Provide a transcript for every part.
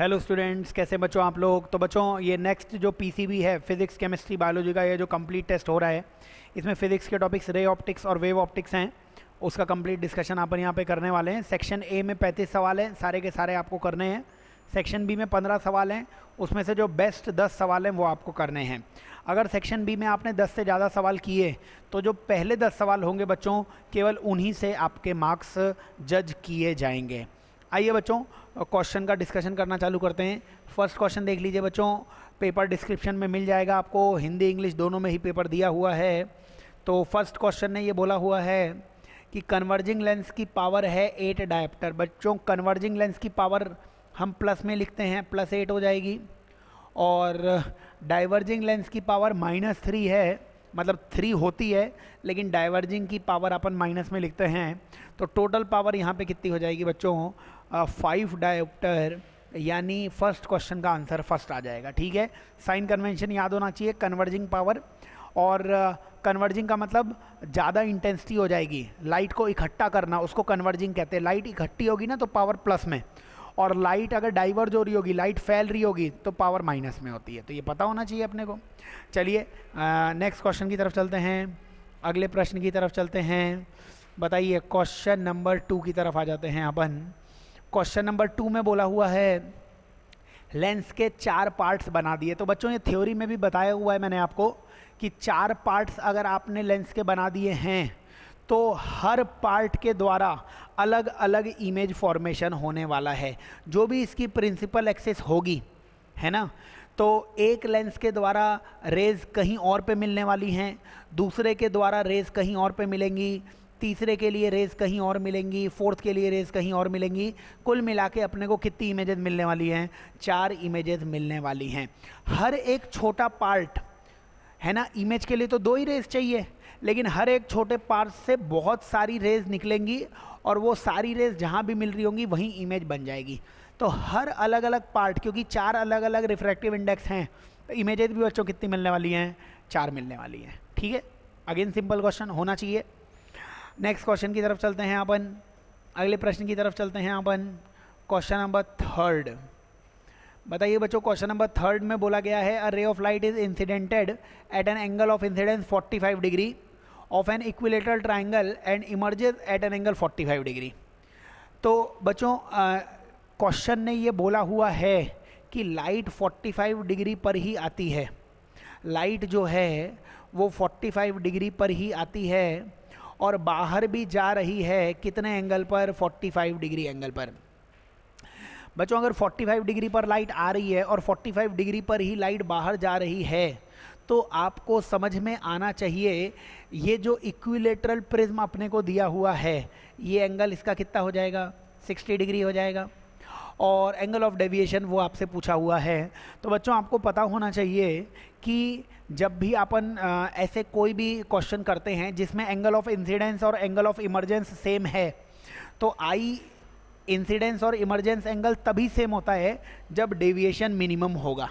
Hello students, कैसे बच्चों आप लोग। तो बच्चों ये नेक्स्ट जो पीसीबी है फिजिक्स केमिस्ट्री बायोलॉजी का, ये जो कंप्लीट टेस्ट हो रहा है, इसमें फिजिक्स के टॉपिक्स रे ऑप्टिक्स और वेव ऑप्टिक्स हैं। उसका कंप्लीट डिस्कशन अपन यहाँ पे करने वाले हैं। सेक्शन ए में 35 सवाल हैं, सारे के सारे आपको करने हैं। सेक्शन बी में 15 सवाल हैं, उसमें से जो बेस्ट 10 सवाल हैं वो आपको करने हैं। अगर सेक्शन बी में आपने 10 से ज़्यादा सवाल किए तो जो पहले 10 सवाल होंगे बच्चों, केवल उन्हीं से आपके मार्क्स जज किए जाएंगे। आइए बच्चों क्वेश्चन का डिस्कशन करना चालू करते हैं। फर्स्ट क्वेश्चन देख लीजिए बच्चों, पेपर डिस्क्रिप्शन में मिल जाएगा आपको, हिंदी इंग्लिश दोनों में ही पेपर दिया हुआ है। तो फर्स्ट क्वेश्चन ने ये बोला हुआ है कि कन्वर्जिंग लेंस की पावर है 8 डायोप्टर। बच्चों कन्वर्जिंग लेंस की पावर हम प्लस में लिखते हैं, +8 हो जाएगी। और डाइवर्जिंग लेंस की पावर -3 है, मतलब 3 होती है लेकिन डाइवर्जिंग की पावर अपन माइनस में लिखते हैं। तो टोटल पावर यहाँ पे कितनी हो जाएगी बच्चों, 5 डायोप्टर, यानी फर्स्ट क्वेश्चन का आंसर फर्स्ट आ जाएगा। ठीक है, साइन कन्वेंशन याद होना चाहिए, कन्वर्जिंग पावर। और कन्वर्जिंग का मतलब ज़्यादा इंटेंसिटी हो जाएगी, लाइट को इकट्ठा करना, उसको कन्वर्जिंग कहते हैं। लाइट इकट्ठी होगी ना तो पावर प्लस में, और लाइट अगर डाइवर्ज हो रही होगी, लाइट फैल रही होगी तो पावर माइनस में होती है। तो ये पता होना चाहिए अपने को। चलिए नेक्स्ट क्वेश्चन की तरफ चलते हैं, अगले प्रश्न की तरफ चलते हैं। बताइए क्वेश्चन नंबर 2 की तरफ आ जाते हैं अपन। क्वेश्चन नंबर 2 में बोला हुआ है लेंस के 4 पार्ट्स बना दिए। तो बच्चों ये थ्योरी में भी बताया हुआ है मैंने आपको कि 4 पार्ट्स अगर आपने लेंस के बना दिए हैं तो हर पार्ट के द्वारा अलग अलग इमेज फॉर्मेशन होने वाला है। जो भी इसकी प्रिंसिपल एक्सिस होगी, है ना, तो एक लेंस के द्वारा रेज कहीं और पे मिलने वाली हैं, दूसरे के द्वारा रेज कहीं और पे मिलेंगी, तीसरे के लिए रेज कहीं और मिलेंगी, फोर्थ के लिए रेज कहीं और मिलेंगी। कुल मिला के अपने को कितनी इमेजेस मिलने वाली हैं, 4 इमेजेस मिलने वाली हैं। हर एक छोटा पार्ट है ना, इमेज के लिए तो 2 ही रेज चाहिए, लेकिन हर एक छोटे पार्ट से बहुत सारी रेज निकलेंगी और वो सारी रेज जहाँ भी मिल रही होंगी वहीं इमेज बन जाएगी। तो हर अलग अलग पार्ट, क्योंकि 4 अलग अलग रिफ्रैक्टिव इंडेक्स हैं, तो इमेजेस भी बच्चों कितनी मिलने वाली हैं, 4 मिलने वाली हैं। ठीक है, अगेन सिंपल क्वेश्चन होना चाहिए। नेक्स्ट क्वेश्चन की तरफ चलते हैं अपन, अगले प्रश्न की तरफ चलते हैं अपन। Question number 3। बताइए बच्चों क्वेश्चन नंबर 3 में बोला गया है a ray of light is incidented at an angle of incidence 45 degree of an equilateral triangle and emerges at an angle 45 degree. तो बच्चों क्वेश्चन ने ये बोला हुआ है कि लाइट 45 डिग्री पर ही आती है, लाइट जो है वो 45 डिग्री पर ही आती है और बाहर भी जा रही है कितने एंगल पर, 45 डिग्री एंगल पर। बच्चों अगर 45 डिग्री पर लाइट आ रही है और 45 डिग्री पर ही लाइट बाहर जा रही है तो आपको समझ में आना चाहिए ये जो इक्विलेटरल प्रिज्म अपने को दिया हुआ है, ये एंगल इसका कितना हो जाएगा, 60 डिग्री हो जाएगा। और एंगल ऑफ डेविएशन वो आपसे पूछा हुआ है। तो बच्चों आपको पता होना चाहिए कि जब भी अपन ऐसे कोई भी क्वेश्चन करते हैं जिसमें एंगल ऑफ इंसिडेंस और एंगल ऑफ इमरजेंस सेम है, तो आई इंसिडेंस और इमरजेंस एंगल तभी सेम होता है जब डेविएशन मिनिमम होगा।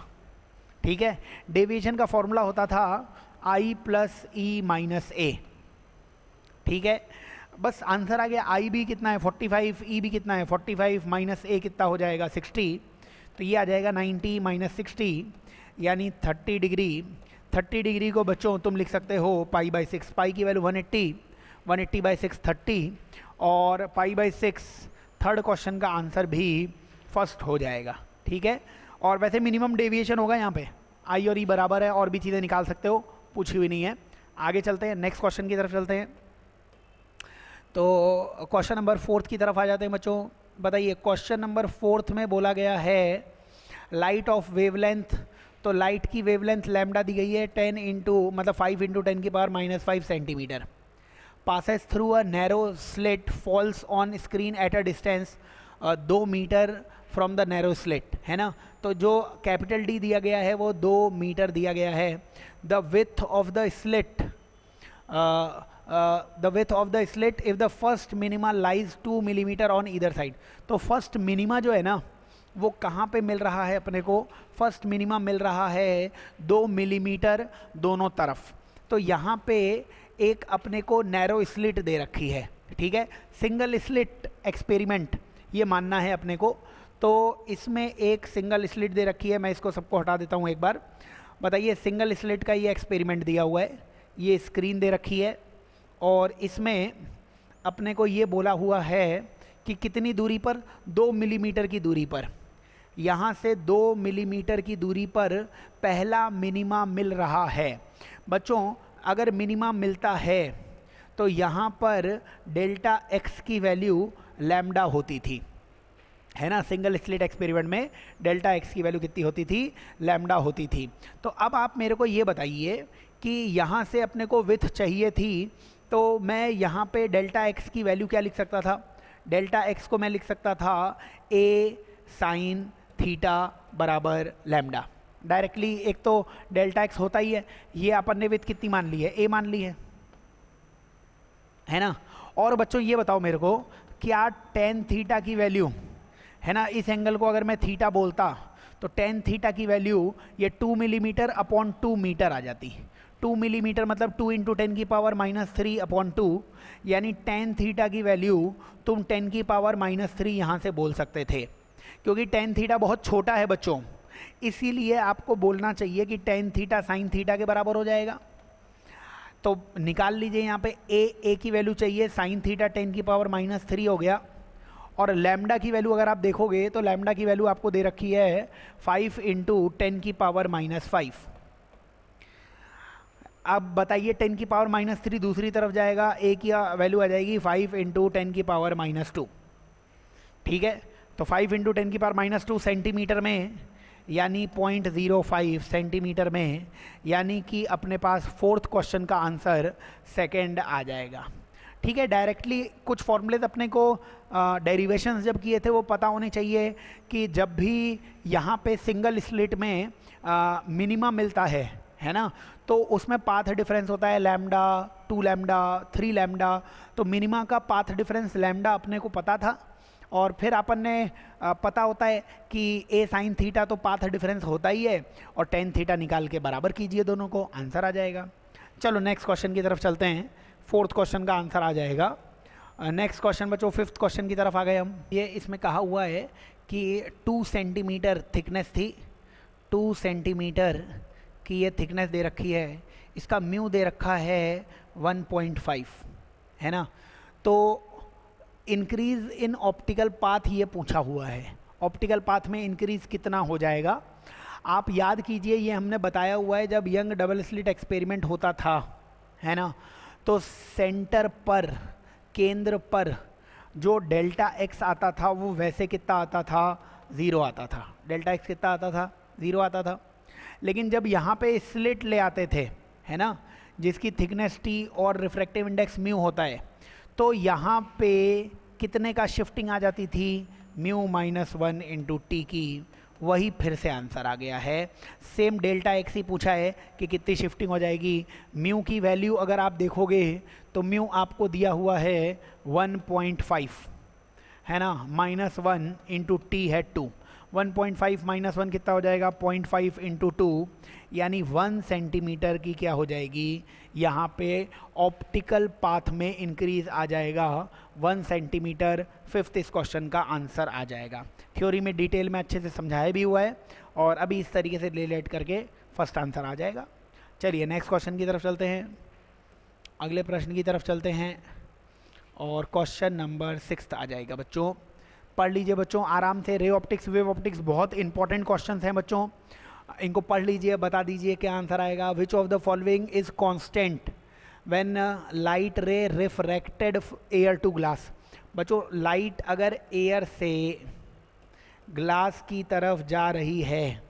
ठीक है, डेविएशन का फॉर्मूला होता था I + E - A। ठीक है, बस आंसर आ गया। I भी कितना है 45, E भी कितना है 45, -A कितना हो जाएगा 60, तो ये आ जाएगा 90 - 60 यानी 30 डिग्री। 30 डिग्री को बच्चों तुम लिख सकते हो π/6, पाई की वैल्यू 180, 180/6 30, और π/6 थर्ड क्वेश्चन का आंसर भी फर्स्ट हो जाएगा। ठीक है, और वैसे मिनिमम डेविएशन होगा यहाँ पे, I और E बराबर है, और भी चीज़ें निकाल सकते हो, पूछी हुई नहीं है। आगे चलते हैं, नेक्स्ट क्वेश्चन की तरफ चलते हैं। तो क्वेश्चन नंबर 4 की तरफ आ जाते हैं बच्चों। बताइए क्वेश्चन नंबर 4 में बोला गया है लाइट ऑफ वेवलेंथ। तो लाइट की वेवलेंथ लैम्डा दी गई है 10 इंटू मतलब 5 × 10⁻⁻5 centimetre, passes through a narrow slit, falls on screen at a distance 2 metre from the narrow slit, है ना। तो जो कैपिटल D दिया गया है वो 2 मीटर दिया गया है। The width of the slit, the width of the slit if the first minima lies 2 millimetre on either side. तो फर्स्ट मिनिमा जो है ना वो कहाँ पे मिल रहा है अपने को, फर्स्ट मिनिमा मिल रहा है 2 मिलीमीटर दोनों तरफ। तो यहाँ पे एक अपने को नैरो स्लिट दे रखी है। ठीक है, सिंगल स्लिट एक्सपेरिमेंट ये मानना है अपने को। तो इसमें एक सिंगल स्लिट दे रखी है, मैं इसको सबको हटा देता हूँ एक बार। बताइए, सिंगल स्लिट का ये एक्सपेरिमेंट दिया हुआ है, ये स्क्रीन दे रखी है और इसमें अपने को ये बोला हुआ है कि कितनी दूरी पर, 2 मिलीमीटर की दूरी पर, यहाँ से 2 मिलीमीटर की दूरी पर पहला मिनिमा मिल रहा है। बच्चों अगर मिनिमा मिलता है तो यहाँ पर डेल्टा एक्स की वैल्यू लैम्डा होती थी, है ना। सिंगल स्लिट एक्सपेरिमेंट में डेल्टा एक्स की वैल्यू कितनी होती थी, लैम्डा होती थी। तो अब आप मेरे को ये बताइए कि यहाँ से अपने को विड्थ चाहिए थी, तो मैं यहाँ पे डेल्टा एक्स की वैल्यू क्या लिख सकता था, डेल्टा एक्स को मैं लिख सकता था ए साइन थीटा बराबर लैम्डा डायरेक्टली। एक तो डेल्टा एक्स होता ही है, ये अपन ने विड्थ कितनी मान ली है, ए मान ली है ना। और बच्चों ये बताओ मेरे को, क्या टेन थीटा की वैल्यू, है ना, इस एंगल को अगर मैं थीटा बोलता तो टेन थीटा की वैल्यू ये 2 मिलीमीटर अपॉन 2 मीटर आ जाती। 2 मिलीमीटर मतलब 2 इंटू 10 की पावर -3 अपॉन 2, यानी टेन थीटा की वैल्यू तुम 10 की पावर -3 यहाँ से बोल सकते थे। क्योंकि टेन थीटा बहुत छोटा है बच्चों, इसीलिए आपको बोलना चाहिए कि टेन थीटा साइन थीटा के बराबर हो जाएगा। तो निकाल लीजिए यहाँ पे ए की वैल्यू चाहिए, साइन थीटा 10 की पावर -3 हो गया। और लैम्डा की वैल्यू अगर आप देखोगे तो लैम्डा की वैल्यू आपको दे रखी है 5 इंटू 10 की पावर -5। अब बताइए 10 की पावर -3 दूसरी तरफ जाएगा, ए की वैल्यू आ जाएगी 5 इंटू 10 की पावर -2। ठीक है, तो 5 इंटू 10 की पावर -2 सेंटीमीटर में, यानी 0.05 सेंटीमीटर में, यानी कि अपने पास फोर्थ क्वेश्चन का आंसर सेकंड आ जाएगा। ठीक है, डायरेक्टली कुछ फॉर्मूलेज अपने को डेरिवेशंस जब किए थे वो पता होने चाहिए कि जब भी यहाँ पे सिंगल स्लिट में मिनिमम मिलता है ना, तो उसमें पाथ डिफरेंस होता है लैम्डा, 2 लैम्डा, 3 लैम्डा। तो मिनिमा का पाथ डिफरेंस लैम्डा अपने को पता था, और फिर अपन ने पता होता है कि ए साइन थीटा तो पाथ डिफरेंस होता ही है, और टेन थीटा निकाल के बराबर कीजिए दोनों को, आंसर आ जाएगा। चलो नेक्स्ट क्वेश्चन की तरफ चलते हैं, फोर्थ क्वेश्चन का आंसर आ जाएगा। नेक्स्ट क्वेश्चन बच्चों, फिफ्थ क्वेश्चन की तरफ आ गए हम। ये इसमें कहा हुआ है कि 2 सेंटीमीटर थिकनेस थी, 2 सेंटीमीटर की ये थिकनेस दे रखी है, इसका म्यू दे रखा है 1.5, है ना। तो इंक्रीज इन ऑप्टिकल पाथ ये पूछा हुआ है, ऑप्टिकल पाथ में इंक्रीज कितना हो जाएगा। आप याद कीजिए, ये हमने बताया हुआ है जब यंग डबल स्लिट एक्सपेरिमेंट होता था, है ना, तो सेंटर पर, केंद्र पर जो डेल्टा एक्स आता था वो वैसे कितना आता था, 0 आता था। डेल्टा एक्स कितना आता था, 0 आता था। लेकिन जब यहाँ पे स्लिट ले आते थे, है ना, जिसकी थिकनेस टी और रिफ्रैक्टिव इंडेक्स म्यू होता है, तो यहाँ पे कितने का शिफ्टिंग आ जाती थी, म्यू -1 इंटू टी की। वही फिर से आंसर आ गया है। सेम डेल्टा एक्स ही पूछा है कि कितनी शिफ्टिंग हो जाएगी। म्यू की वैल्यू अगर आप देखोगे तो म्यू आपको दिया हुआ है 1.5, है ना, -1 इंटू टी है 2। 1.5 -1 कितना हो जाएगा, 0.5 इंटू 2, यानी 1 सेंटीमीटर की क्या हो जाएगी, यहाँ पे ऑप्टिकल पाथ में इंक्रीज आ जाएगा 1 सेंटीमीटर। फिफ्थ इस क्वेश्चन का आंसर आ जाएगा। थ्योरी में डिटेल में अच्छे से समझाया भी हुआ है, और अभी इस तरीके से रिलेट करके फर्स्ट आंसर आ जाएगा। चलिए नेक्स्ट क्वेश्चन की तरफ चलते हैं, अगले प्रश्न की तरफ चलते हैं, और क्वेश्चन नंबर 6 आ जाएगा। बच्चों पढ़ लीजिए बच्चों आराम से, रे ऑप्टिक्स, वेव ऑप्टिक्स बहुत इंपॉर्टेंट क्वेश्चंस हैं बच्चों, इनको पढ़ लीजिए, बता दीजिए क्या आंसर आएगा। Which of the following is constant when light ray refracted air to glass. बच्चों लाइट अगर एयर से ग्लास की तरफ जा रही है,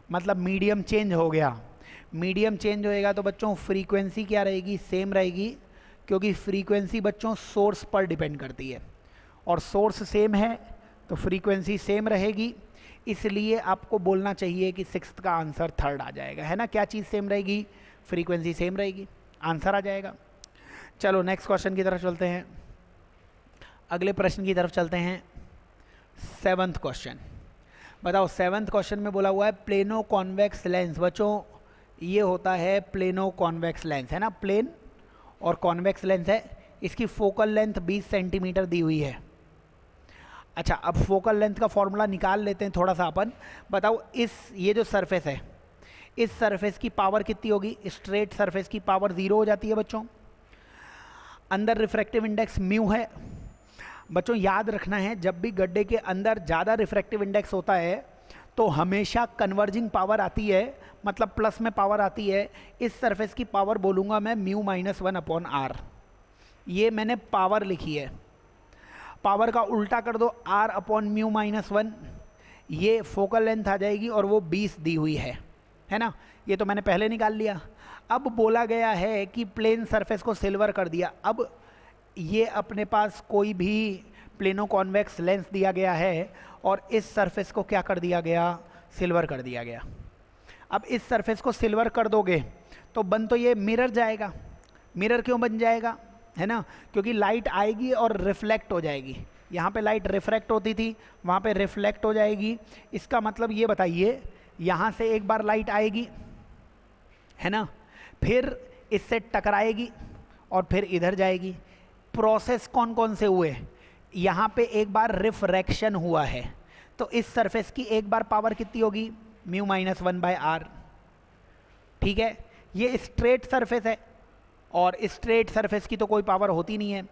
मतलब मीडियम चेंज हो गया, मीडियम चेंज होएगा तो बच्चों फ्रीक्वेंसी क्या रहेगी, सेम रहेगी, क्योंकि फ्रीक्वेंसी बच्चों सोर्स पर डिपेंड करती है, और सोर्स सेम है तो फ्रीक्वेंसी सेम रहेगी। इसलिए आपको बोलना चाहिए कि सिक्स्थ का आंसर थर्ड आ जाएगा, है ना। क्या चीज़ सेम रहेगी, फ्रीक्वेंसी सेम रहेगी, आंसर आ जाएगा। चलो नेक्स्ट क्वेश्चन की तरफ चलते हैं, अगले प्रश्न की तरफ चलते हैं। 7th क्वेश्चन बताओ, 7th क्वेश्चन में बोला हुआ है प्लेनो कॉन्वेक्स लेंस। बच्चों ये होता है प्लेनो कॉन्वेक्स लेंस, है ना, प्लेन और कॉन्वेक्स लेंस है, इसकी फोकल लेंथ 20 सेंटीमीटर दी हुई है। अच्छा, अब फोकल लेंथ का फॉर्मूला निकाल लेते हैं थोड़ा सा अपन। बताओ ये जो सरफेस है, इस सरफेस की पावर कितनी होगी? स्ट्रेट सरफेस की पावर 0 हो जाती है बच्चों। अंदर रिफ्रैक्टिव इंडेक्स म्यू है। बच्चों याद रखना है, जब भी गड्ढे के अंदर ज़्यादा रिफ्रैक्टिव इंडेक्स होता है तो हमेशा कन्वर्जिंग पावर आती है, मतलब प्लस में पावर आती है। इस सरफेस की पावर बोलूँगा मैं म्यू माइनस 1/r। ये मैंने पावर लिखी है। पावर का उल्टा कर दो, r/म्यू माइनस 1, ये फोकल लेंथ आ जाएगी और वो 20 दी हुई है ना। ये तो मैंने पहले निकाल लिया। अब बोला गया है कि प्लेन सरफेस को सिल्वर कर दिया। अब ये अपने पास कोई भी प्लेनो कॉन्वेक्स लेंस दिया गया है और इस सरफेस को क्या कर दिया गया? सिल्वर कर दिया गया। अब इस सरफेस को सिल्वर कर दोगे तो बन तो ये मिरर जाएगा। मिरर क्यों बन जाएगा? है ना, क्योंकि लाइट आएगी और रिफ्लेक्ट हो जाएगी। यहाँ पे लाइट रिफ्रैक्ट होती थी, वहाँ पे रिफ्लेक्ट हो जाएगी। इसका मतलब ये बताइए, यहाँ से एक बार लाइट आएगी, है ना, फिर इससे टकराएगी और फिर इधर जाएगी। प्रोसेस कौन कौन से हुए? यहाँ पे एक बार रिफ्रैक्शन हुआ है, तो इस सरफेस की एक बार पावर कितनी होगी? Mu minus 1/r। ठीक है, ये स्ट्रेट सरफेस है और स्ट्रेट सरफेस की तो कोई पावर होती नहीं है।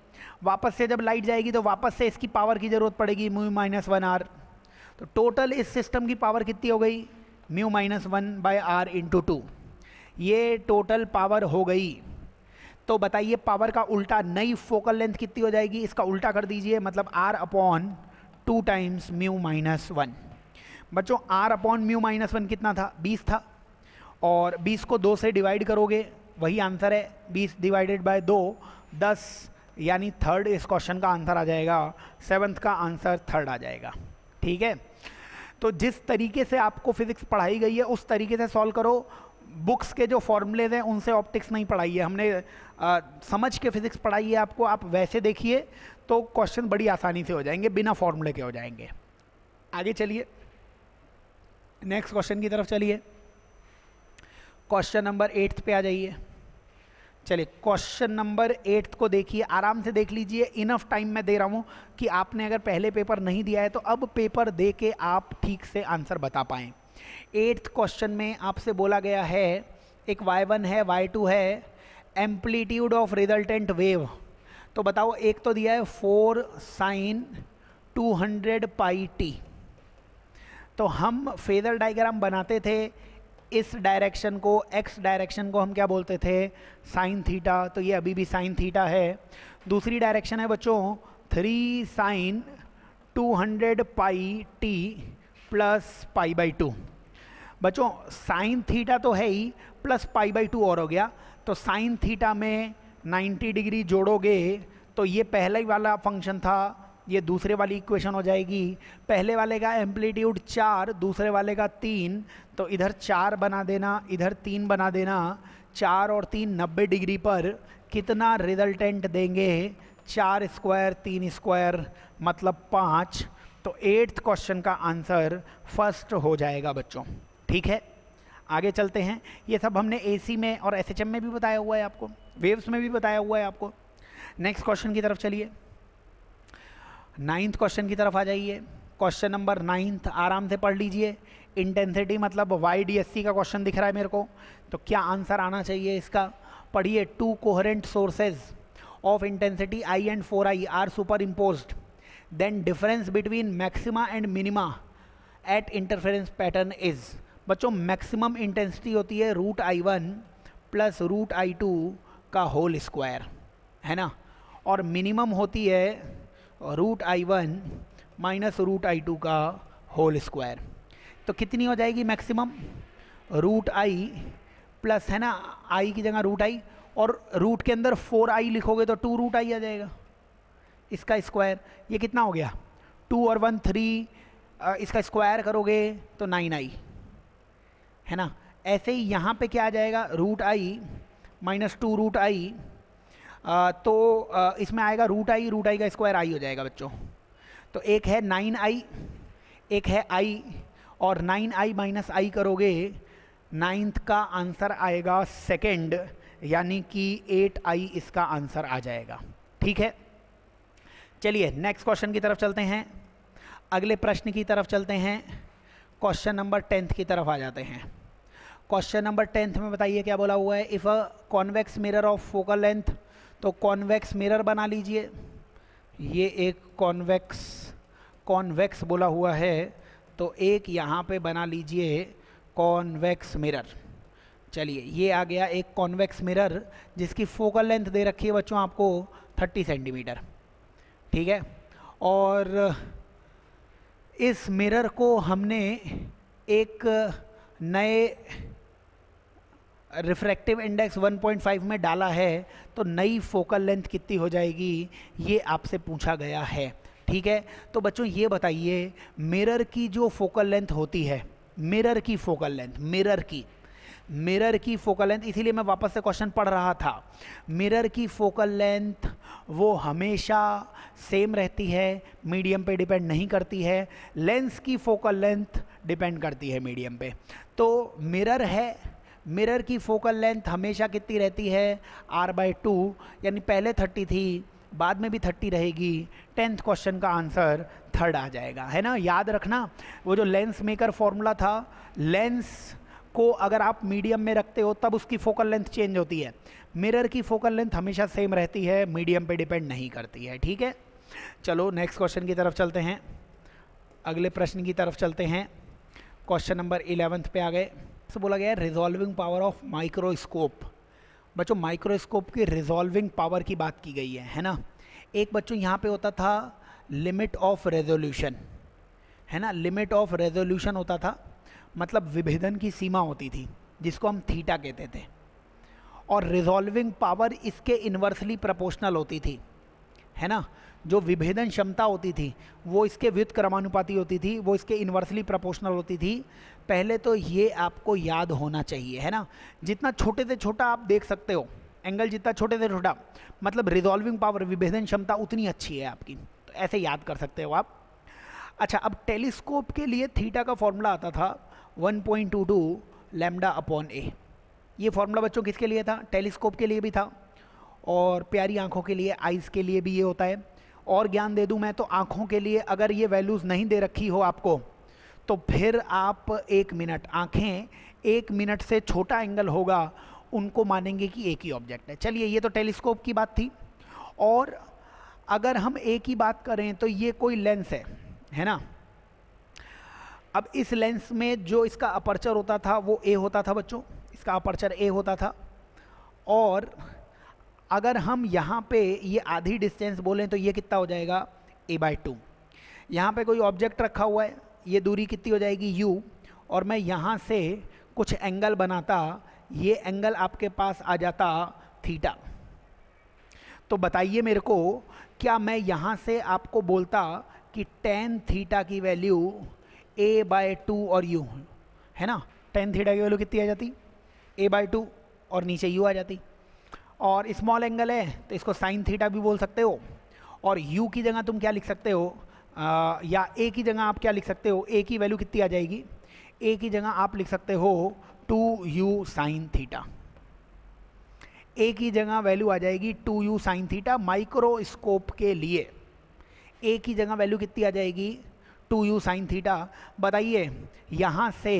वापस से जब लाइट जाएगी तो वापस से इसकी पावर की ज़रूरत पड़ेगी, म्यू माइनस 1r। तो टोटल इस सिस्टम की पावर कितनी हो गई? Mu minus 1/r into 2। ये टोटल पावर हो गई। तो बताइए पावर का उल्टा, नई फोकल लेंथ कितनी हो जाएगी? इसका उल्टा कर दीजिए, मतलब r/2 टाइम्स म्यू माइनस 1। बच्चों r/म्यू माइनस 1 कितना था? 20 था, और 20 को 2 से डिवाइड करोगे वही आंसर है। 20 डिवाइडेड बाय 2 10, यानी थर्ड इस क्वेश्चन का आंसर आ जाएगा। 7th का आंसर थर्ड आ जाएगा। ठीक है, तो जिस तरीके से आपको फिजिक्स पढ़ाई गई है उस तरीके से सॉल्व करो। बुक्स के जो फॉर्मूलेज हैं उनसे ऑप्टिक्स नहीं पढ़ाई है हमने, समझ के फिजिक्स पढ़ाई है आपको। आप वैसे देखिए तो क्वेश्चन बड़ी आसानी से हो जाएंगे, बिना फॉर्मूले के हो जाएंगे। आगे चलिए, नेक्स्ट क्वेश्चन की तरफ चलिए। क्वेश्चन नंबर 8 पे आ जाइए। चलिए क्वेश्चन नंबर 8 को देखिए, आराम से देख लीजिए। इनफ टाइम मैं दे रहा हूँ कि आपने अगर पहले पेपर नहीं दिया है तो अब पेपर दे के आप ठीक से आंसर बता पाएँ। 8th क्वेश्चन में आपसे बोला गया है, एक y1 है, y2 है, एम्पलीट्यूड ऑफ रिजल्टेंट वेव। तो बताओ, एक तो दिया है 4 sin 200πt। तो हम फेजर डायग्राम बनाते थे, इस डायरेक्शन को, x डायरेक्शन को हम क्या बोलते थे? Sine theta. तो ये अभी भी साइन थीटा है। दूसरी डायरेक्शन है बच्चों 3 sin 200πt प्लस π/2। बच्चों साइन थीटा तो है ही, प्लस π/2 और हो गया। तो साइन थीटा में 90 डिग्री जोड़ोगे तो ये पहले ही वाला फंक्शन था, ये दूसरे वाली इक्वेशन हो जाएगी। पहले वाले का एम्पलीट्यूड 4, दूसरे वाले का 3, तो इधर 4 बना देना, इधर 3 बना देना। 4 और 3 90 डिग्री पर कितना रिजल्टेंट देंगे? 4 स्क्वायर 3 स्क्वायर मतलब 5। तो 8th क्वेश्चन का आंसर फर्स्ट हो जाएगा बच्चों। ठीक है, आगे चलते हैं। ये सब हमने एसी में और एसएचएम में भी बताया हुआ है आपको, वेव्स में भी बताया हुआ है आपको। नेक्स्ट क्वेश्चन की तरफ चलिए, 9th क्वेश्चन की तरफ आ जाइए। क्वेश्चन नंबर 9 आराम से पढ़ लीजिए। इंटेंसिटी मतलब YDSC का क्वेश्चन दिख रहा है मेरे को, तो क्या आंसर आना चाहिए इसका? पढ़िए, 2 coherent sources of intensity I and 4I are superimposed, then difference between maxima and minima at interference pattern is. बच्चों मैक्सिमम इंटेंसिटी होती है √I1 प्लस √I2 का होल स्क्वायर, है ना, और मिनिमम होती है √I1 माइनस √I2 का होल स्क्वायर। तो कितनी हो जाएगी मैक्सिमम? √I प्लस, है ना, I की जगह √I, और रूट के अंदर 4I लिखोगे तो 2 √I आ जाएगा, इसका स्क्वायर। ये कितना हो गया? 2 और 1 3, इसका स्क्वायर करोगे तो 9I, है ना। ऐसे ही यहाँ पे क्या आ जाएगा? √I माइनस 2 √I, तो इसमें आएगा √I का स्क्वायर I हो जाएगा बच्चों। तो एक है 9I, एक है I, और 9I माइनस I करोगे, 9th का आंसर आएगा सेकंड, यानी कि 8I इसका आंसर आ जाएगा। ठीक है, चलिए नेक्स्ट क्वेश्चन की तरफ चलते हैं। अगले प्रश्न की तरफ चलते हैं। क्वेश्चन नंबर 10 की तरफ आ जाते हैं। क्वेश्चन नंबर 10 में बताइए क्या बोला हुआ है। If a convex mirror of focal length, तो कॉन्वेक्स मिरर बना लीजिए। ये एक कॉन्वेक्स बोला हुआ है, तो एक यहाँ पे बना लीजिए कॉन्वेक्स मिरर। चलिए ये आ गया एक कॉन्वेक्स मिरर जिसकी फोकल लेंथ दे रखी है बच्चों आपको 30 सेंटीमीटर, ठीक है। और इस मिरर को हमने एक नए रिफ्रैक्टिव इंडेक्स 1.5 में डाला है, तो नई फोकल लेंथ कितनी हो जाएगी ये आपसे पूछा गया है, ठीक है। तो बच्चों ये बताइए मिरर की जो फोकल लेंथ होती है, मिरर की फोकल लेंथ, इसीलिए मैं वापस से क्वेश्चन पढ़ रहा था। मिरर की फोकल लेंथ वो हमेशा सेम रहती है, मीडियम पे डिपेंड नहीं करती है। लेंस की फोकल लेंथ डिपेंड करती है मीडियम पे। तो मिरर है, मिरर की फोकल लेंथ हमेशा कितनी रहती है r/2, यानी पहले 30 थी, बाद में भी 30 रहेगी। 10th क्वेश्चन का आंसर 3rd आ जाएगा, है ना। याद रखना वो जो लेंस मेकर फॉर्मूला था, लेंस को अगर आप मीडियम में रखते हो तब उसकी फोकल लेंथ चेंज होती है। मिरर की फोकल लेंथ हमेशा सेम रहती है, मीडियम पे डिपेंड नहीं करती है, ठीक है। चलो नेक्स्ट क्वेश्चन की तरफ चलते हैं, अगले प्रश्न की तरफ चलते हैं। क्वेश्चन नंबर 11 पे आ गए। तो बोला गया है रिजॉल्विंग पावर ऑफ माइक्रोस्कोप। बच्चों माइक्रोस्कोप की रिजॉल्विंग पावर की बात की गई है ना। एक बच्चों यहाँ पे होता था लिमिट ऑफ रेजोल्यूशन, है ना। लिमिट ऑफ रेजोल्यूशन होता था, मतलब विभेदन की सीमा होती थी, जिसको हम थीटा कहते थे। और रिजॉल्विंग पावर इसके इन्वर्सली प्रोपोर्शनल होती थी, है ना। जो विभेदन क्षमता होती थी वो इसके व्युत्क्रमानुपाती होती थी, वो इसके इन्वर्सली प्रोपोर्शनल होती थी। पहले तो ये आपको याद होना चाहिए, है ना। जितना छोटे से छोटा आप देख सकते हो, एंगल जितना छोटे से छोटा, मतलब रिजॉल्विंग पावर, विभेदन क्षमता उतनी अच्छी है आपकी, तो ऐसे याद कर सकते हो आप। अच्छा, अब टेलीस्कोप के लिए थीटा का फॉर्मूला आता था 1.22 λ/a। ये फॉर्मूला बच्चों किसके लिए था? टेलीस्कोप के लिए भी था, और प्यारी आंखों के लिए, आइज़ के लिए भी ये होता है। और ज्ञान दे दूं मैं तो, आंखों के लिए अगर ये वैल्यूज़ नहीं दे रखी हो आपको, तो फिर आप 1 मिनट, आंखें 1 मिनट से छोटा एंगल होगा उनको मानेंगे कि एक ही ऑब्जेक्ट है। चलिए ये तो टेलीस्कोप की बात थी। और अगर हम एक ही बात करें तो ये कोई लेंस है ना। अब इस लेंस में जो इसका अपर्चर होता था वो ए होता था बच्चों, इसका अपर्चर ए होता था। और अगर हम यहाँ पे ये आधी डिस्टेंस बोलें तो ये कितना हो जाएगा a/2। यहाँ पे कोई ऑब्जेक्ट रखा हुआ है, ये दूरी कितनी हो जाएगी u, और मैं यहाँ से कुछ एंगल बनाता, ये एंगल आपके पास आ जाता थीटा। तो बताइए मेरे को, क्या मैं यहाँ से आपको बोलता कि tan थीटा की वैल्यू a/2 और u, है ना। tan थीटा की वैल्यू कितनी आ जाती a/2 और नीचे u आ जाती। और स्मॉल एंगल है तो इसको साइन थीटा भी बोल सकते हो। और u की जगह तुम क्या लिख सकते हो, या a की जगह आप क्या लिख सकते हो, a की वैल्यू कितनी आ जाएगी, a की जगह आप लिख सकते हो 2u साइन थीटा। a की जगह वैल्यू आ जाएगी 2u साइन थीटा। माइक्रोस्कोप के लिए a की जगह वैल्यू कितनी आ जाएगी 2u साइन थीटा। बताइए यहाँ से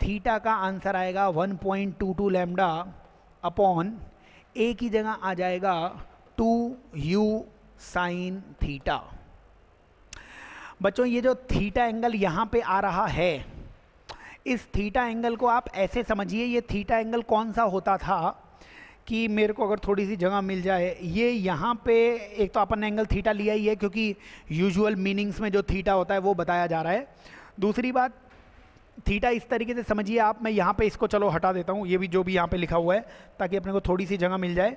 थीटा का आंसर आएगा 1.22 λ/, a की जगह आ जाएगा 2u साइन थीटा। बच्चों ये जो थीटा एंगल यहाँ पे आ रहा है, इस थीटा एंगल को आप ऐसे समझिए, ये थीटा एंगल कौन सा होता था कि मेरे को अगर थोड़ी सी जगह मिल जाए, ये यहाँ पे एक तो अपन ने एंगल थीटा लिया ही है क्योंकि यूजुअल मीनिंग्स में जो थीटा होता है वो बताया जा रहा है। दूसरी बात, थीटा इस तरीके से समझिए आप, मैं यहाँ पे इसको चलो हटा देता हूँ, ये भी जो भी यहाँ पे लिखा हुआ है, ताकि अपने को थोड़ी सी जगह मिल जाए।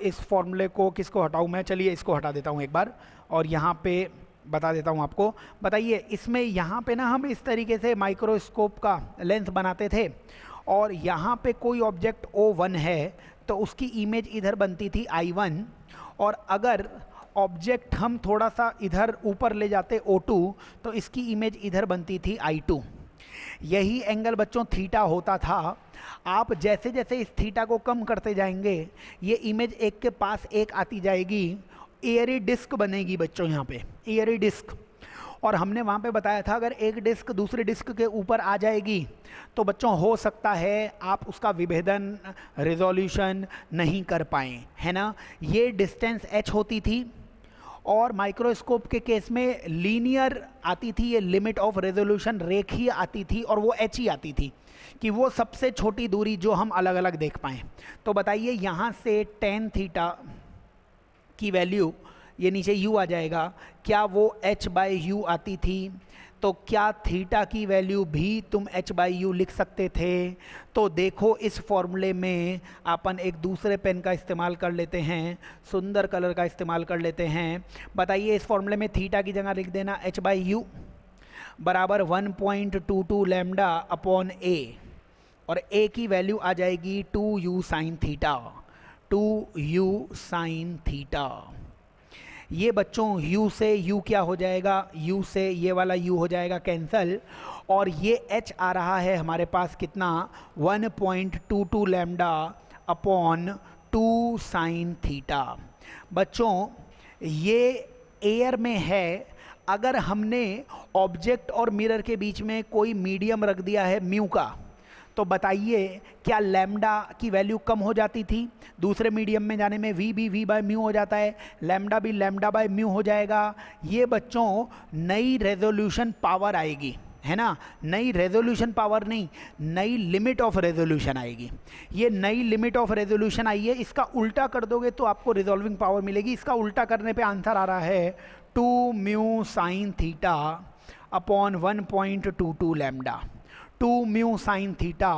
इस फॉर्मूले को किसको हटाऊँ मैं, चलिए इसको हटा देता हूँ एक बार, और यहाँ पे बता देता हूँ आपको। बताइए इसमें यहाँ पे ना हम इस तरीके से माइक्रोस्कोप का लेंस बनाते थे, और यहाँ पे कोई ऑब्जेक्ट O1 है तो उसकी इमेज इधर बनती थी I1, और अगर ऑब्जेक्ट हम थोड़ा सा इधर ऊपर ले जाते O2 तो इसकी इमेज इधर बनती थी I2। यही एंगल बच्चों थीटा होता था। आप जैसे जैसे इस थीटा को कम करते जाएंगे, ये इमेज एक के पास एक आती जाएगी, एयरी डिस्क बनेगी बच्चों, यहाँ पे एयरी डिस्क। और हमने वहाँ पे बताया था अगर एक डिस्क दूसरी डिस्क के ऊपर आ जाएगी तो बच्चों हो सकता है आप उसका विभेदन रिजोल्यूशन नहीं कर पाएँ, है ना। ये डिस्टेंस h होती थी और माइक्रोस्कोप के केस में लीनियर आती थी, ये लिमिट ऑफ रेजोल्यूशन रेखीय आती थी और वो h ही आती थी कि वो सबसे छोटी दूरी जो हम अलग अलग देख पाएँ। तो बताइए यहाँ से tan थीटा की वैल्यू, ये नीचे u आ जाएगा, क्या वो h/u आती थी? तो क्या थीटा की वैल्यू भी तुम h/u लिख सकते थे? तो देखो इस फॉर्मूले में अपन एक दूसरे पेन का इस्तेमाल कर लेते हैं, सुंदर कलर का इस्तेमाल कर लेते हैं। बताइए इस फॉर्मूले में थीटा की जगह लिख देना h/u बराबर 1.22 लैम्डा अपॉन a, और a की वैल्यू आ जाएगी 2u sine theta, 2u sine theta. ये बच्चों u से u क्या हो जाएगा, u से ये वाला u हो जाएगा कैंसल, और ये h आ रहा है हमारे पास कितना 1.22 लैम्डा अपॉन 2 साइन थीटा। बच्चों ये एयर में है, अगर हमने ऑब्जेक्ट और मिरर के बीच में कोई मीडियम रख दिया है म्यू का, तो बताइए क्या लैम्डा की वैल्यू कम हो जाती थी? दूसरे मीडियम में जाने में v भी v बाय म्यू हो जाता है, लैम्डा भी लैम्डा बाय म्यू हो जाएगा। ये बच्चों नई रेजोल्यूशन पावर आएगी, है ना। नई रेजोल्यूशन पावर नहीं, नई लिमिट ऑफ रेजोल्यूशन आएगी। ये नई लिमिट ऑफ रेजोल्यूशन आई है, इसका उल्टा कर दोगे तो आपको रिजॉल्विंग पावर मिलेगी। इसका उल्टा करने पे आंसर आ रहा है 2 mu sine theta upon 1.22 lambda, 2 mu sine theta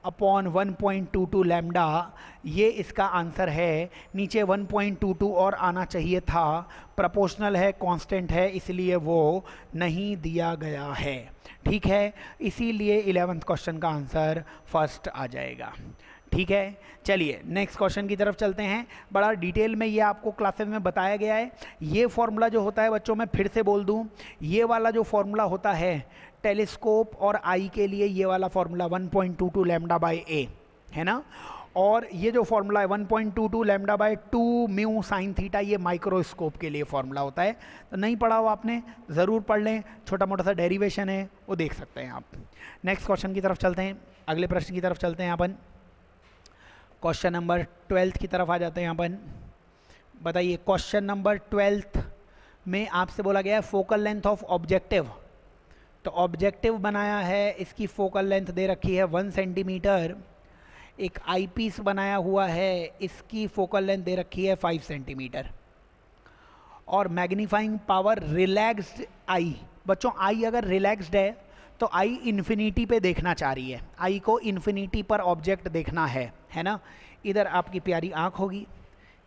upon 1.22 lambda, ये इसका आंसर है। नीचे 1.22 और आना चाहिए था, प्रोपोर्शनल है, कांस्टेंट है, इसलिए वो नहीं दिया गया है, ठीक है। इसीलिए 11th क्वेश्चन का आंसर फर्स्ट आ जाएगा, ठीक है। चलिए नेक्स्ट क्वेश्चन की तरफ चलते हैं। बड़ा डिटेल में ये आपको क्लासेस में बताया गया है। ये फॉर्मूला जो होता है बच्चों, मैं फिर से बोल दूं, ये वाला जो फॉर्मूला होता है टेलीस्कोप और आई के लिए, ये वाला फॉर्मूला 1.22 लैम्डा बाय ए, है ना। और ये जो फॉर्मूला है 1.22 lambda by 2 mu sine theta, ये माइक्रोस्कोप के लिए फॉर्मूला होता है। तो नहीं पढ़ा हो आपने, ज़रूर पढ़ लें, छोटा मोटा सा डेरिवेशन है वो देख सकते हैं आप। नेक्स्ट क्वेश्चन की तरफ चलते हैं, अगले प्रश्न की तरफ चलते हैं अपन। क्वेश्चन नंबर 12 की तरफ आ जाते हैं अपन। बताइए क्वेश्चन नंबर 12 में आपसे बोला गया है फोकल लेंथ ऑफ ऑब्जेक्टिव। तो ऑब्जेक्टिव बनाया है, इसकी फोकल लेंथ दे रखी है 1 सेंटीमीटर। एक आई पीस बनाया हुआ है, इसकी फोकल लेंथ दे रखी है 5 सेंटीमीटर। और मैग्नीफाइंग पावर रिलैक्स्ड आई, बच्चों आई अगर रिलैक्स्ड है तो आई इन्फिनिटी पे देखना चाह रही है, आई को इन्फिनिटी पर ऑब्जेक्ट देखना है ना। इधर आपकी प्यारी आँख होगी,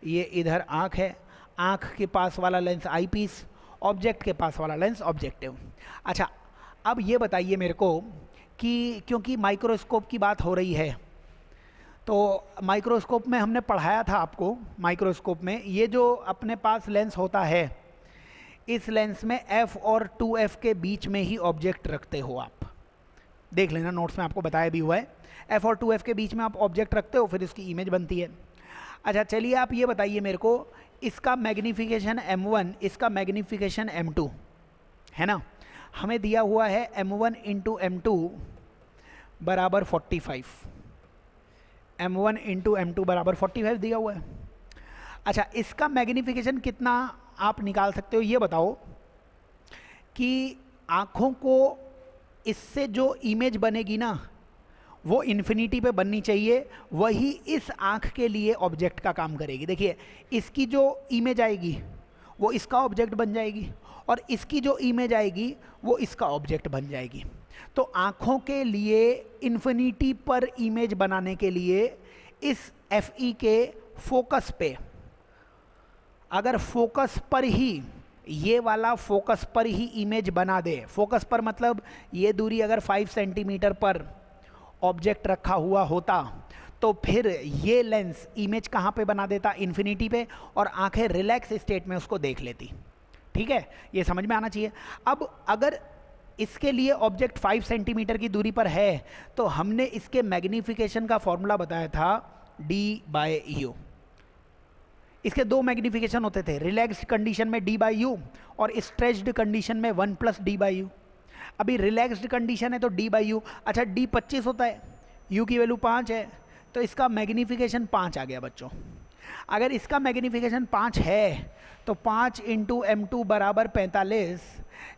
ये इधर आँख है, आँख के पास वाला लेंस आई पीस, ऑब्जेक्ट के पास वाला लेंस ऑब्जेक्टिव। अच्छा अब ये बताइए मेरे को कि क्योंकि माइक्रोस्कोप की बात हो रही है, तो माइक्रोस्कोप में हमने पढ़ाया था आपको, माइक्रोस्कोप में ये जो अपने पास लेंस होता है, इस लेंस में f और 2f के बीच में ही ऑब्जेक्ट रखते हो आप। देख लेना नोट्स में आपको बताया भी हुआ है, f और 2f के बीच में आप ऑब्जेक्ट रखते हो, फिर इसकी इमेज बनती है। अच्छा चलिए आप ये बताइए मेरे को, इसका मैग्नीफिकेशन m1, इसका मैग्नीफिकेशन m2, है ना। हमें दिया हुआ है m1 इंटू m2 बराबर 45, m1 इंटू m2 बराबर 45 दिया हुआ है। अच्छा इसका मैग्नीफिकेशन कितना आप निकाल सकते हो, ये बताओ कि आँखों को इससे जो इमेज बनेगी ना वो इन्फिनिटी पे बननी चाहिए, वही इस आँख के लिए ऑब्जेक्ट का काम करेगी। देखिए इसकी जो इमेज आएगी वो इसका ऑब्जेक्ट बन जाएगी, और इसकी जो इमेज आएगी वो इसका ऑब्जेक्ट बन जाएगी। तो आँखों के लिए इन्फिनिटी पर इमेज बनाने के लिए इस FE के फोकस पे, अगर फोकस पर ही, ये वाला फोकस पर ही इमेज बना दे, फोकस पर मतलब ये दूरी अगर 5 सेंटीमीटर पर ऑब्जेक्ट रखा हुआ होता तो फिर ये लेंस इमेज कहाँ पे बना देता, इन्फिनिटी पे, और आंखें रिलैक्स स्टेट में उसको देख लेती। ठीक है, ये समझ में आना चाहिए। अब अगर इसके लिए ऑब्जेक्ट 5 सेंटीमीटर की दूरी पर है तो हमने इसके मैग्नीफिकेशन का फॉर्मूला बताया था D/U। इसके दो मैग्निफिकेशन होते थे, रिलैक्स्ड कंडीशन में d/u और स्ट्रेच्ड कंडीशन में 1 + d/u। अभी रिलैक्स्ड कंडीशन है तो d/u, अच्छा d 25 होता है, u की वैल्यू 5 है, तो इसका मैग्निफिकेशन 5 आ गया बच्चों। अगर इसका मैग्निफिकेशन 5 है तो 5 × m2 = 45,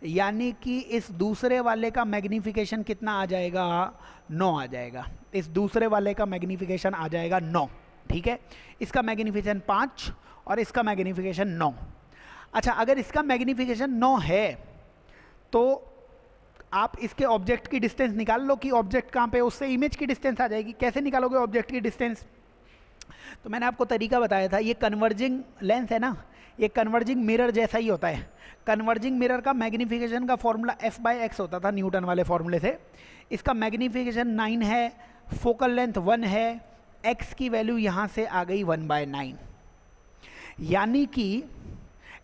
यानी कि इस दूसरे वाले का मैग्निफिकेशन कितना आ जाएगा, 9 आ जाएगा। इस दूसरे वाले का मैग्निफिकेशन आ जाएगा 9, ठीक है। इसका मैग्निफिकेशन 5 और इसका मैग्निफिकेशन 9। अच्छा, अगर इसका मैग्निफिकेशन 9 है तो आप इसके ऑब्जेक्ट की डिस्टेंस निकाल लो कि ऑब्जेक्ट कहाँ पे, उससे इमेज की डिस्टेंस आ जाएगी। कैसे निकालोगे ऑब्जेक्ट की डिस्टेंस? तो मैंने आपको तरीका बताया था, ये कन्वर्जिंग लेंस है ना, ये कन्वर्जिंग मिरर जैसा ही होता है। कन्वर्जिंग मिरर का मैग्निफिकेशन का फॉर्मूला f/x होता था न्यूटन वाले फॉर्मूले से। इसका मैग्निफिकेशन 9 है, फोकल लेंथ 1 है, x की वैल्यू यहाँ से आ गई 1/9, यानी कि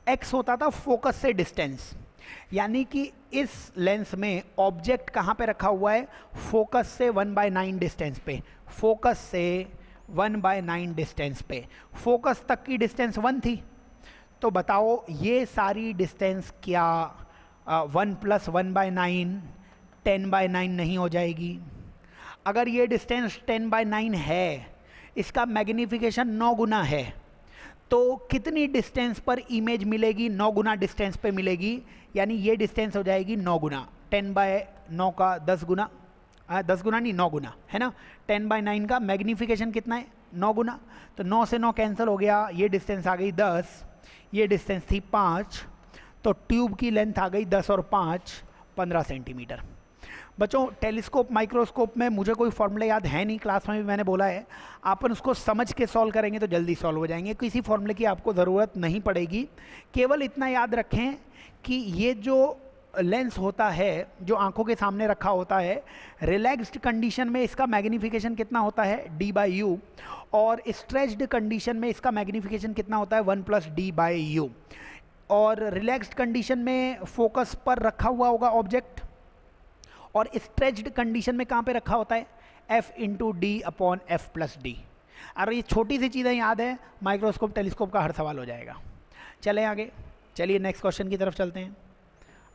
x होता था फोकस से डिस्टेंस, यानी कि इस लेंस में ऑब्जेक्ट कहाँ पे रखा हुआ है, फोकस से 1/9 डिस्टेंस पे, फोकस से 1/9 डिस्टेंस पे। फोकस तक की डिस्टेंस 1 थी, तो बताओ ये सारी डिस्टेंस क्या 1 + 1/9 10/9 नहीं हो जाएगी? अगर ये डिस्टेंस 10/9 है, इसका मैग्निफिकेशन 9 गुना है, तो कितनी डिस्टेंस पर इमेज मिलेगी? 9 गुना डिस्टेंस पे मिलेगी, यानी ये डिस्टेंस हो जाएगी 9 गुना। 10/9 का 10 गुना, 10 गुना नहीं 9 गुना है ना। 10/9 का मैग्निफिकेशन कितना है? 9 गुना। तो 9 से 9 कैंसिल हो गया, ये डिस्टेंस आ गई 10, ये डिस्टेंस थी 5, तो ट्यूब की लेंथ आ गई 10 और 5 15 सेंटीमीटर। बच्चों, टेलीस्कोप माइक्रोस्कोप में मुझे कोई फॉर्मूला याद है नहीं, क्लास में भी मैंने बोला है, अपन उसको समझ के सॉल्व करेंगे तो जल्दी सॉल्व हो जाएंगे। किसी फॉर्मूले की आपको ज़रूरत नहीं पड़ेगी। केवल इतना याद रखें कि ये जो लेंस होता है, जो आंखों के सामने रखा होता है, रिलैक्स्ड कंडीशन में इसका मैग्निफिकेशन कितना होता है, d/u, और स्ट्रेच्ड कंडीशन में इसका मैग्निफिकेशन कितना होता है, 1 + d/u। और रिलैक्स्ड कंडीशन में फोकस पर रखा हुआ होगा ऑब्जेक्ट, और स्ट्रेच्ड कंडीशन में कहाँ पे रखा होता है, f × d/f + d। अगर ये छोटी सी चीज़ें याद है, माइक्रोस्कोप टेलीस्कोप का हर सवाल हो जाएगा। चलें आगे, चलिए नेक्स्ट क्वेश्चन की तरफ चलते हैं,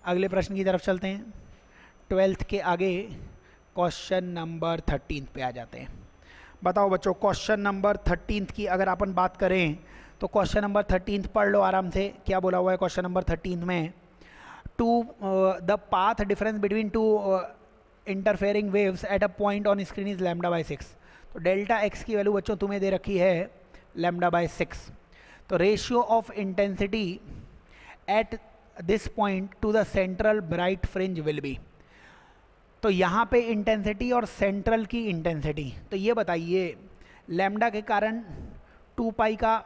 अगले प्रश्न की तरफ चलते हैं। 12th के आगे क्वेश्चन नंबर 13 पे आ जाते हैं। बताओ बच्चों, क्वेश्चन नंबर 13 की अगर अपन बात करें तो क्वेश्चन नंबर 13 पढ़ लो आराम से। क्या बोला हुआ है क्वेश्चन नंबर 13 में? The path difference between two interfering waves at a point on screen is λ/6। तो डेल्टा x की वैल्यू बच्चों तुम्हें दे रखी है λ/6। तो ratio of intensity at this point two the central bright fringe will be. तो यहाँ पे इंटेंसिटी और सेंट्रल की इंटेंसिटी, तो ये बताइए लैम्डा के कारण 2π का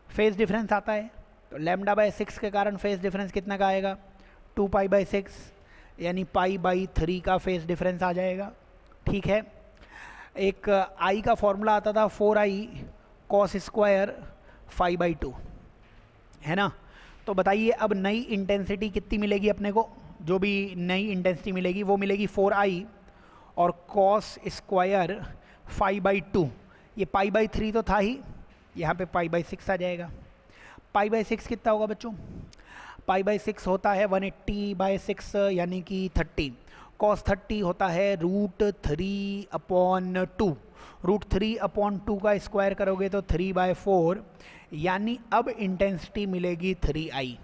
फेज डिफरेंस आता है, तो λ/6 के कारण फेज डिफरेंस कितना का आएगा, 2π/6, यानी π/3 का फेज डिफरेंस आ जाएगा। ठीक है, एक i का फॉर्मूला आता था 4i cos² φ/2, है ना। तो बताइए अब नई इंटेंसिटी कितनी मिलेगी अपने को? जो भी नई इंटेंसिटी मिलेगी वो मिलेगी 4i और cos² φ/2। ये π/3 तो था ही, यहाँ पे π/6 आ जाएगा। π/6 कितना होगा बच्चों? π/6 होता है 180/6 यानी कि 30। cos 30 होता है √3/2। √3/2 का स्क्वायर करोगे तो 3/4, यानी अब इंटेंसिटी मिलेगी 3i।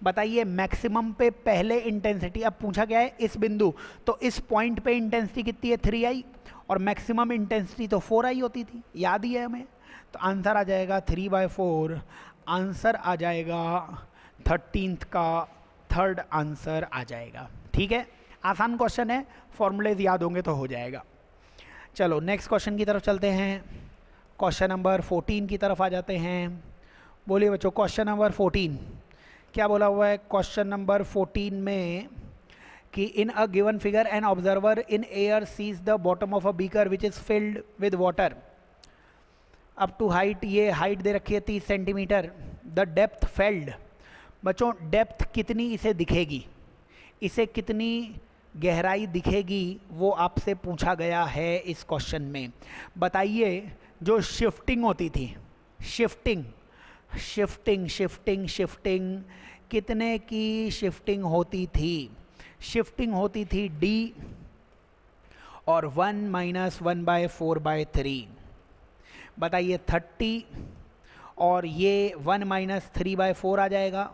बताइए मैक्सिमम पे पहले इंटेंसिटी, अब पूछा गया है इस बिंदु, तो इस पॉइंट पे इंटेंसिटी कितनी है, 3i, और मैक्सिमम इंटेंसिटी तो 4i होती थी, याद ही है हमें। तो आंसर आ जाएगा 3/4, आंसर आ जाएगा 13th का थर्ड आंसर आ जाएगा। ठीक है, आसान क्वेश्चन है, फॉर्मूलेज याद होंगे तो हो जाएगा। चलो नेक्स्ट क्वेश्चन की तरफ चलते हैं, क्वेश्चन नंबर 14 की तरफ आ जाते हैं। बोलिए बच्चों, क्वेश्चन नंबर 14 क्या बोला हुआ है? क्वेश्चन नंबर 14 में कि in a given figure an observer in air sees the bottom of a beaker which is filled with water up to height, ये हाइट दे रखी है 30 सेंटीमीटर, द डेप्थ फेल्ड। बच्चों डेप्थ कितनी इसे दिखेगी, इसे कितनी गहराई दिखेगी, वो आपसे पूछा गया है इस क्वेश्चन में। बताइए जो शिफ्टिंग होती थी, शिफ्टिंग शिफ्टिंग शिफ्टिंग शिफ्टिंग, कितने की शिफ्टिंग होती थी? शिफ्टिंग होती थी d और 1 माइनस 1/4/3। बताइए 30 और ये 1 माइनस 3/4 आ जाएगा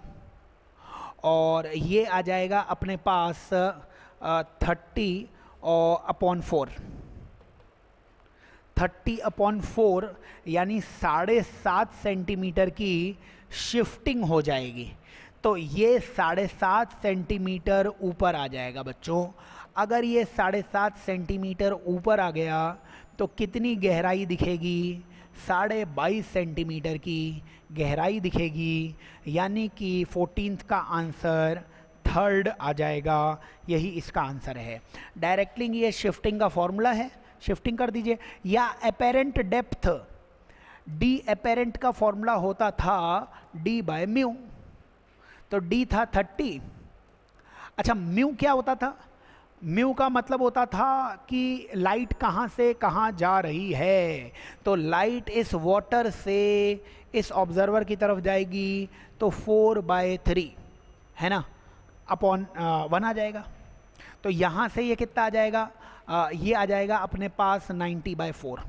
और ये आ जाएगा अपने पास 30 और अपॉन 4, 30/4 यानी 7.5 सेंटीमीटर की शिफ्टिंग हो जाएगी। तो ये 7.5 सेंटीमीटर ऊपर आ जाएगा बच्चों। अगर ये 7.5 सेंटीमीटर ऊपर आ गया तो कितनी गहराई दिखेगी? 22.5 सेंटीमीटर की गहराई दिखेगी, यानी कि 14th का आंसर 3rd आ जाएगा। यही इसका आंसर है। डायरेक्टली ये शिफ्टिंग का फॉर्मूला है, शिफ्टिंग कर दीजिए। या अपेरेंट डेप्थ, डी अपेरेंट का फॉर्मूला होता था d/μ, तो d था 30। अच्छा म्यू क्या होता था? म्यू का मतलब होता था कि लाइट कहाँ से कहाँ जा रही है। तो लाइट इस वाटर से इस ऑब्जर्वर की तरफ जाएगी, तो 4/3 है ना, अपॉन 1 आ जाएगा। तो यहाँ से ये कितना आ जाएगा? ये आ जाएगा अपने पास 90/4।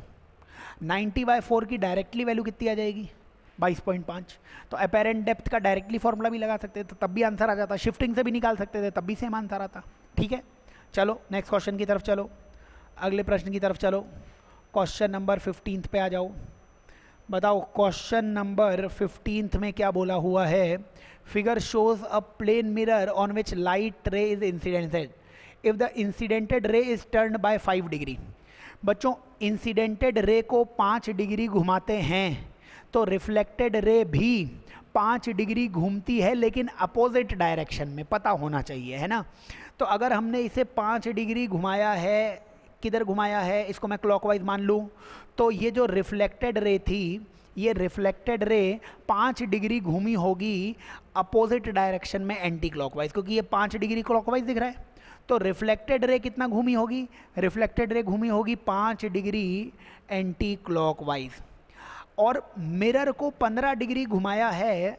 90/4 की डायरेक्टली वैल्यू कितनी आ जाएगी? 22.5। तो अपेरेंट डेप्थ का डायरेक्टली फॉर्मूला भी लगा सकते थे, तो तब भी आंसर आ जाता। शिफ्टिंग से भी निकाल सकते थे, तब भी सेम आंसर आता। ठीक है, चलो नेक्स्ट क्वेश्चन की तरफ चलो, अगले प्रश्न की तरफ चलो। क्वेश्चन नंबर 15 पे आ जाओ। बताओ क्वेश्चन नंबर 15 में क्या बोला हुआ है? Figure shows a plane mirror on which light ray is incidented if the incidented ray is turned bye 5 degree. बच्चों इंसिडेंटेड रे को 5 डिग्री घुमाते हैं तो रिफ्लेक्टेड रे भी 5 डिग्री घूमती है, लेकिन अपोजिट डायरेक्शन में, पता होना चाहिए है ना। तो अगर हमने इसे 5 डिग्री घुमाया है, किधर घुमाया है, इसको मैं क्लॉकवाइज मान लूँ, तो ये जो रिफ्लेक्टेड रे थी, ये रिफ्लेक्टेड रे 5 डिग्री घूमी होगी अपोजिट डायरेक्शन में एंटी क्लॉकवाइज, क्योंकि ये 5 डिग्री क्लॉकवाइज दिख रहा है। तो रिफ्लेक्टेड रे कितना घूमी होगी? रिफ्लेक्टेड रे घूमी होगी 5 डिग्री एंटी क्लॉकवाइज। और मिरर को 15 डिग्री घुमाया है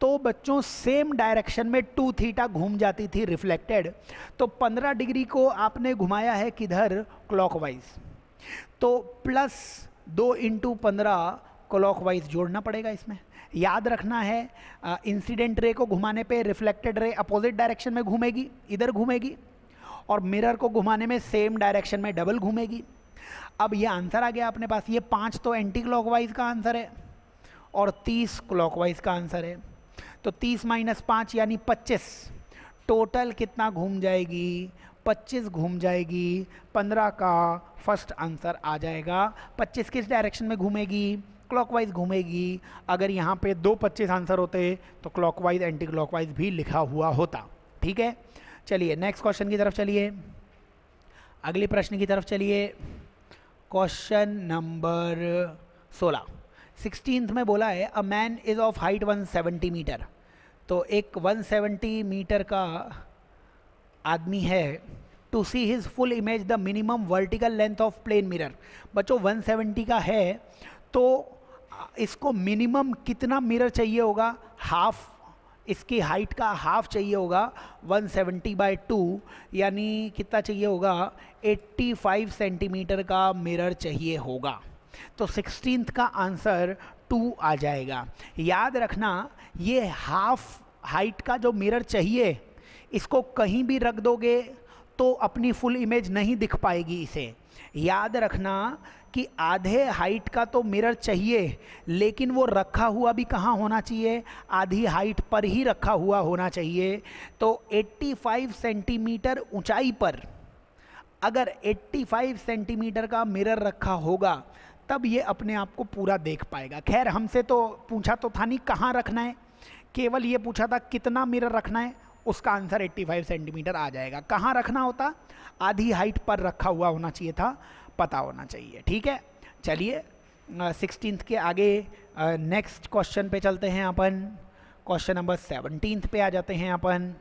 तो बच्चों सेम डायरेक्शन में 2 थीटा घूम जाती थी रिफ्लेक्टेड। तो 15 डिग्री को आपने घुमाया है किधर? क्लॉकवाइज। तो +2 × 15 क्लॉकवाइज जोड़ना पड़ेगा इसमें। याद रखना है इंसिडेंट रे को घुमाने पे रिफ्लेक्टेड रे अपोजिट डायरेक्शन में घूमेगी, इधर घूमेगी, और मिरर को घुमाने में सेम डायरेक्शन में डबल घूमेगी। अब ये आंसर आ गया अपने पास। ये 5 तो एंटी क्लॉकवाइज का आंसर है और 30 क्लॉकवाइज का आंसर है। तो 30 - 5 यानी 25। टोटल कितना घूम जाएगी? 25 घूम जाएगी। 15 का फर्स्ट आंसर आ जाएगा। 25 किस डायरेक्शन में घूमेगी? क्लॉकवाइज घूमेगी। अगर यहाँ पे 2 25 आंसर होते तो क्लॉकवाइज एंटी क्लॉकवाइज भी लिखा हुआ होता। ठीक है, चलिए नेक्स्ट क्वेश्चन की तरफ चलिए, अगले प्रश्न की तरफ चलिए। क्वेश्चन नंबर 16 में बोला है a man is of height 170 metre. तो एक 170 मीटर का आदमी है। To see his full image the minimum vertical length of plane mirror. बच्चों 170 का है तो इसको मिनिमम कितना मिरर चाहिए होगा? हाफ, इसकी हाइट का हाफ चाहिए होगा। 170/2 यानी कितना चाहिए होगा? 85 सेंटीमीटर का मिरर चाहिए होगा। तो 16th का आंसर 2 आ जाएगा। याद रखना ये हाफ हाइट का जो मिरर चाहिए, इसको कहीं भी रख दोगे तो अपनी फुल इमेज नहीं दिख पाएगी इसे। याद रखना कि आधे हाइट का तो मिरर चाहिए, लेकिन वो रखा हुआ भी कहाँ होना चाहिए? आधी हाइट पर ही रखा हुआ होना चाहिए। तो 85 सेंटीमीटर ऊंचाई पर अगर 85 सेंटीमीटर का मिरर रखा होगा तब ये अपने आप को पूरा देख पाएगा। खैर हमसे तो पूछा तो था नहीं कहाँ रखना है, केवल ये पूछा था कितना मिरर रखना है, उसका आंसर 85 सेंटीमीटर आ जाएगा। कहाँ रखना होता? आधी हाइट पर रखा हुआ होना चाहिए था, पता होना चाहिए। ठीक है, चलिए 16th के आगे नेक्स्ट क्वेश्चन पे चलते हैं अपन। क्वेश्चन नंबर 17 पे आ जाते हैं अपन।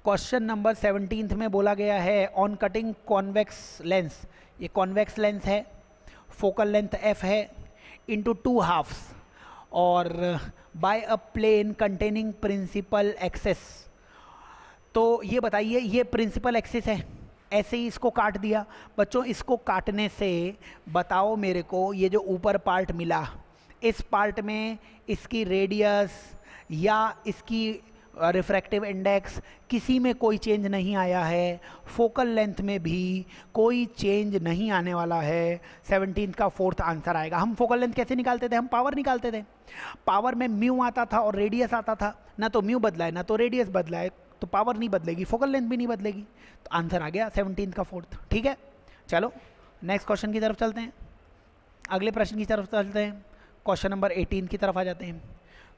क्वेश्चन नंबर 17 में बोला गया है ऑन कटिंग कॉन्वेक्स लेंस। ये कॉन्वेक्स लेंस है, फोकल लेंथ f है, इनटू 2 हाफ्स, और बाय अ प्लेन कंटेनिंग प्रिंसिपल एक्सेस। तो ये बताइए, ये प्रिंसिपल एक्सेस है, ऐसे ही इसको काट दिया। बच्चों इसको काटने से बताओ मेरे को, ये जो ऊपर पार्ट मिला, इस पार्ट में इसकी रेडियस या इसकी रिफ्रैक्टिव इंडेक्स किसी में कोई चेंज नहीं आया है, फोकल लेंथ में भी कोई चेंज नहीं आने वाला है। 17 का फोर्थ आंसर आएगा। हम फोकल लेंथ कैसे निकालते थे? हम पावर निकालते थे। पावर में म्यू आता था और रेडियस आता था, ना तो म्यू बदला है ना तो रेडियस बदला है, तो पावर नहीं बदलेगी, फोकल लेंथ भी नहीं बदलेगी, तो आंसर आ गया 17 का फोर्थ। ठीक है, चलो नेक्स्ट क्वेश्चन की तरफ चलते हैं, अगले प्रश्न की तरफ चलते हैं। क्वेश्चन नंबर 18 की तरफ आ जाते हैं।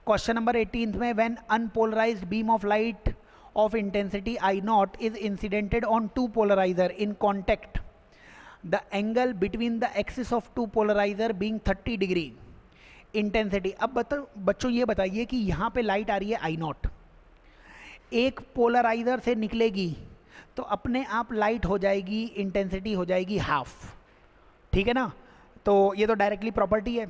क्वेश्चन नंबर 18 में when unpolarised beam of light of intensity I naught is incidented on two polarizer in contact, the angle between the axis of two polarizer being 30 degree, intensity. अब बच्चों ये बताइए कि यहाँ पे लाइट आ रही है आई नॉट, एक पोलराइजर से निकलेगी तो अपने आप लाइट हो जाएगी, इंटेंसिटी हो जाएगी हाफ, ठीक है ना। तो ये तो डायरेक्टली प्रॉपर्टी है।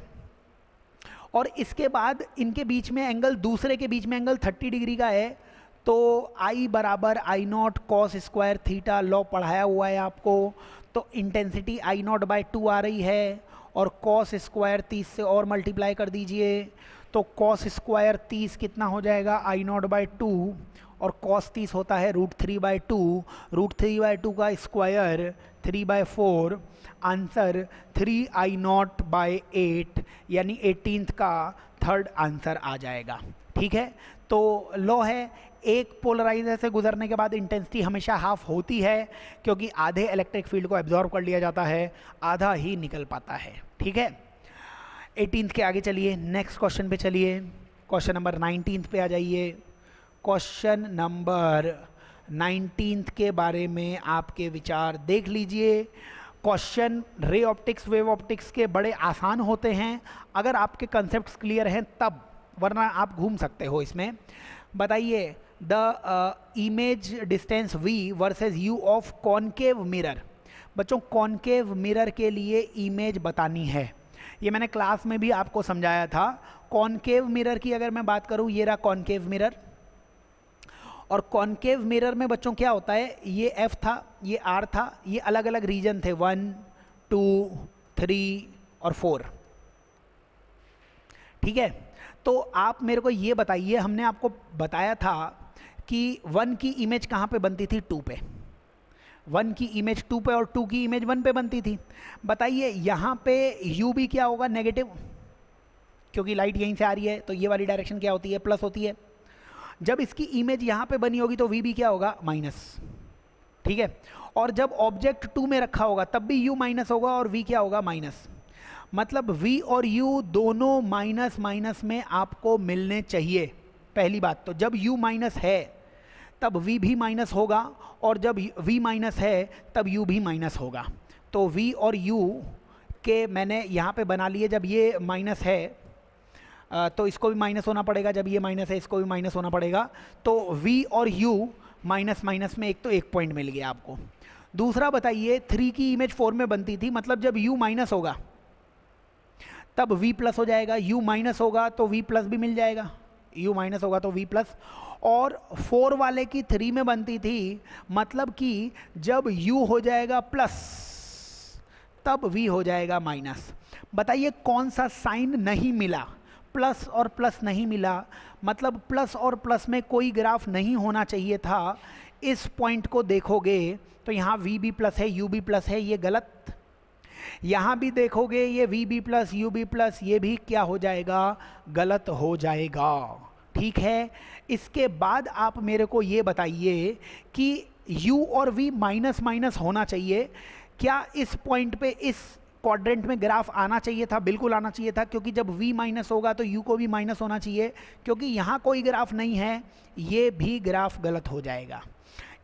और इसके बाद इनके बीच में एंगल, दूसरे के बीच में एंगल 30 डिग्री का है, तो I बराबर I naught cos square theta, law पढ़ाया हुआ है आपको। तो इंटेंसिटी आई नॉट बाई 2 आ रही है और कॉस स्क्वायर 30 से और मल्टीप्लाई कर दीजिए, तो कॉस स्क्वायर 30 कितना हो जाएगा? आई नॉट बाई 2, और कॉस 30 होता है √3/2, √3/2 का स्क्वायर 3/4, आंसर 3I0/8, यानी 18th का थर्ड आंसर आ जाएगा। ठीक है, तो लॉ है एक पोलराइजर से गुजरने के बाद इंटेंसिटी हमेशा हाफ होती है, क्योंकि आधे इलेक्ट्रिक फील्ड को एब्जॉर्ब कर लिया जाता है, आधा ही निकल पाता है। ठीक है, 18th के आगे चलिए, नेक्स्ट क्वेश्चन पे चलिए, क्वेश्चन नंबर 19 पे आ जाइए। क्वेश्चन नंबर 19 के बारे में आपके विचार देख लीजिए। Question ray optics, wave optics के बड़े आसान होते हैं अगर आपके कंसेप्ट्स क्लियर हैं तब, वरना आप घूम सकते हो इसमें। बताइए, the image distance v versus u of concave mirror. बच्चों कॉनकेव मिरर के लिए इमेज बतानी है, ये मैंने क्लास में भी आपको समझाया था। कॉनकेव मिरर की अगर मैं बात करूं, ये रहा कॉनकेव मिरर, और कॉनकेव मिरर में बच्चों क्या होता है, ये f था, ये r था, ये अलग अलग रीजन थे 1, 2, 3 और 4। ठीक है, तो आप मेरे को ये बताइए, हमने आपको बताया था कि 1 की इमेज कहाँ पे बनती थी? 2 पे। 1 की इमेज 2 पे और 2 की इमेज 1 पे बनती थी। बताइए यहाँ पे u भी क्या होगा? नेगेटिव, क्योंकि लाइट यहीं से आ रही है, तो ये वाली डायरेक्शन क्या होती है? प्लस होती है। जब इसकी इमेज यहाँ पे बनी होगी तो v भी क्या होगा? माइनस। ठीक है, और जब ऑब्जेक्ट 2 में रखा होगा तब भी u माइनस होगा और v क्या होगा? माइनस। मतलब v और u दोनों माइनस माइनस में आपको मिलने चाहिए। पहली बात तो जब u माइनस है तब v भी माइनस होगा, और जब v माइनस है तब u भी माइनस होगा। तो v और u के मैंने यहाँ पे बना लिए, जब ये माइनस है तो इसको भी माइनस होना पड़ेगा, जब ये माइनस है इसको भी माइनस होना पड़ेगा। तो v और u माइनस माइनस में एक तो एक पॉइंट मिल गया आपको। दूसरा बताइए, 3 की इमेज 4 में बनती थी, मतलब जब u माइनस होगा तब v प्लस हो जाएगा, u माइनस होगा तो v प्लस भी मिल जाएगा, u माइनस होगा तो v प्लस। और 4 वाले की 3 में बनती थी, मतलब कि जब u हो जाएगा प्लस तब v हो जाएगा माइनस। बताइए कौन सा साइन नहीं मिला? प्लस और प्लस नहीं मिला, मतलब प्लस और प्लस में कोई ग्राफ नहीं होना चाहिए था। इस पॉइंट को देखोगे तो यहाँ v भी प्लस है, u भी प्लस है, ये गलत। यहाँ भी देखोगे ये v भी प्लस, u भी प्लस, ये भी क्या हो जाएगा? गलत हो जाएगा। ठीक है, इसके बाद आप मेरे को ये बताइए कि u और v माइनस माइनस होना चाहिए। क्या इस पॉइंट पे, इस क्वाड्रेंट में ग्राफ आना चाहिए था? बिल्कुल आना चाहिए था, क्योंकि जब v माइनस होगा तो u को भी माइनस होना चाहिए। क्योंकि यहाँ कोई ग्राफ नहीं है, ये भी ग्राफ गलत हो जाएगा,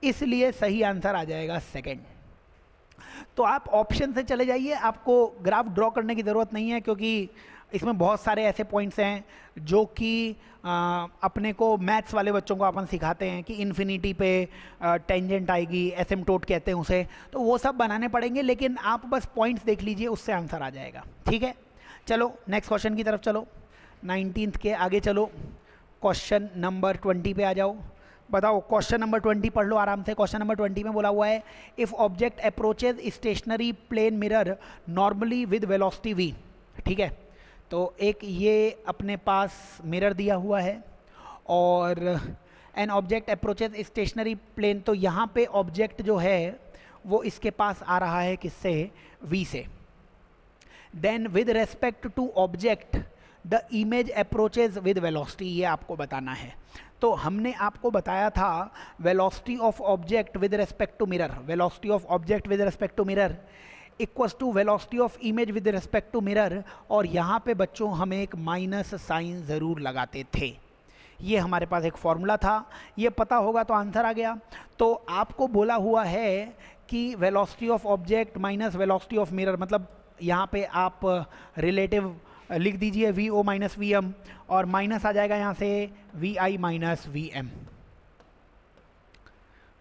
इसलिए सही आंसर आ जाएगा सेकंड। तो आप ऑप्शन से चले जाइए, आपको ग्राफ ड्रॉ करने की ज़रूरत नहीं है, क्योंकि इसमें बहुत सारे ऐसे पॉइंट्स हैं जो कि अपने को मैथ्स वाले बच्चों को अपन सिखाते हैं कि इन्फिनिटी पे टेंजेंट आएगी, एसिम्प्टोट कहते हैं उसे, तो वो सब बनाने पड़ेंगे। लेकिन आप बस पॉइंट्स देख लीजिए, उससे आंसर आ जाएगा। ठीक है, चलो नेक्स्ट क्वेश्चन की तरफ चलो। 19th के आगे चलो, क्वेश्चन नंबर 20 पे आ जाओ। बताओ क्वेश्चन नंबर 20 पढ़ लो आराम से। क्वेश्चन नंबर 20 में बोला हुआ है if object approaches stationary plane mirror normally with velocity v। ठीक है, तो एक ये अपने पास मिरर दिया हुआ है और an object approaches stationary plane, तो यहाँ पे ऑब्जेक्ट जो है वो इसके पास आ रहा है किससे, v से। Then with respect to object the image approaches with velocity, ये आपको बताना है। तो हमने आपको बताया था velocity of object with respect to mirror, velocity of object with respect to mirror equals to velocity of image with respect to mirror, और यहाँ पे बच्चों हम एक माइनस साइन ज़रूर लगाते थे। ये हमारे पास एक फॉर्मूला था, ये पता होगा तो आंसर आ गया। तो आपको बोला हुआ है कि velocity of object minus velocity of mirror, मतलब यहाँ पे आप रिलेटिव लिख दीजिए V O minus V M, और माइनस आ जाएगा यहाँ से V I minus V M.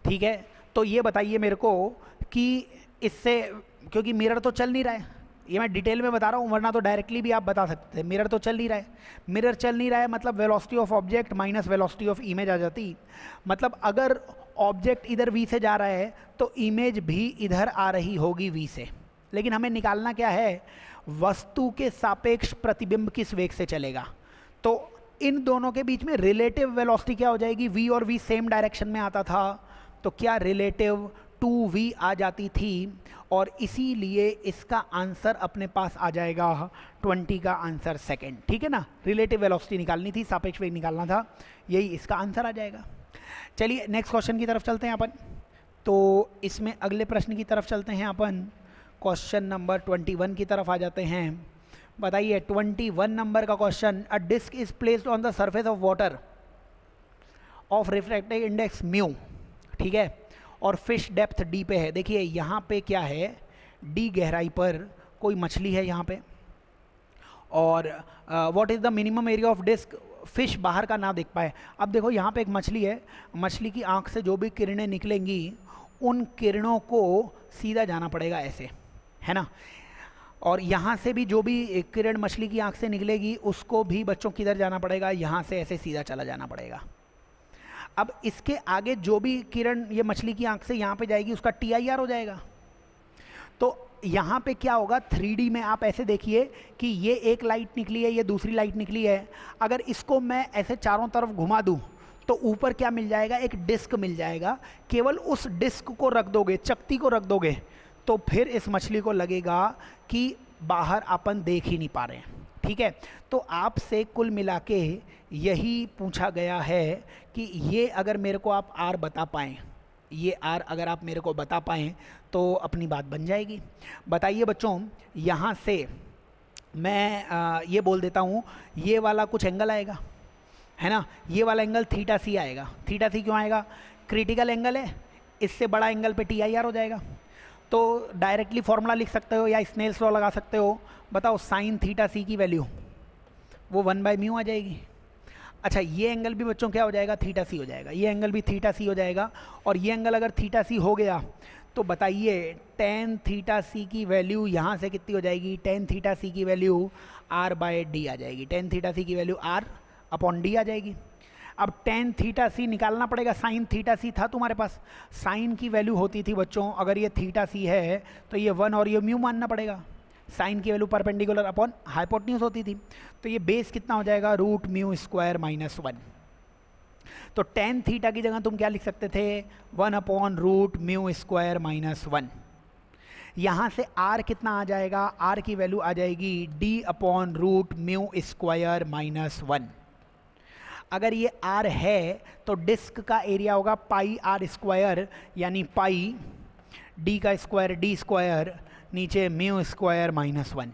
ठीक है, तो ये बताइए मेरे को कि इससे, क्योंकि मिरर तो चल नहीं रहा है, ये मैं डिटेल में बता रहा हूँ, वरना तो डायरेक्टली भी आप बता सकते हैं। मिरर तो चल नहीं रहा है, मिरर चल नहीं रहा है मतलब velocity of object minus velocity of image आ जाती। मतलब अगर ऑब्जेक्ट इधर v से जा रहा है तो इमेज भी इधर आ रही होगी v से, लेकिन हमें निकालना क्या है, वस्तु के सापेक्ष प्रतिबिंब किस वेग से चलेगा। तो इन दोनों के बीच में रिलेटिव वेलोसिटी क्या हो जाएगी, v और v सेम डायरेक्शन में आता था तो क्या रिलेटिव 2v आ जाती थी, और इसीलिए इसका आंसर अपने पास आ जाएगा 20 का आंसर सेकंड। ठीक है ना, रिलेटिव वेलोसिटी निकालनी थी, सापेक्ष वेग निकालना था, यही इसका आंसर आ जाएगा। चलिए नेक्स्ट क्वेश्चन की तरफ चलते हैं अपन। तो इसमें अगले प्रश्न की तरफ चलते हैं अपन, क्वेश्चन नंबर 21 की तरफ आ जाते हैं। बताइए 21 नंबर का question, a disc is placed on the surface of water of refractive index mu. ठीक है, और फिश डेप्थ डी पे है। देखिए यहाँ पे क्या है, डी गहराई पर कोई मछली है यहाँ पे, और what is the minimum area of disc, fish बाहर का ना देख पाए। अब देखो यहाँ पे एक मछली है, मछली की आँख से जो भी किरणें निकलेंगी उन किरणों को सीधा जाना पड़ेगा ऐसे, है ना, और यहाँ से भी जो भी किरण मछली की आँख से निकलेगी उसको भी बच्चों किधर जाना पड़ेगा, यहाँ से ऐसे सीधा चला जाना पड़ेगा। अब इसके आगे जो भी किरण ये मछली की आंख से यहाँ पे जाएगी उसका TIR हो जाएगा। तो यहाँ पे क्या होगा, 3D में आप ऐसे देखिए कि ये एक लाइट निकली है, ये दूसरी लाइट निकली है, अगर इसको मैं ऐसे चारों तरफ घुमा दूँ तो ऊपर क्या मिल जाएगा, एक डिस्क मिल जाएगा। केवल उस डिस्क को रख दोगे, चकती को रख दोगे, तो फिर इस मछली को लगेगा कि बाहर अपन देख ही नहीं पा रहे हैं। ठीक है, तो आपसे कुल मिला के यही पूछा गया है कि ये अगर मेरे को आप R बता पाएँ, ये R अगर आप मेरे को बता पाएँ तो अपनी बात बन जाएगी। बताइए बच्चों, यहाँ से मैं ये बोल देता हूँ, ये वाला कुछ एंगल आएगा, है ना, ये वाला एंगल थीटा सी आएगा। थीटा सी क्यों आएगा, क्रिटिकल एंगल है, इससे बड़ा एंगल पे TIR हो जाएगा। तो डायरेक्टली फॉर्मूला लिख सकते हो या स्नेल्स लॉ लगा सकते हो। बताओ साइन थीटा सी की वैल्यू वो 1/μ आ जाएगी। अच्छा, ये एंगल भी बच्चों क्या हो जाएगा, थीटा सी हो जाएगा, ये एंगल भी थीटा सी हो जाएगा, और ये एंगल अगर थीटा सी हो गया तो बताइए tan थीटा सी की वैल्यू यहाँ से कितनी हो जाएगी, tan थीटा सी की वैल्यू R/d आ जाएगी, tan थीटा सी की वैल्यू R/d आ जाएगी। अब tan थीटा सी निकालना पड़ेगा, साइन थीटा सी था तुम्हारे पास, साइन की वैल्यू होती थी बच्चों, अगर ये थीटा सी है तो ये 1 और ये म्यू मानना पड़ेगा। साइन की वैल्यू परपेंडिकुलर अपॉन हाइपोटेन्यूज होती थी, तो ये बेस कितना हो जाएगा, √μ² - 1। तो tan थीटा की जगह तुम क्या लिख सकते थे, 1/√μ² - 1। यहाँ से R कितना आ जाएगा, R की वैल्यू आ जाएगी d/√μ² - 1। अगर ये R है तो डिस्क का एरिया होगा πr², यानी पाई d का स्क्वायर d², नीचे μ² - 1,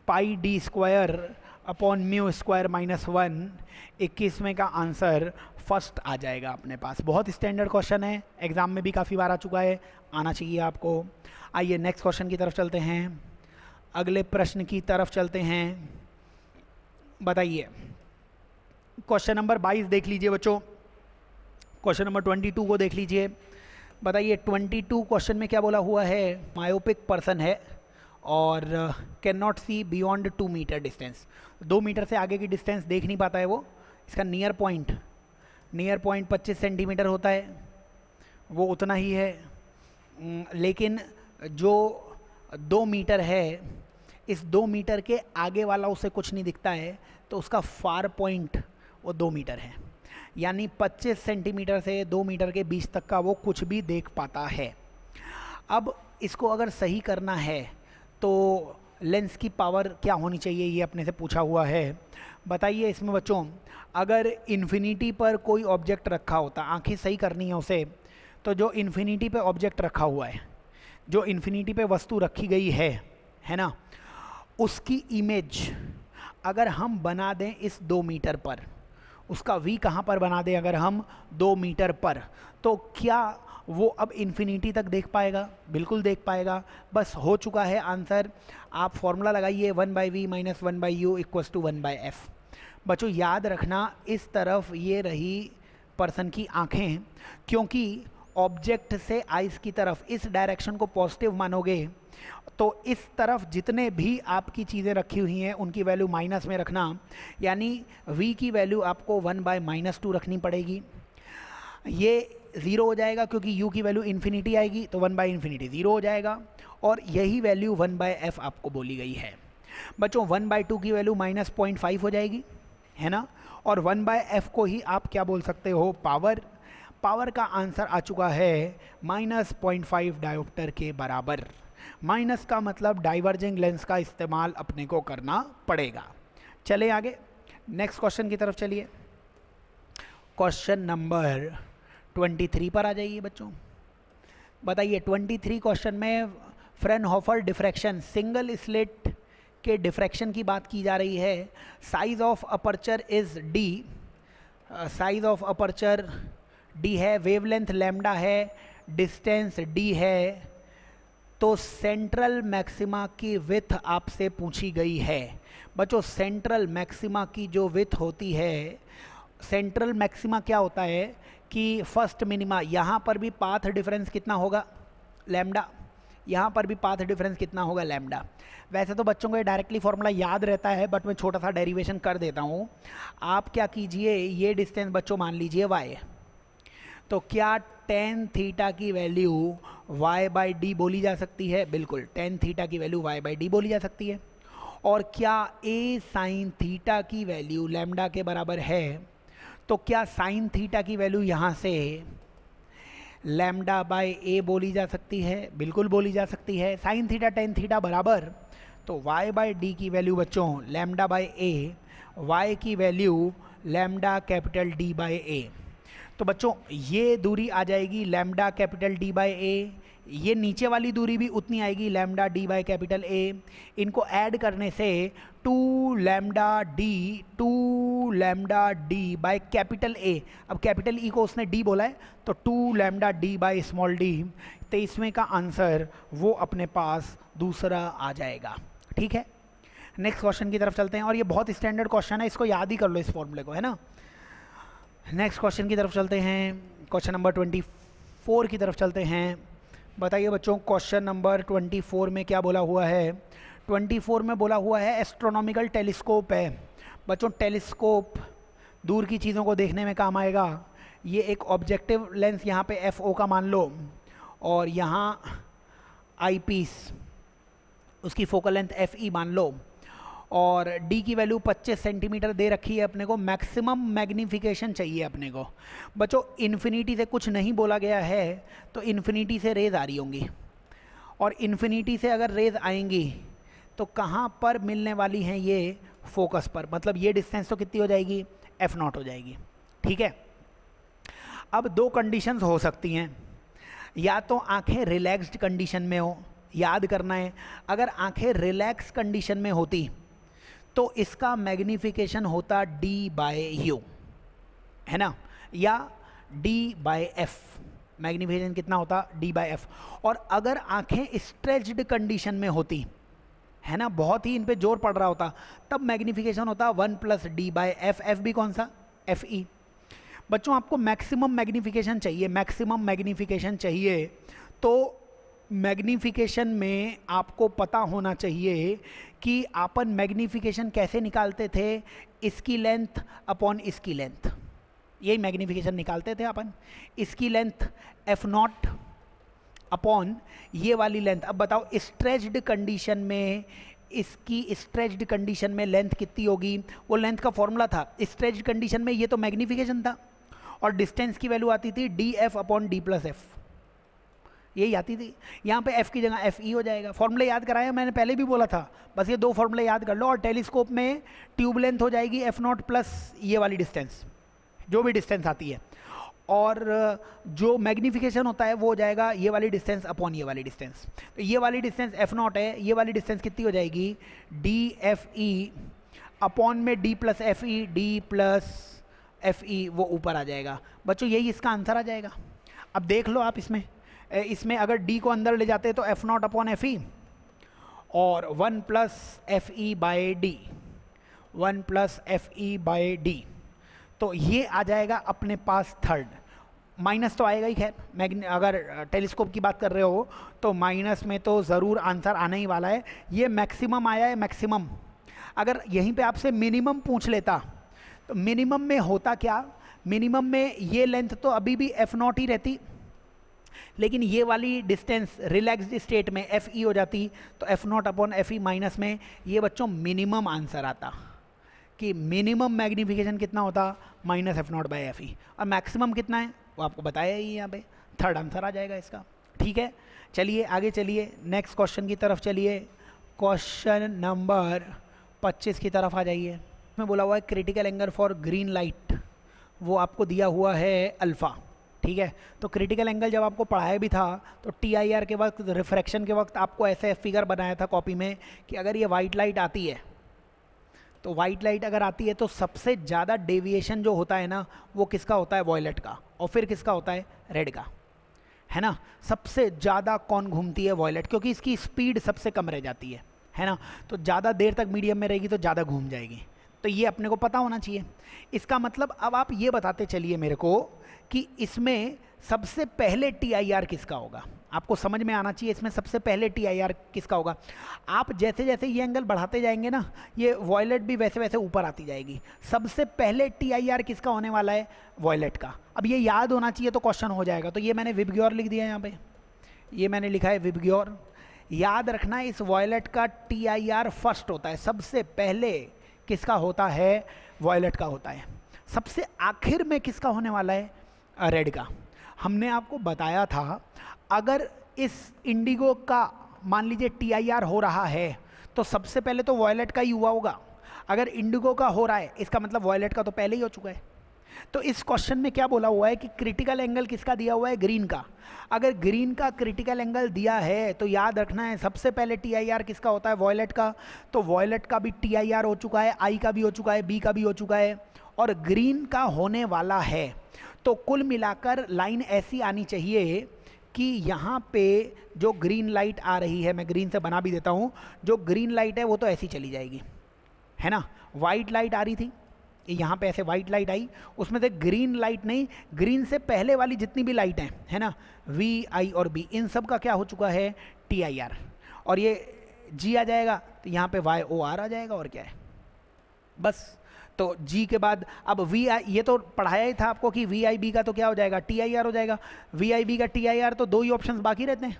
πd² अपॉन μ² - 1। 21वें का आंसर फर्स्ट आ जाएगा अपने पास। बहुत स्टैंडर्ड क्वेश्चन है, एग्जाम में भी काफ़ी बार आ चुका है, आना चाहिए आपको। आइए नेक्स्ट क्वेश्चन की तरफ चलते हैं, अगले प्रश्न की तरफ चलते हैं। बताइए क्वेश्चन नंबर 22 देख लीजिए बच्चों, क्वेश्चन नंबर 22 को देख लीजिए। बताइए 22 क्वेश्चन में क्या बोला हुआ है, मायोपिक पर्सन है और can not see beyond 2 metre distance, 2 metre से आगे की डिस्टेंस देख नहीं पाता है वो। इसका नियर पॉइंट 25 सेंटीमीटर होता है, वो उतना ही है। लेकिन जो 2 मीटर है, इस 2 मीटर के आगे वाला उसे कुछ नहीं दिखता है, तो उसका फार पॉइंट वो 2 मीटर है, यानी 25 सेंटीमीटर से 2 मीटर के बीच तक का वो कुछ भी देख पाता है। अब इसको अगर सही करना है तो लेंस की पावर क्या होनी चाहिए, ये अपने से पूछा हुआ है। बताइए इसमें बच्चों, अगर इन्फिनिटी पर कोई ऑब्जेक्ट रखा होता, आंखें सही करनी है उसे, तो जो इन्फिनिटी पे ऑब्जेक्ट रखा हुआ है, जो इन्फिनिटी पे वस्तु रखी गई है ना, उसकी इमेज अगर हम बना दें इस 2 मीटर पर, उसका वी कहाँ पर बना दें अगर हम 2 मीटर पर, तो क्या वो अब इन्फिनिटी तक देख पाएगा? बिल्कुल देख पाएगा। बस हो चुका है आंसर। आप फॉर्मूला लगाइए 1/v - 1/u = 1/f। बच्चों याद रखना, इस तरफ ये रही पर्सन की आँखें, क्योंकि ऑब्जेक्ट से आइस की तरफ इस डायरेक्शन को पॉजिटिव मानोगे तो इस तरफ जितने भी आपकी चीज़ें रखी हुई हैं उनकी वैल्यू माइनस में रखना, यानी v की वैल्यू आपको 1/-2 रखनी पड़ेगी। ये 0 हो जाएगा क्योंकि u की वैल्यू इन्फिनिटी आएगी, तो 1/∞ 0 हो जाएगा, और यही वैल्यू 1/f आपको बोली गई है। बच्चों 1/2 की वैल्यू -0.5 हो जाएगी, है ना, और 1/f को ही आप क्या बोल सकते हो? पावर। पावर का आंसर आ चुका है -0.5 डायोप्टर के बराबर। माइनस का मतलब डाइवर्जिंग लेंस का इस्तेमाल अपने को करना पड़ेगा। चले आगे नेक्स्ट क्वेश्चन की तरफ चलिए। क्वेश्चन नंबर 23 पर आ जाइए बच्चों। बताइए 23 क्वेश्चन में फ्रेनहोफर डिफ्रैक्शन, सिंगल स्लिट के डिफ्रैक्शन की बात की जा रही है। Size of aperture is D, size of aperture D है, वेवलेंथ लैम्डा है, डिस्टेंस डी है, तो सेंट्रल मैक्सिमा की विथ आपसे पूछी गई है। बच्चों सेंट्रल मैक्सिमा की जो विथ होती है, सेंट्रल मैक्सिमा क्या होता है कि फर्स्ट मिनिमा, यहाँ पर भी पाथ डिफरेंस कितना होगा? लैम्डा। यहाँ पर भी पाथ डिफरेंस कितना होगा? लैम्डा। वैसे तो बच्चों को ये डायरेक्टली फॉर्मूला याद रहता है, बट मैं छोटा सा डेरिवेशन कर देता हूँ। आप क्या कीजिए, ये डिस्टेंस बच्चों मान लीजिए y, तो क्या tan थीटा की वैल्यू y/d बोली जा सकती है? बिल्कुल, tan थीटा की वैल्यू y/d बोली जा सकती है। और क्या a sin थीटा की वैल्यू लैम्डा के बराबर है? तो क्या sin थीटा की वैल्यू यहाँ से λ/a बोली जा सकती है? बिल्कुल बोली जा सकती है। sin थीटा tan थीटा बराबर, तो y/d की वैल्यू बच्चों λ/a, y की वैल्यू λD/a। तो बच्चों ये दूरी आ जाएगी λD/a, ये नीचे वाली दूरी भी उतनी आएगी λD/A। इनको ऐड करने से 2λD A, अब कैपिटल E को उसने D बोला है, तो 2λD/d, तो इसमें का आंसर वो अपने पास दूसरा आ जाएगा। ठीक है, नेक्स्ट क्वेश्चन की तरफ चलते हैं, और ये बहुत स्टैंडर्ड क्वेश्चन है, इसको याद ही कर लो इस फॉर्मूले को, है ना। नेक्स्ट क्वेश्चन की तरफ चलते हैं, क्वेश्चन नंबर 24 की तरफ चलते हैं। बताइए बच्चों क्वेश्चन नंबर 24 में क्या बोला हुआ है? 24 में बोला हुआ है एस्ट्रोनॉमिकल टेलीस्कोप है। बच्चों टेलीस्कोप दूर की चीज़ों को देखने में काम आएगा। ये एक ऑब्जेक्टिव लेंस यहाँ पे FO का मान लो, और यहाँ आई पीस उसकी फोकल लेंथ FE मान लो, और D की वैल्यू 25 सेंटीमीटर दे रखी है अपने को। मैक्सिमम मैग्नीफिकेशन चाहिए अपने को। बच्चों इन्फिनिटी से कुछ नहीं बोला गया है, तो इन्फिनिटी से रेज आ रही होंगी, और इन्फिनिटी से अगर रेज आएंगी तो कहाँ पर मिलने वाली हैं? ये फोकस पर, मतलब ये डिस्टेंस तो कितनी हो जाएगी? F0 हो जाएगी। ठीक है, अब दो कंडीशंस हो सकती हैं, या तो आंखें रिलैक्स्ड कंडीशन में हो, याद करना है, अगर आंखें रिलैक्स कंडीशन में होती तो इसका मैग्नीफिकेशन होता D/u, है ना, या D/f, मैग्नीफिकेशन कितना होता? D/f। और अगर आंखें स्ट्रेच्ड कंडीशन में होती, है ना, बहुत ही इन पे जोर पड़ रहा होता, तब मैग्नीफिकेशन होता 1 + D/f। f भी कौन सा? FE। बच्चों आपको मैक्सिमम मैग्नीफिकेशन चाहिए, मैक्सिमम मैग्नीफिकेशन चाहिए, तो मैग्नीफिकेशन में आपको पता होना चाहिए कि अपन मैग्नीफिकेशन कैसे निकालते थे, इसकी लेंथ अपॉन इसकी लेंथ, यही मैग्नीफिकेशन निकालते थे अपन। इसकी लेंथ f0 अपॉन ये वाली लेंथ। अब बताओ स्ट्रेच्ड कंडीशन में, इसकी स्ट्रेच्ड कंडीशन में लेंथ कितनी होगी, वो लेंथ का फॉर्मूला था। स्ट्रेच्ड कंडीशन में ये तो मैग्नीफिकेशन था और डिस्टेंस की वैल्यू आती थी df upon d plus F, यही आती थी। यहाँ पे f की जगह fe हो जाएगा। फॉर्मूले याद कराया मैंने, पहले भी बोला था, बस ये दो फॉर्मूले याद कर लो। और टेलीस्कोप में ट्यूब लेंथ हो जाएगी f0 प्लस ये वाली डिस्टेंस, जो भी डिस्टेंस आती है, और जो मैग्नीफिकेशन होता है वो हो जाएगा ये वाली डिस्टेंस अपॉन ये वाली डिस्टेंस। तो ये वाली डिस्टेंस f0 है, ये वाली डिस्टेंस कितनी हो जाएगी, dfe अपॉन में d प्लस fe वो ऊपर आ जाएगा। बच्चों यही इसका आंसर आ जाएगा। अब देख लो आप इसमें अगर d को अंदर ले जाते हैं तो f0 अपॉन fe और 1 plus fe by D, 1 plus fe by D, तो ये आ जाएगा अपने पास थर्ड। माइनस तो आएगा ही, खैर अगर टेलीस्कोप की बात कर रहे हो तो माइनस में तो ज़रूर आंसर आने ही वाला है। ये मैक्सिमम आया है, मैक्सिमम। अगर यहीं पे आपसे मिनिमम पूछ लेता तो मिनिमम में होता क्या, मिनिमम में ये लेंथ तो अभी भी f0 ही रहती, लेकिन ये वाली डिस्टेंस रिलैक्स्ड स्टेट में fe हो जाती, तो f0 अपॉन fe माइनस में ये बच्चों मिनिमम आंसर आता कि मिनिमम मैग्नीफिकेशन कितना होता, माइनस f0 बाई fe, और मैक्सिमम कितना है वो आपको बताया ही यहाँ पे, थर्ड आंसर आ जाएगा इसका। ठीक है, चलिए आगे चलिए, नेक्स्ट क्वेश्चन की तरफ चलिए। क्वेश्चन नंबर 25 की तरफ आ जाइए। इसमें बोला हुआ है critical angle for green light, वो आपको दिया हुआ है अल्फ़ा। ठीक है, तो क्रिटिकल एंगल जब आपको पढ़ाया भी था तो TIR के वक्त, रिफ्रैक्शन के वक्त आपको ऐसे फिगर बनाया था कॉपी में कि अगर ये वाइट लाइट आती है, तो वाइट लाइट अगर आती है तो सबसे ज़्यादा डेविएशन जो होता है ना वो किसका होता है, वॉयलेट का, और फिर किसका होता है, रेड का, है ना। सबसे ज़्यादा कौन घूमती है, वॉयलेट, क्योंकि इसकी स्पीड सबसे कम रह जाती है ना, तो ज़्यादा देर तक मीडियम में रहेगी तो ज़्यादा घूम जाएगी। तो ये अपने को पता होना चाहिए। इसका मतलब अब आप ये बताते चलिए मेरे को कि इसमें सबसे पहले TIR किसका होगा, आपको समझ में आना चाहिए इसमें सबसे पहले TIR किसका होगा। आप जैसे जैसे ये एंगल बढ़ाते जाएंगे ना, ये वॉयलेट भी वैसे वैसे ऊपर आती जाएगी। सबसे पहले TIR किसका होने वाला है, वॉयलेट का। अब ये याद होना चाहिए तो क्वेश्चन हो जाएगा। तो ये मैंने विबग्योर लिख दिया यहाँ पे, ये मैंने लिखा है विबग्योर। याद रखना इस वॉयलेट का TIR फर्स्ट होता है, सबसे पहले किसका होता है, वॉयलेट का होता है। सबसे आखिर में किसका होने वाला है, रेड का। हमने आपको बताया था अगर इस इंडिगो का मान लीजिए TIR हो रहा है तो सबसे पहले तो वॉयलेट का ही हुआ होगा। अगर इंडिगो का हो रहा है इसका मतलब वॉयलेट का तो पहले ही हो चुका है। तो इस क्वेश्चन में क्या बोला हुआ है कि क्रिटिकल एंगल किसका दिया हुआ है, ग्रीन का। अगर ग्रीन का क्रिटिकल एंगल दिया है तो याद रखना है सबसे पहले TIR किसका होता है, वॉयलेट का। तो वॉयलेट का भी TIR हो चुका है, I का भी हो चुका है, B का भी हो चुका है, और ग्रीन का होने वाला है। तो कुल मिलाकर लाइन ऐसी आनी चाहिए कि यहाँ पे जो ग्रीन लाइट आ रही है, मैं ग्रीन से बना भी देता हूँ, जो ग्रीन लाइट है वो तो ऐसी चली जाएगी, है ना। वाइट लाइट आ रही थी, यहाँ पे ऐसे वाइट लाइट आई, उसमें से ग्रीन लाइट नहीं, ग्रीन से पहले वाली जितनी भी लाइट हैं, है ना, V, I और B, इन सब का क्या हो चुका है, TIR। और ये G आ जाएगा तो यहाँ पे YOR आ जाएगा, और क्या है, बस। तो G के बाद अब VI, ये तो पढ़ाया ही था आपको कि VIB का तो क्या हो जाएगा, TIR हो जाएगा। VIB का TIR तो दो ही ऑप्शंस बाकी रहते हैं,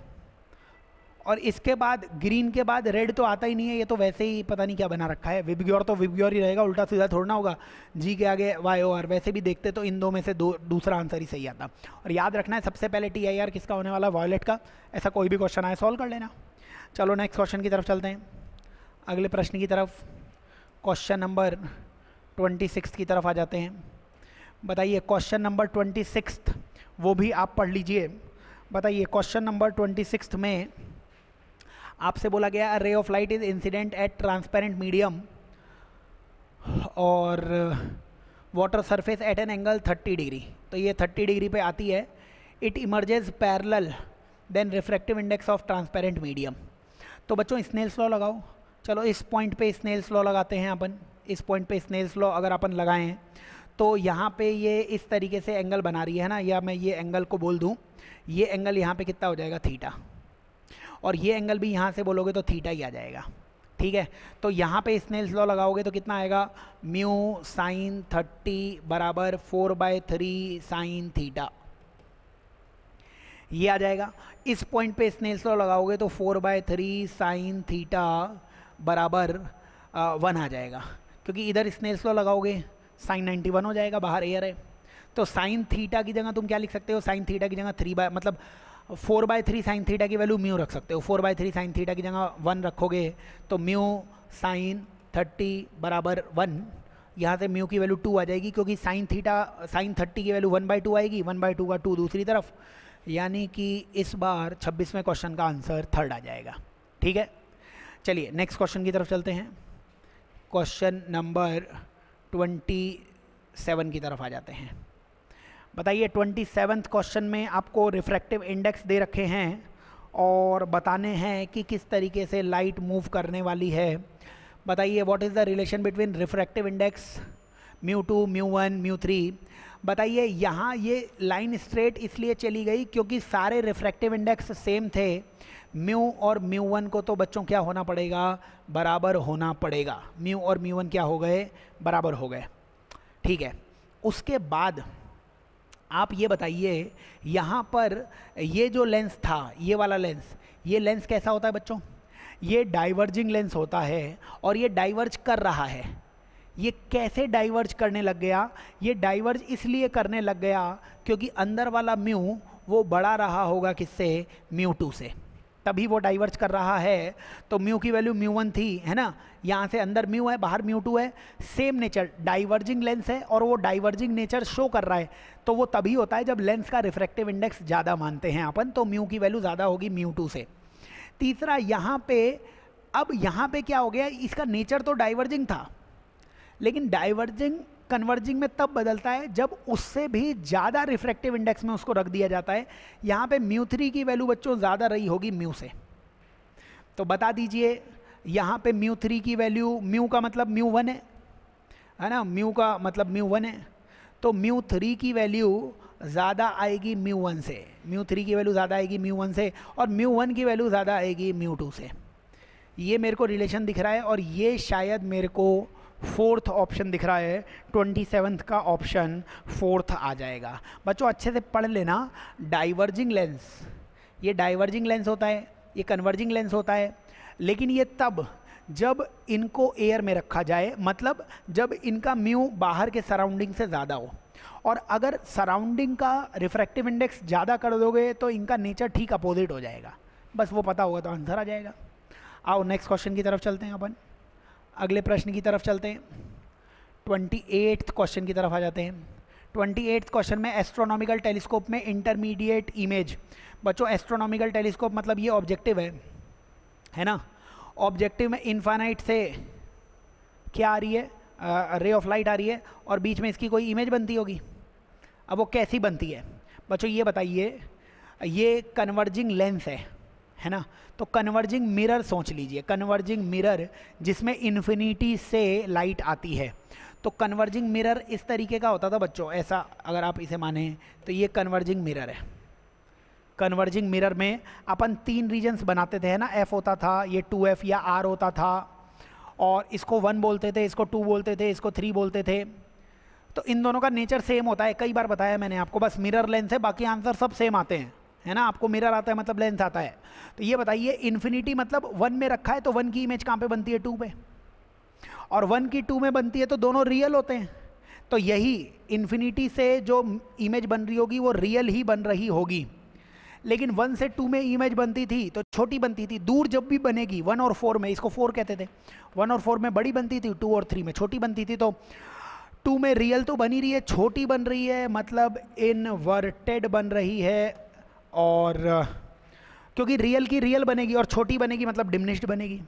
और इसके बाद ग्रीन के बाद रेड तो आता ही नहीं है, ये तो वैसे ही पता नहीं क्या बना रखा है। विबग्योर तो विबग्योर ही रहेगा, उल्टा सीधा थोड़ा ना होगा। G के आगे YOR, वैसे भी देखते तो इन दो में से दूसरा आंसर ही सही आता। और याद रखना है सबसे पहले TIR किसका होने वाला, वॉयलेट का। ऐसा कोई भी क्वेश्चन आए सॉल्व कर लेना। चलो नेक्स्ट क्वेश्चन की तरफ चलते हैं, अगले प्रश्न की तरफ। क्वेश्चन नंबर 26 की तरफ आ जाते हैं। बताइए क्वेश्चन नंबर 26, वो भी आप पढ़ लीजिए। बताइए क्वेश्चन नंबर 26 में आपसे बोला गया ray of light is incident at transparent medium और water surface at an angle 30 degree. तो ये 30 डिग्री पे आती है। It emerges parallel then refractive index of transparent medium. तो बच्चों स्नेल्स लॉ लगाओ। चलो इस पॉइंट पे स्नेल्स लॉ लगाते हैं अपन। इस पॉइंट पे स्नेल्स लॉ अगर अपन लगाएं तो यहाँ पे ये इस तरीके से एंगल बना रही है ना, या मैं ये एंगल को बोल दूँ, ये एंगल यहाँ पे कितना हो जाएगा, थीटा। और ये एंगल भी यहाँ से बोलोगे तो थीटा ही आ जाएगा, ठीक है। तो यहाँ पे स्नेल्स लॉ लगाओगे तो कितना आएगा, म्यू साइन 30 बराबर 4/3 साइन थीटा, ये आ जाएगा। इस पॉइंट पे स्नेल्स लॉ लगाओगे तो 4/3 साइन थीटा बराबर 1 आ जाएगा, क्योंकि इधर स्नेल्स लॉ लगाओगे साइन 91 हो जाएगा, बाहर एयर है। तो साइन थीटा की जगह तुम क्या लिख सकते हो, साइन थीटा की जगह 4/3 साइन थीटा की वैल्यू म्यू रख सकते हो। 4/3 साइन थीटा की जगह 1 रखोगे तो म्यू साइन 30 बराबर 1, यहाँ से म्यू की वैल्यू 2 आ जाएगी, क्योंकि साइन 30 की वैल्यू 1/2 आएगी, 1/2 का 2 दूसरी तरफ, यानी कि इस बार 26वें क्वेश्चन का आंसर 3rd आ जाएगा, ठीक है। चलिए नेक्स्ट क्वेश्चन की तरफ चलते हैं। क्वेश्चन नंबर 27 की तरफ आ जाते हैं। बताइए 27वें क्वेश्चन में आपको रिफ्रैक्टिव इंडेक्स दे रखे हैं और बताने हैं कि किस तरीके से लाइट मूव करने वाली है। बताइए what is the relation between refractive index μ2, μ1, μ3। बताइए यहाँ ये लाइन स्ट्रेट इसलिए चली गई क्योंकि सारे रिफ्रैक्टिव इंडेक्स सेम थे। म्यू और μ1 को तो बच्चों क्या होना पड़ेगा, बराबर होना पड़ेगा। म्यू और μ1 क्या हो गए, बराबर हो गए, ठीक है। उसके बाद आप ये बताइए यहाँ पर ये जो लेंस था, ये वाला लेंस, ये लेंस कैसा होता है बच्चों, ये डाइवर्जिंग लेंस होता है और ये डाइवर्ज कर रहा है। ये कैसे डाइवर्ज करने लग गया, ये डाइवर्ज इसलिए करने लग गया क्योंकि अंदर वाला म्यू वो बड़ा रहा होगा किससे, μ2 से, तभी वो डाइवर्ज कर रहा है। तो म्यू की वैल्यू μ1 थी, है ना, यहाँ से अंदर म्यू है, बाहर μ2 है, सेम नेचर, डाइवर्जिंग लेंस है और वो डाइवर्जिंग नेचर शो कर रहा है। तो वो तभी होता है जब लेंस का रिफ्रैक्टिव इंडेक्स ज़्यादा मानते हैं अपन, तो म्यू की वैल्यू ज़्यादा होगी μ2 से। तीसरा यहाँ पे, अब यहाँ पे क्या हो गया, इसका नेचर तो डाइवर्जिंग था, लेकिन डाइवर्जिंग कन्वर्जिंग में तब बदलता है जब उससे भी ज़्यादा रिफ्रैक्टिव इंडेक्स में उसको रख दिया जाता है। यहाँ पे μ3 की वैल्यू बच्चों ज़्यादा रही होगी म्यू से, तो बता दीजिए यहाँ पे μ3 की वैल्यू, म्यू का मतलब μ1 है ना, म्यू का मतलब μ1 है, तो μ3 की वैल्यू ज़्यादा आएगी μ1 से, μ3 की वैल्यू ज़्यादा आएगी μ1 से और μ1 की वैल्यू ज़्यादा आएगी μ2 से। ये मेरे को रिलेशन दिख रहा है और ये शायद मेरे को 4th ऑप्शन दिख रहा है, 27th का ऑप्शन 4th आ जाएगा। बच्चों अच्छे से पढ़ लेना, डाइवर्जिंग लेंस, ये डाइवर्जिंग लेंस होता है, ये कन्वर्जिंग लेंस होता है, लेकिन ये तब जब इनको एयर में रखा जाए, मतलब जब इनका म्यू बाहर के सराउंडिंग से ज़्यादा हो, और अगर सराउंडिंग का रिफ्रैक्टिव इंडेक्स ज़्यादा कर दोगे तो इनका नेचर ठीक अपोजिट हो जाएगा। बस वो पता होगा तो आंसर आ जाएगा। आओ नेक्स्ट क्वेश्चन की तरफ चलते हैं, अपन अगले प्रश्न की तरफ चलते हैं। 28th क्वेश्चन की तरफ आ जाते हैं। 28th क्वेश्चन में एस्ट्रोनॉमिकल टेलीस्कोप में इंटरमीडिएट इमेज। बच्चों एस्ट्रोनॉमिकल टेलीस्कोप मतलब ये ऑब्जेक्टिव है ना, ऑब्जेक्टिव में इनफाइनाइट से क्या आ रही है, रे ऑफ लाइट आ रही है और बीच में इसकी कोई इमेज बनती होगी। अब वो कैसी बनती है बच्चों ये बताइए। ये कन्वर्जिंग लेंस है ना, तो कन्वर्जिंग मिरर सोच लीजिए, कन्वर्जिंग मिरर जिसमें इन्फिनिटी से लाइट आती है। तो कन्वर्जिंग मिरर इस तरीके का होता था बच्चों, ऐसा अगर आप इसे माने तो ये कन्वर्जिंग मिरर है। कन्वर्जिंग मिरर में अपन 3 रीजन्स बनाते थे, है ना, F होता था, ये 2F या R होता था, और इसको 1 बोलते थे, इसको 2 बोलते थे, इसको 3 बोलते थे। तो इन दोनों का नेचर सेम होता है, कई बार बताया मैंने आपको, बस मिरर लेंस है, बाकी आंसर सब सेम आते हैं, है ना। आपको मिरर आता है मतलब लेंस आता है। तो ये बताइए इन्फिनिटी मतलब 1 में रखा है तो 1 की इमेज कहाँ पे बनती है, 2 पे, और 1 की 2 में बनती है, तो दोनों रियल होते हैं। तो यही इन्फिनिटी से जो इमेज बन रही होगी वो रियल ही बन रही होगी। लेकिन 1 से 2 में इमेज बनती थी तो छोटी बनती थी, दूर जब भी बनेगी 1 और 4 में, इसको 4 कहते थे, 1 और 4 में बड़ी बनती थी, 2 और 3 में छोटी बनती थी। तो 2 में रियल तो बनी रही है, छोटी बन रही है, मतलब इनवर्टेड बन रही है। और क्योंकि रियल की रियल बनेगी और छोटी बनेगी मतलब डिमिनिश्ड बनेगी,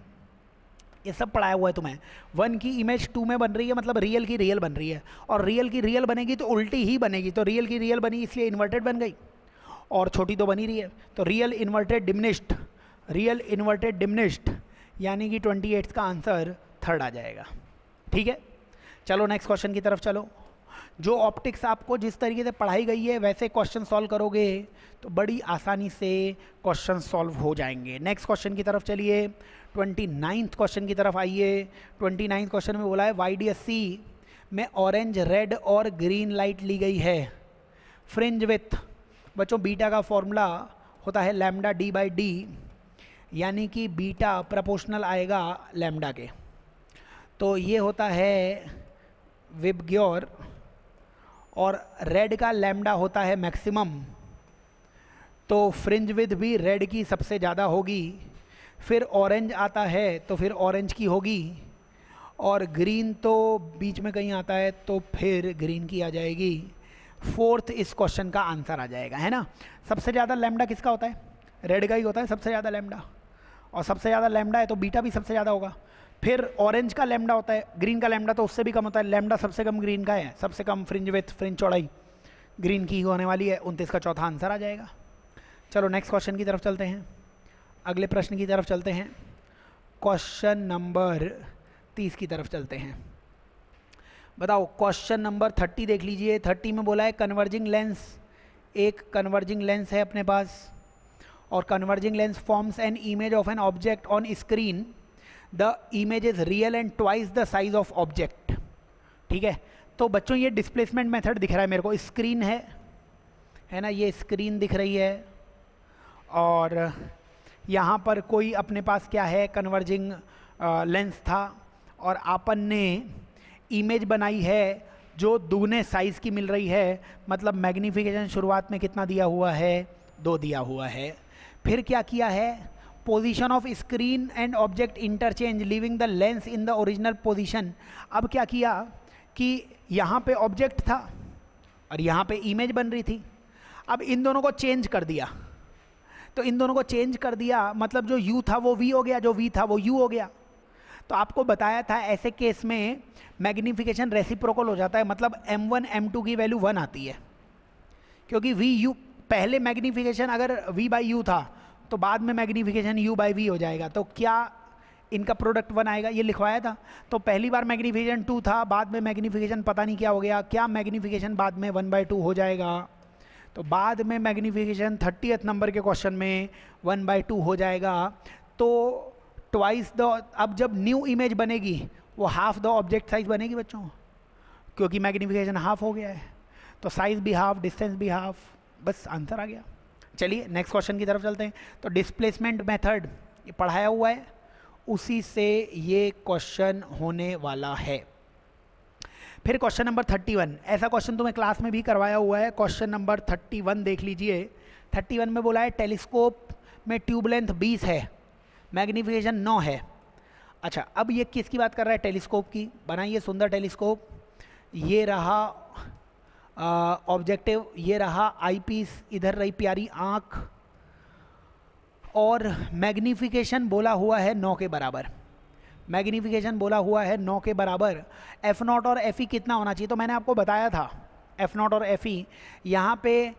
ये सब पढ़ाया हुआ है तुम्हें। 1 की इमेज 2 में बन रही है मतलब रियल की रियल बन रही है, और रियल की रियल बनेगी तो उल्टी ही बनेगी, तो रियल की रियल बनी इसलिए इन्वर्टेड बन गई, और छोटी तो बनी रही है, तो real inverted diminished, real inverted diminished, यानी कि 28 का आंसर 3rd आ जाएगा। ठीक है, चलो नेक्स्ट क्वेश्चन की तरफ चलो। जो ऑप्टिक्स आपको जिस तरीके से पढ़ाई गई है वैसे क्वेश्चन सॉल्व करोगे तो बड़ी आसानी से क्वेश्चन सॉल्व हो जाएंगे। नेक्स्ट क्वेश्चन की तरफ चलिए, 29th क्वेश्चन की तरफ आइए। 29th क्वेश्चन में बोला है YDSC में ऑरेंज, रेड और ग्रीन लाइट ली गई है। फ्रिंज विथ, बच्चों बीटा का फॉर्मूला होता है लैम्डा d/d, यानी कि बीटा प्रपोर्शनल आएगा लैम्डा के। तो ये होता है विबग्योर, और रेड का लैम्डा होता है मैक्सिमम, तो फ्रिंज विथ भी रेड की सबसे ज़्यादा होगी। फिर ऑरेंज आता है तो फिर ऑरेंज की होगी, और ग्रीन तो बीच में कहीं आता है तो फिर ग्रीन की आ जाएगी। 4th इस क्वेश्चन का आंसर आ जाएगा, है ना। सबसे ज़्यादा लैम्डा किसका होता है? रेड का ही होता है सबसे ज़्यादा लैम्डा, और सबसे ज़्यादा लैम्डा है तो बीटा भी सबसे ज़्यादा होगा। फिर ऑरेंज का लैम्डा होता है, ग्रीन का लैम्डा तो उससे भी कम होता है। लैम्डा सबसे कम ग्रीन का है, सबसे कम फ्रिंज विथ, फ्रिंज चौड़ाई ग्रीन की ही होने वाली है। 29 का चौथा आंसर आ जाएगा। चलो नेक्स्ट क्वेश्चन की तरफ चलते हैं, अगले प्रश्न की तरफ चलते हैं। क्वेश्चन नंबर 30 की तरफ चलते हैं। बताओ क्वेश्चन नंबर 30 देख लीजिए। 30 में बोला है कन्वर्जिंग लेंस, एक कन्वर्जिंग लेंस है अपने पास, और converging lens forms an image of an object on screen, the image is real and twice the size of object. ठीक है, तो बच्चों ये डिस्प्लेसमेंट मेथड दिख रहा है मेरे को, स्क्रीन है ना, ये स्क्रीन दिख रही है, और यहाँ पर कोई अपने पास क्या है, कन्वर्जिंग लेंस था, और आपन ने इमेज बनाई है जो दुगने साइज़ की मिल रही है। मतलब मैग्नीफिकेशन शुरुआत में कितना दिया हुआ है? 2 दिया हुआ है। फिर क्या किया है? Position of screen and object interchange leaving the lens in the original position. अब क्या किया कि यहाँ पे ऑब्जेक्ट था और यहाँ पे इमेज बन रही थी, अब इन दोनों को चेंज कर दिया। तो इन दोनों को चेंज कर दिया मतलब जो u था वो v हो गया, जो v था वो u हो गया। तो आपको बताया था ऐसे केस में मैग्नीफिकेशन रेसिप्रोकल हो जाता है, मतलब m1 m2 की वैल्यू 1 आती है, क्योंकि vu पहले मैग्नीफिकेशन अगर v/u था तो बाद में मैग्नीफिकेशन u/v हो जाएगा। तो क्या इनका प्रोडक्ट 1 आएगा, ये लिखवाया था। तो पहली बार मैग्नीफिकेशन 2 था, बाद में मैग्नीफिकेशन पता नहीं क्या हो गया, क्या मैग्नीफिकेशन बाद में 1/2 हो जाएगा। तो बाद में मैग्नीफिकेशन 30th नंबर के क्वेश्चन में 1/2 हो जाएगा। तो ट्वाइस द, अब जब न्यू इमेज बनेगी वो हाफ द ऑब्जेक्ट साइज बनेगी बच्चों, क्योंकि मैग्नीफिकेशन हाफ हो गया है। तो साइज भी हाफ, डिस्टेंस भी हाफ, बस आंसर आ गया। चलिए नेक्स्ट क्वेश्चन की तरफ चलते हैं। तो डिस्प्लेसमेंट मेथड ये पढ़ाया हुआ है, उसी से ये क्वेश्चन होने वाला है। फिर क्वेश्चन नंबर 31, ऐसा क्वेश्चन तुम्हें क्लास में भी करवाया हुआ है। क्वेश्चन नंबर 31 देख लीजिए। 31 में बोला है टेलीस्कोप में ट्यूब लेंथ 20 है, मैग्नीफिकेशन 9 है। अच्छा, अब ये किसकी बात कर रहा है? टेलीस्कोप की। बनाइए सुंदर टेलीस्कोप, ये रहा ऑब्जेक्टिव, ये रहा आईपीस, इधर रही प्यारी आँख, और मैग्नीफिकेशन बोला हुआ है 9 के बराबर। मैग्नीफिकेशन बोला हुआ है 9 के बराबर। F0 और Fe कितना होना चाहिए? तो मैंने आपको बताया था F0 और Fe, यहाँ पे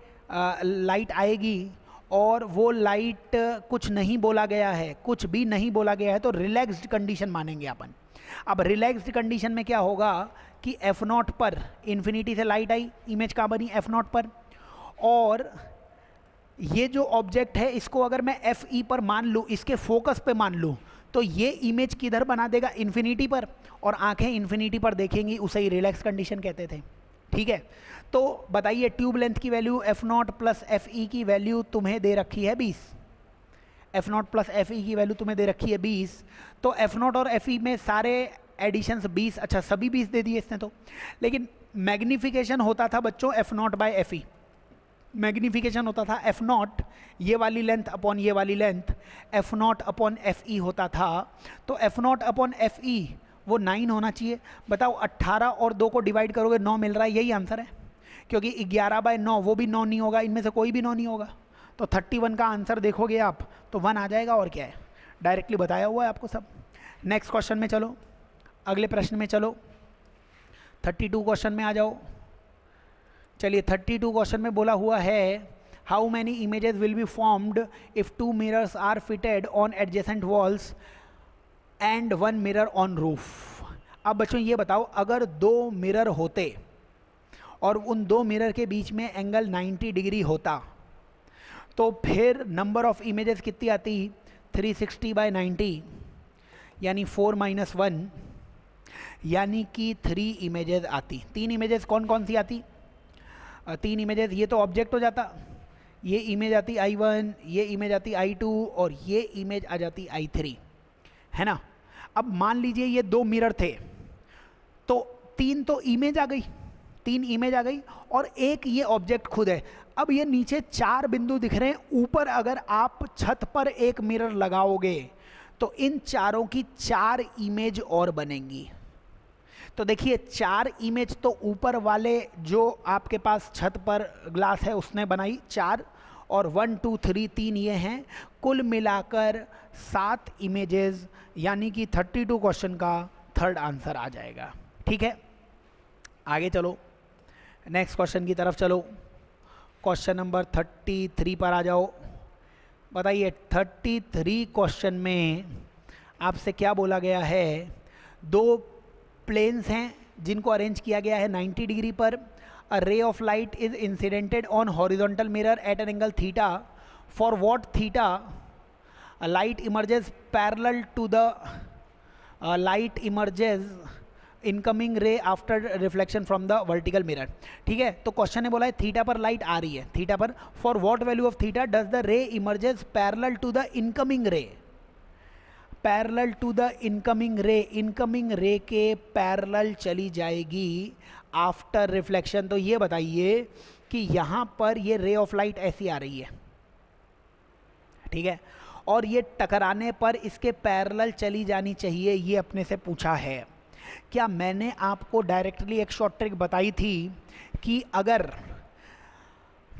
लाइट आएगी और वो लाइट कुछ नहीं बोला गया है, कुछ भी नहीं बोला गया है, तो रिलैक्स्ड कंडीशन मानेंगे अपन। अब रिलैक्स्ड कंडीशन में क्या होगा कि F0 पर इन्फिनिटी से लाइट आई, इमेज कहाँ बनी? F0 पर। और ये जो ऑब्जेक्ट है इसको अगर मैं Fe पर मान लूँ, इसके फोकस पे मान लूँ, तो ये इमेज किधर बना देगा? इन्फिनिटी पर, और आंखें इन्फिनिटी पर देखेंगी, उसे ही रिलैक्स कंडीशन कहते थे। ठीक है, तो बताइए ट्यूब लेंथ की वैल्यू F0 प्लस Fe की वैल्यू तुम्हें दे रखी है 20। F0 प्लस Fe की वैल्यू तुम्हें दे रखी है 20। तो F0 और Fe में सारे एडिशंस 20, अच्छा सभी 20 दे दिए इसने तो। लेकिन मैग्नीफिकेशन होता था बच्चों F0 बाय Fe। मैग्नीफिकेशन होता था F0, ये वाली लेंथ अपॉन ये वाली लेंथ, F0 अपॉन Fe होता था। तो F0 अपॉन Fe वो 9 होना चाहिए। बताओ 18 और 2 को डिवाइड करोगे 9 मिल रहा है, यही आंसर है। क्योंकि 11/9 वो भी 9 नहीं होगा, इनमें से कोई भी 9 नहीं होगा। तो 31 का आंसर देखोगे आप तो 1 आ जाएगा, और क्या है, डायरेक्टली बताया हुआ है आपको सब। नेक्स्ट क्वेश्चन में चलो, अगले प्रश्न में चलो। 32 क्वेश्चन में आ जाओ। चलिए 32 क्वेश्चन में बोला हुआ है how many images will be formed if 2 mirrors are fitted on adjacent walls and 1 mirror on roof. अब बच्चों ये बताओ, अगर 2 मिरर होते और उन दो मिरर के बीच में एंगल 90 डिग्री होता, तो फिर नंबर ऑफ इमेजेस कितनी आती? 360/90 यानी 4 - 1 यानी कि 3 इमेजेस आती। 3 इमेजेस कौन कौन सी आती? 3 इमेजेस, ये तो ऑब्जेक्ट हो जाता, ये इमेज आती I1, ये इमेज आती I2 और ये इमेज आ जाती I3, है ना। अब मान लीजिए ये 2 मिरर थे, तो 3 तो इमेज आ गई, 3 इमेज आ गई और एक ये ऑब्जेक्ट खुद है। अब ये नीचे 4 बिंदु दिख रहे हैं, ऊपर अगर आप छत पर एक मिरर लगाओगे तो इन चारों की 4 इमेज और बनेंगी। तो देखिए 4 इमेज तो ऊपर वाले जो आपके पास छत पर ग्लास है उसने बनाई 4, और 1 2 3 3 ये हैं, कुल मिलाकर 7 इमेजेस, यानी कि 32 क्वेश्चन का थर्ड आंसर आ जाएगा। ठीक है, आगे चलो, नेक्स्ट क्वेश्चन की तरफ चलो। क्वेश्चन नंबर 33 पर आ जाओ। बताइए 33 क्वेश्चन में आपसे क्या बोला गया है? 2 प्लेन्स हैं जिनको अरेंज किया गया है 90 डिग्री पर। A ray of light is incidented on horizontal mirror at an angle theta. For what theta light emerges parallel to the light emerges incoming ray after reflection from the vertical mirror. ठीक है, तो question ने बोला है theta पर light आ रही है, theta पर for what value of theta does the ray emerges parallel to the incoming ray. Parallel to the incoming ray, incoming ray के पैरेलल चली जाएगी आफ्टर रिफ्लेक्शन। तो ये बताइए कि यहाँ पर ये रे ऑफ लाइट ऐसी आ रही है, ठीक है, और ये टकराने पर इसके पैरेलल चली जानी चाहिए, ये अपने से पूछा है। क्या मैंने आपको डायरेक्टली एक शॉर्ट ट्रिक बताई थी कि अगर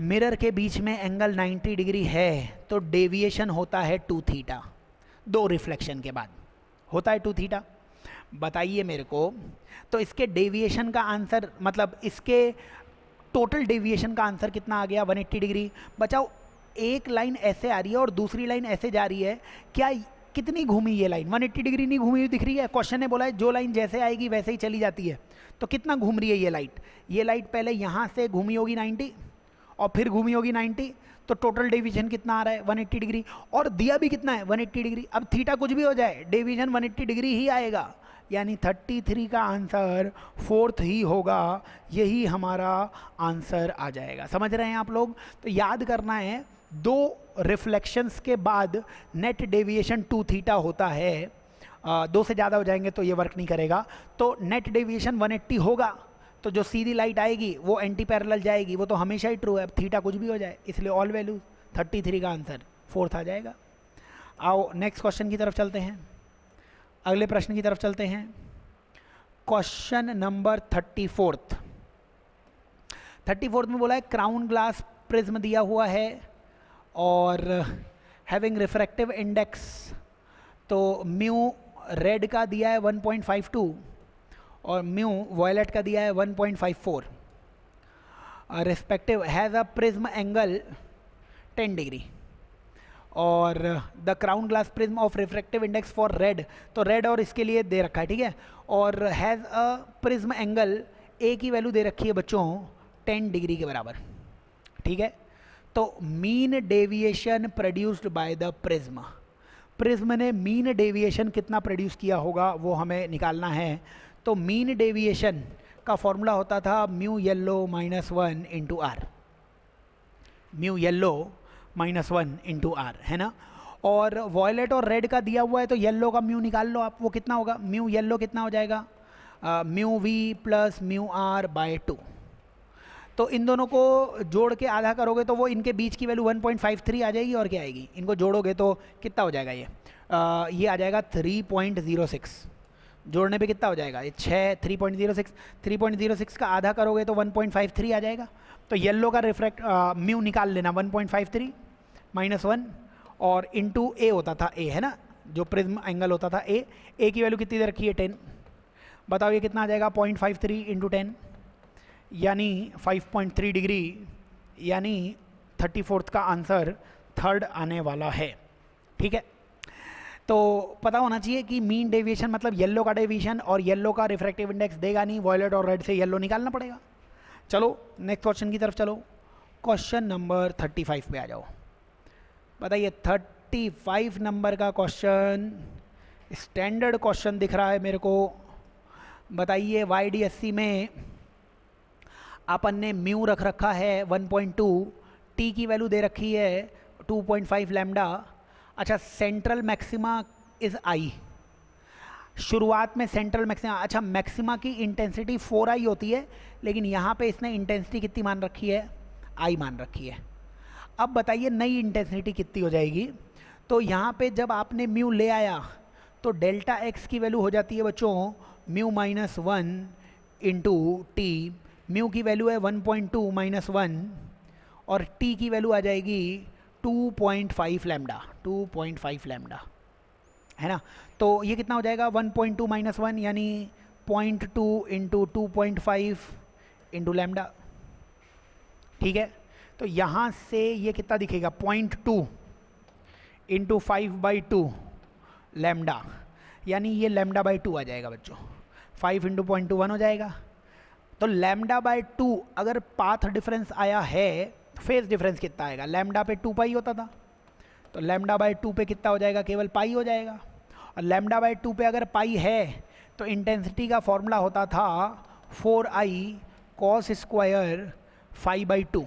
मिरर के बीच में एंगल 90 डिग्री है तो डेविएशन होता है 2 थीटा, 2 रिफ्लेक्शन के बाद होता है 2 थीटा। बताइए मेरे को, तो इसके डेविएशन का आंसर, मतलब इसके टोटल डेविएशन का आंसर कितना आ गया? 180 डिग्री। बचाओ, एक लाइन ऐसे आ रही है और दूसरी लाइन ऐसे जा रही है, क्या कितनी घूमी ये लाइन? 180 डिग्री नहीं घूमी हुई दिख रही है? क्वेश्चन ने बोला है जो लाइन जैसे आएगी वैसे ही चली जाती है, तो कितना घूम रही है ये लाइट? ये लाइट पहले यहाँ से घूमी होगी 90 और फिर घूमी होगी 90, तो टोटल डेविएशन कितना आ रहा है? 180 डिग्री। और दिया भी कितना है? 180 डिग्री। अब थीटा कुछ भी हो जाए, डेविएशन 180 डिग्री ही आएगा, यानी 33 का आंसर 4th ही होगा, यही हमारा आंसर आ जाएगा। समझ रहे हैं आप लोग? तो याद करना है, 2 रिफ्लेक्शंस के बाद नेट डेविएशन 2 थीटा होता है। 2 से ज़्यादा हो जाएंगे तो ये वर्क नहीं करेगा, तो नेट डेविएशन 180 होगा, तो जो सीधी लाइट आएगी वो एंटी पैरेलल जाएगी, वो तो हमेशा ही ट्रू है, थीटा कुछ भी हो जाए, इसलिए ऑल वैल्यू 33 का आंसर 4th आ जाएगा। आओ नेक्स्ट क्वेश्चन की तरफ चलते हैं, अगले प्रश्न की तरफ चलते हैं। क्वेश्चन नंबर 34th में बोला है क्राउन ग्लास प्रिज्म दिया हुआ है और हैविंग रिफ्रैक्टिव इंडेक्स, तो म्यू रेड का दिया है 1.52 और म्यू वॉयलेट का दिया है 1.54 respective, has a prism angle 10 degree और the crown glass prism of refractive index for red, तो रेड और इसके लिए दे रखा है, ठीक है, और has a prism angle, A की वैल्यू दे रखी है बच्चों 10 डिग्री के बराबर, ठीक है। तो mean deviation produced by the prism, prism ने मीन डेविएशन कितना प्रोड्यूस किया होगा वो हमें निकालना है। तो मीन डेविएशन का फॉर्मूला होता था mu yellow -1 into R, mu yellow -1 into R, है ना। और वॉयलेट और रेड का दिया हुआ है तो येलो का म्यू निकाल लो आप, वो कितना होगा? म्यू येलो कितना हो जाएगा? Mu V plus mu R by 2, तो इन दोनों को जोड़ के आधा करोगे तो वो इनके बीच की वैल्यू 1.53 आ जाएगी, और क्या आएगी? इनको जोड़ोगे तो कितना हो जाएगा? ये आ जाएगा 3.06, जोड़ने पे कितना हो जाएगा? ये 6, 3.06 का आधा करोगे तो 1.53 आ जाएगा। तो येलो का म्यू निकाल लेना 1.53 -1 और इंटू ए होता था, ए है ना, जो प्रिज्म एंगल होता था ए की वैल्यू कितनी दे रखी है? 10। बताओ ये कितना आ जाएगा? 0.53 इंटू 10 यानी 5.3 डिग्री, यानी 34th का आंसर 3rd आने वाला है, ठीक है। तो पता होना चाहिए कि मीन डेविएशन मतलब येलो का डेविएशन, और येलो का रिफ्रैक्टिव इंडेक्स देगा नहीं, वॉयलेट और रेड से येलो निकालना पड़ेगा। चलो नेक्स्ट क्वेश्चन की तरफ चलो। क्वेश्चन नंबर 35 पे आ जाओ। बताइए 35 नंबर का क्वेश्चन, स्टैंडर्ड क्वेश्चन दिख रहा है मेरे को। बताइए YDSC में अपन ने म्यू रख रखा है 1.2, टी की वैल्यू दे रखी है 2.5 लैम्डा। अच्छा सेंट्रल मैक्सिमा इज आई, शुरुआत में सेंट्रल मैक्सिमा, अच्छा मैक्सिमा की इंटेंसिटी 4i होती है, लेकिन यहाँ पे इसने इंटेंसिटी कितनी मान रखी है, आई मान रखी है। अब बताइए नई इंटेंसिटी कितनी हो जाएगी। तो यहाँ पे जब आपने म्यू ले आया तो डेल्टा एक्स की वैल्यू हो जाती है बच्चों mu minus 1 into T. Mu की वैल्यू है 1.2 माइनस 1 और टी की वैल्यू आ जाएगी 2.5 लैम्डा, 2.5 लैम्डा है ना। तो ये कितना हो जाएगा 1.2 माइनस 1 यानी 0.2 इंटू 2.5 इंटू लैम्डा। ठीक है, तो यहाँ से ये कितना दिखेगा 0.2 इंटू 5/2 लैम्डा, यानी ये लैम्डा बाई 2 आ जाएगा बच्चों। 5 इंटू 0.2 1 हो जाएगा। तो लैम्डा बाई 2 अगर पाथ डिफरेंस आया है, फेज डिफरेंस कितना आएगा, लैम्डा पे 2 पाई होता था, तो लैम्डा बाई 2 पे कितना हो जाएगा, केवल पाई हो जाएगा। और लैम्डा बाई 2 पे अगर पाई है तो इंटेंसिटी का फॉर्मूला होता था 4i cos स्क्वायर 5/2।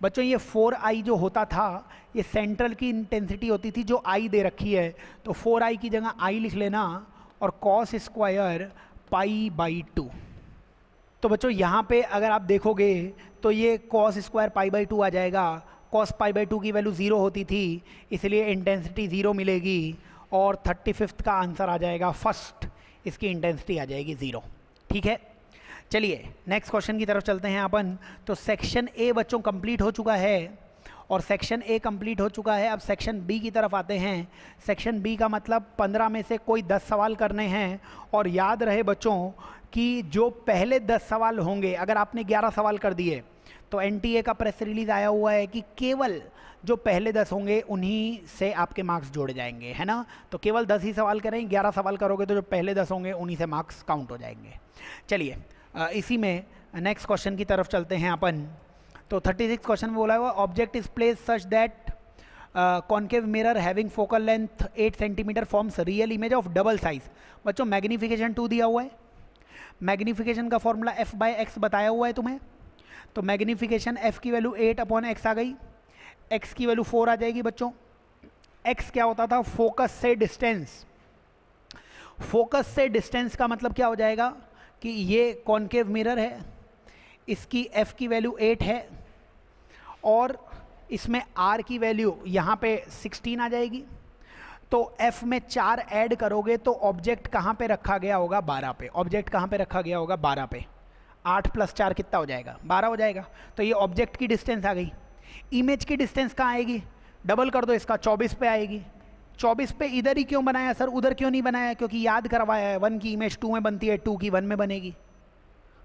बच्चों ये 4i जो होता था ये सेंट्रल की इंटेंसिटी होती थी जो i दे रखी है, तो 4i की जगह i लिख लेना और cos स्क्वायर π/2। तो बच्चों यहाँ पे अगर आप देखोगे तो ये cos स्क्वायर π/2 आ जाएगा। cos π/2 की वैल्यू 0 होती थी, इसलिए इंटेंसिटी 0 मिलेगी और 35th का आंसर आ जाएगा फर्स्ट, इसकी इंटेंसिटी आ जाएगी 0। ठीक है, चलिए नेक्स्ट क्वेश्चन की तरफ चलते हैं अपन। तो सेक्शन ए बच्चों कंप्लीट हो चुका है और सेक्शन ए कंप्लीट हो चुका है। अब सेक्शन बी की तरफ आते हैं। सेक्शन बी का मतलब 15 में से कोई 10 सवाल करने हैं। और याद रहे बच्चों कि जो पहले 10 सवाल होंगे, अगर आपने 11 सवाल कर दिए तो एनटीए का प्रेस रिलीज आया हुआ है कि केवल जो पहले 10 होंगे उन्हीं से आपके मार्क्स जोड़े जाएंगे, है ना। तो केवल 10 ही सवाल करें, 11 सवाल करोगे तो जो पहले 10 होंगे उन्हीं से मार्क्स काउंट हो जाएंगे। चलिए इसी में नेक्स्ट क्वेश्चन की तरफ चलते हैं अपन। तो 36 क्वेश्चन में बोला हुआ object is place such that concave mirror having focal length 8 centimetre forms real image of double size. बच्चों मैग्नीफिकेशन 2 दिया हुआ है, मैग्नीफिकेशन का फॉर्मूला f/x बताया हुआ है तुम्हें। तो मैग्नीफिकेशन f की वैल्यू 8/x आ गई, x की वैल्यू 4 आ जाएगी बच्चों। x क्या होता था, फोकस से डिस्टेंस। फोकस से डिस्टेंस का मतलब क्या हो जाएगा कि ये कॉन्केव मिरर है, इसकी f की वैल्यू 8 है और इसमें r की वैल्यू यहाँ पे 16 आ जाएगी। तो f में 4 ऐड करोगे तो ऑब्जेक्ट कहाँ पे रखा गया होगा, 12 पे। ऑब्जेक्ट कहाँ पे रखा गया होगा, 12 पे। 8 + 4 कितना हो जाएगा, 12 हो जाएगा। तो ये ऑब्जेक्ट की डिस्टेंस आ गई। इमेज की डिस्टेंस कहाँ आएगी, डबल कर दो इसका, 24 पे आएगी। 24 पे इधर ही क्यों बनाया सर, उधर क्यों नहीं बनाया, क्योंकि याद करवाया है 1 की इमेज 2 में बनती है, 2 की 1 में बनेगी।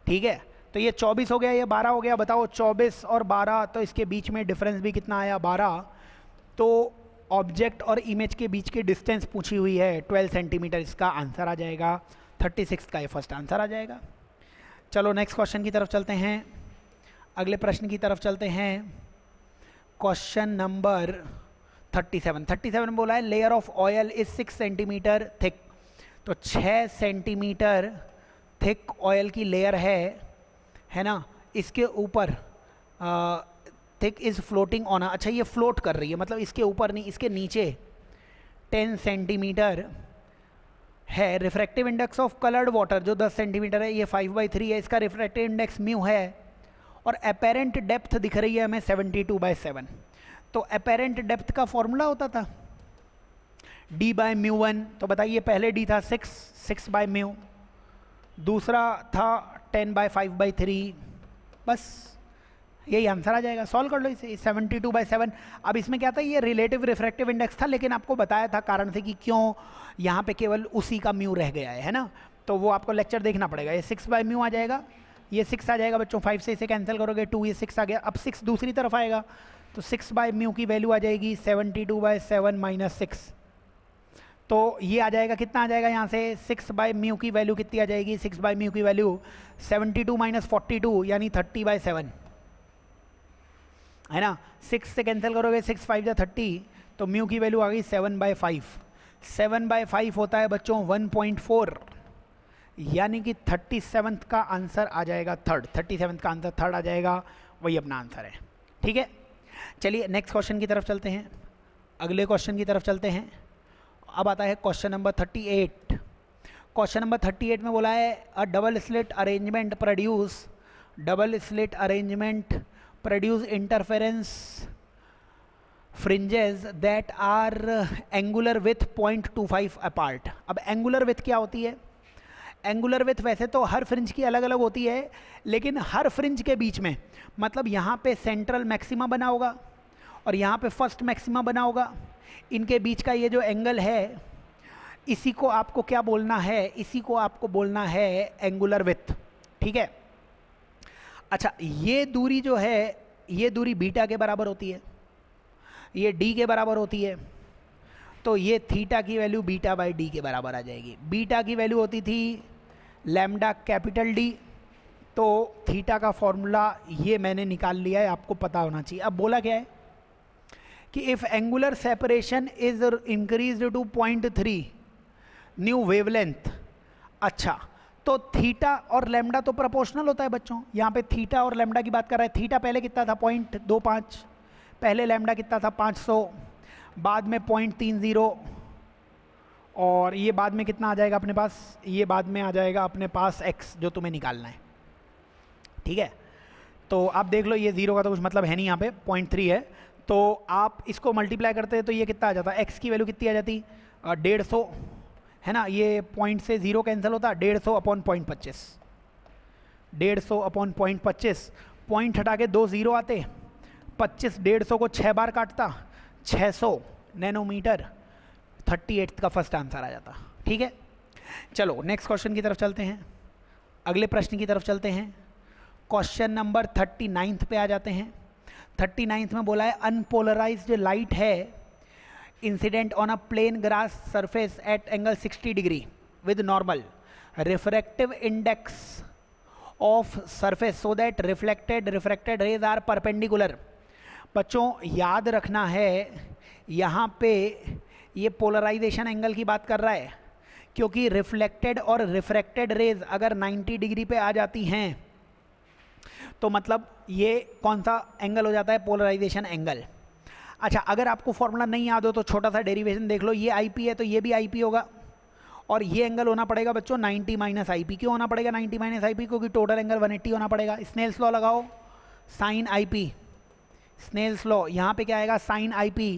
ठीक है, तो ये 24 हो गया, ये 12 हो गया। बताओ 24 और 12, तो इसके बीच में डिफरेंस भी कितना आया, 12। तो ऑब्जेक्ट और इमेज के बीच की डिस्टेंस पूछी हुई है 12 सेंटीमीटर, इसका आंसर आ जाएगा 36 का, ये फर्स्ट आंसर आ जाएगा। चलो नेक्स्ट क्वेश्चन की तरफ चलते हैं, अगले प्रश्न की तरफ चलते हैं। क्वेश्चन नंबर 37 में बोला है layer of oil is 6 centimetre thick. तो 6 सेंटीमीटर थिक ऑयल की लेयर है ना। इसके ऊपर थिक इज फ्लोटिंग ऑन, अच्छा ये फ्लोट कर रही है, मतलब इसके ऊपर नहीं, इसके नीचे 10 सेंटीमीटर है। Refractive index of coloured water जो 10 सेंटीमीटर है, ये 5/3 है, इसका रिफ्रैक्टिव इंडेक्स म्यू है। और अपेरेंट डेप्थ दिख रही है हमें 72/7। तो अपेरेंट डेप्थ का फॉर्मूला होता था d/μ1। तो बताइए पहले d था 6/μ, दूसरा था 10/5/3, बस यही आंसर आ जाएगा। सॉल्व कर लो इसे, 72/7। अब इसमें क्या था, ये रिलेटिव रिफ्रैक्टिव इंडेक्स था, लेकिन आपको बताया था कारण से कि क्यों यहाँ पे केवल उसी का म्यू रह गया है ना। तो वो आपको लेक्चर देखना पड़ेगा। ये 6/μ आ जाएगा, ये 6 आ जाएगा बच्चों, 5 से इसे कैंसिल करोगे 2, ये 6 आ गया। अब 6 दूसरी तरफ आएगा तो 6/μ की वैल्यू आ जाएगी 72/7 - 6। तो ये आ जाएगा, कितना आ जाएगा यहाँ से 6/μ की वैल्यू कितनी आ जाएगी, 6/μ की वैल्यू 72 - 42 यानी 30/7 है ना। 6 से कैंसिल करोगे, 6 5 जा 30, तो म्यू की वैल्यू आ गई 7/5। 7/5 होता है बच्चों 1.4, यानी कि 37 का आंसर आ जाएगा थर्ड। 37 का आंसर थर्ड आ जाएगा, वही अपना आंसर है। ठीक है, चलिए नेक्स्ट क्वेश्चन की तरफ चलते हैं, अगले क्वेश्चन की तरफ चलते हैं। अब आता है क्वेश्चन नंबर 38। क्वेश्चन नंबर 38 में बोला है a double slit arrangement produce interference fringes that are angular width 0.25 apart. अब एंगुलर विथ क्या होती है? एंगुलर विथ वैसे तो हर फ्रिंज की अलग अलग होती है, लेकिन हर फ्रिंज के बीच में, मतलब यहाँ पे सेंट्रल मैक्सिमा बना होगा और यहाँ पे फर्स्ट मैक्सिमा बना होगा, इनके बीच का ये जो एंगल है, इसी को आपको क्या बोलना है? इसी को आपको बोलना है एंगुलर विथ। ठीक है, अच्छा ये दूरी जो है, ये दूरी बीटा के बराबर होती है, ये डी के बराबर होती है, तो ये थीटा की वैल्यू बीटा बाई डी के बराबर आ जाएगी। बीटा की वैल्यू होती थी लैम्डा कैपिटल डी, तो थीटा का फॉर्मूला ये मैंने निकाल लिया है, आपको पता होना चाहिए। अब बोला क्या है कि if angular separation is increased to 0.3 new wavelength. अच्छा, तो थीटा और लैम्डा तो प्रोपोर्शनल होता है बच्चों, यहाँ पे थीटा और लैम्डा की बात कर रहा है। थीटा पहले कितना था 0.25, पहले लैम्डा कितना था 500, बाद में 0.30, और ये बाद में कितना आ जाएगा अपने पास? ये बाद में आ जाएगा अपने पास x, जो तुम्हें निकालना है। ठीक है, तो आप देख लो, ये 0 का तो कुछ मतलब है नहीं, यहाँ पे 0.3 है, तो आप इसको मल्टीप्लाई करते हैं तो ये कितना आ जाता है? x की वैल्यू कितनी आ जाती? 150 है ना, ये पॉइंट से 0 कैंसिल होता, 150 अपॉन 0.25, 150 अपॉन 0.25, पॉइंट हटा के 2 0 आते, 25 150 को 6 बार काटता, 600 नैनोमीटर, 38 का फर्स्ट आंसर आ जाता। ठीक है, चलो नेक्स्ट क्वेश्चन की तरफ चलते हैं, अगले प्रश्न की तरफ चलते हैं। क्वेश्चन नंबर 39 पे आ जाते हैं। 39 में बोला है अनपोलराइज्ड लाइट है incident on a plane glass surface at angle 60 degree with normal refractive index of surface so that refracted rays are perpendicular. बच्चों याद रखना है, यहाँ पे ये पोलराइजेशन एंगल की बात कर रहा है, क्योंकि रिफ्लेक्टेड और रिफ्रैक्टेड रेज अगर 90 डिग्री पे आ जाती हैं तो मतलब ये कौन सा एंगल हो जाता है? Polarisation angle. अच्छा, अगर आपको फॉर्मूला नहीं याद हो तो छोटा सा डेरिवेशन देख लो, ये IP है तो ये भी IP होगा, और ये एंगल होना पड़ेगा बच्चों 90 माइनस IP। क्यों होना पड़ेगा 90 माइनस IP? क्योंकि टोटल एंगल 180 होना पड़ेगा। स्नेल्स लॉ लगाओ, साइन IP, स्नेल्स लॉ, यहाँ पे क्या आएगा? साइन IP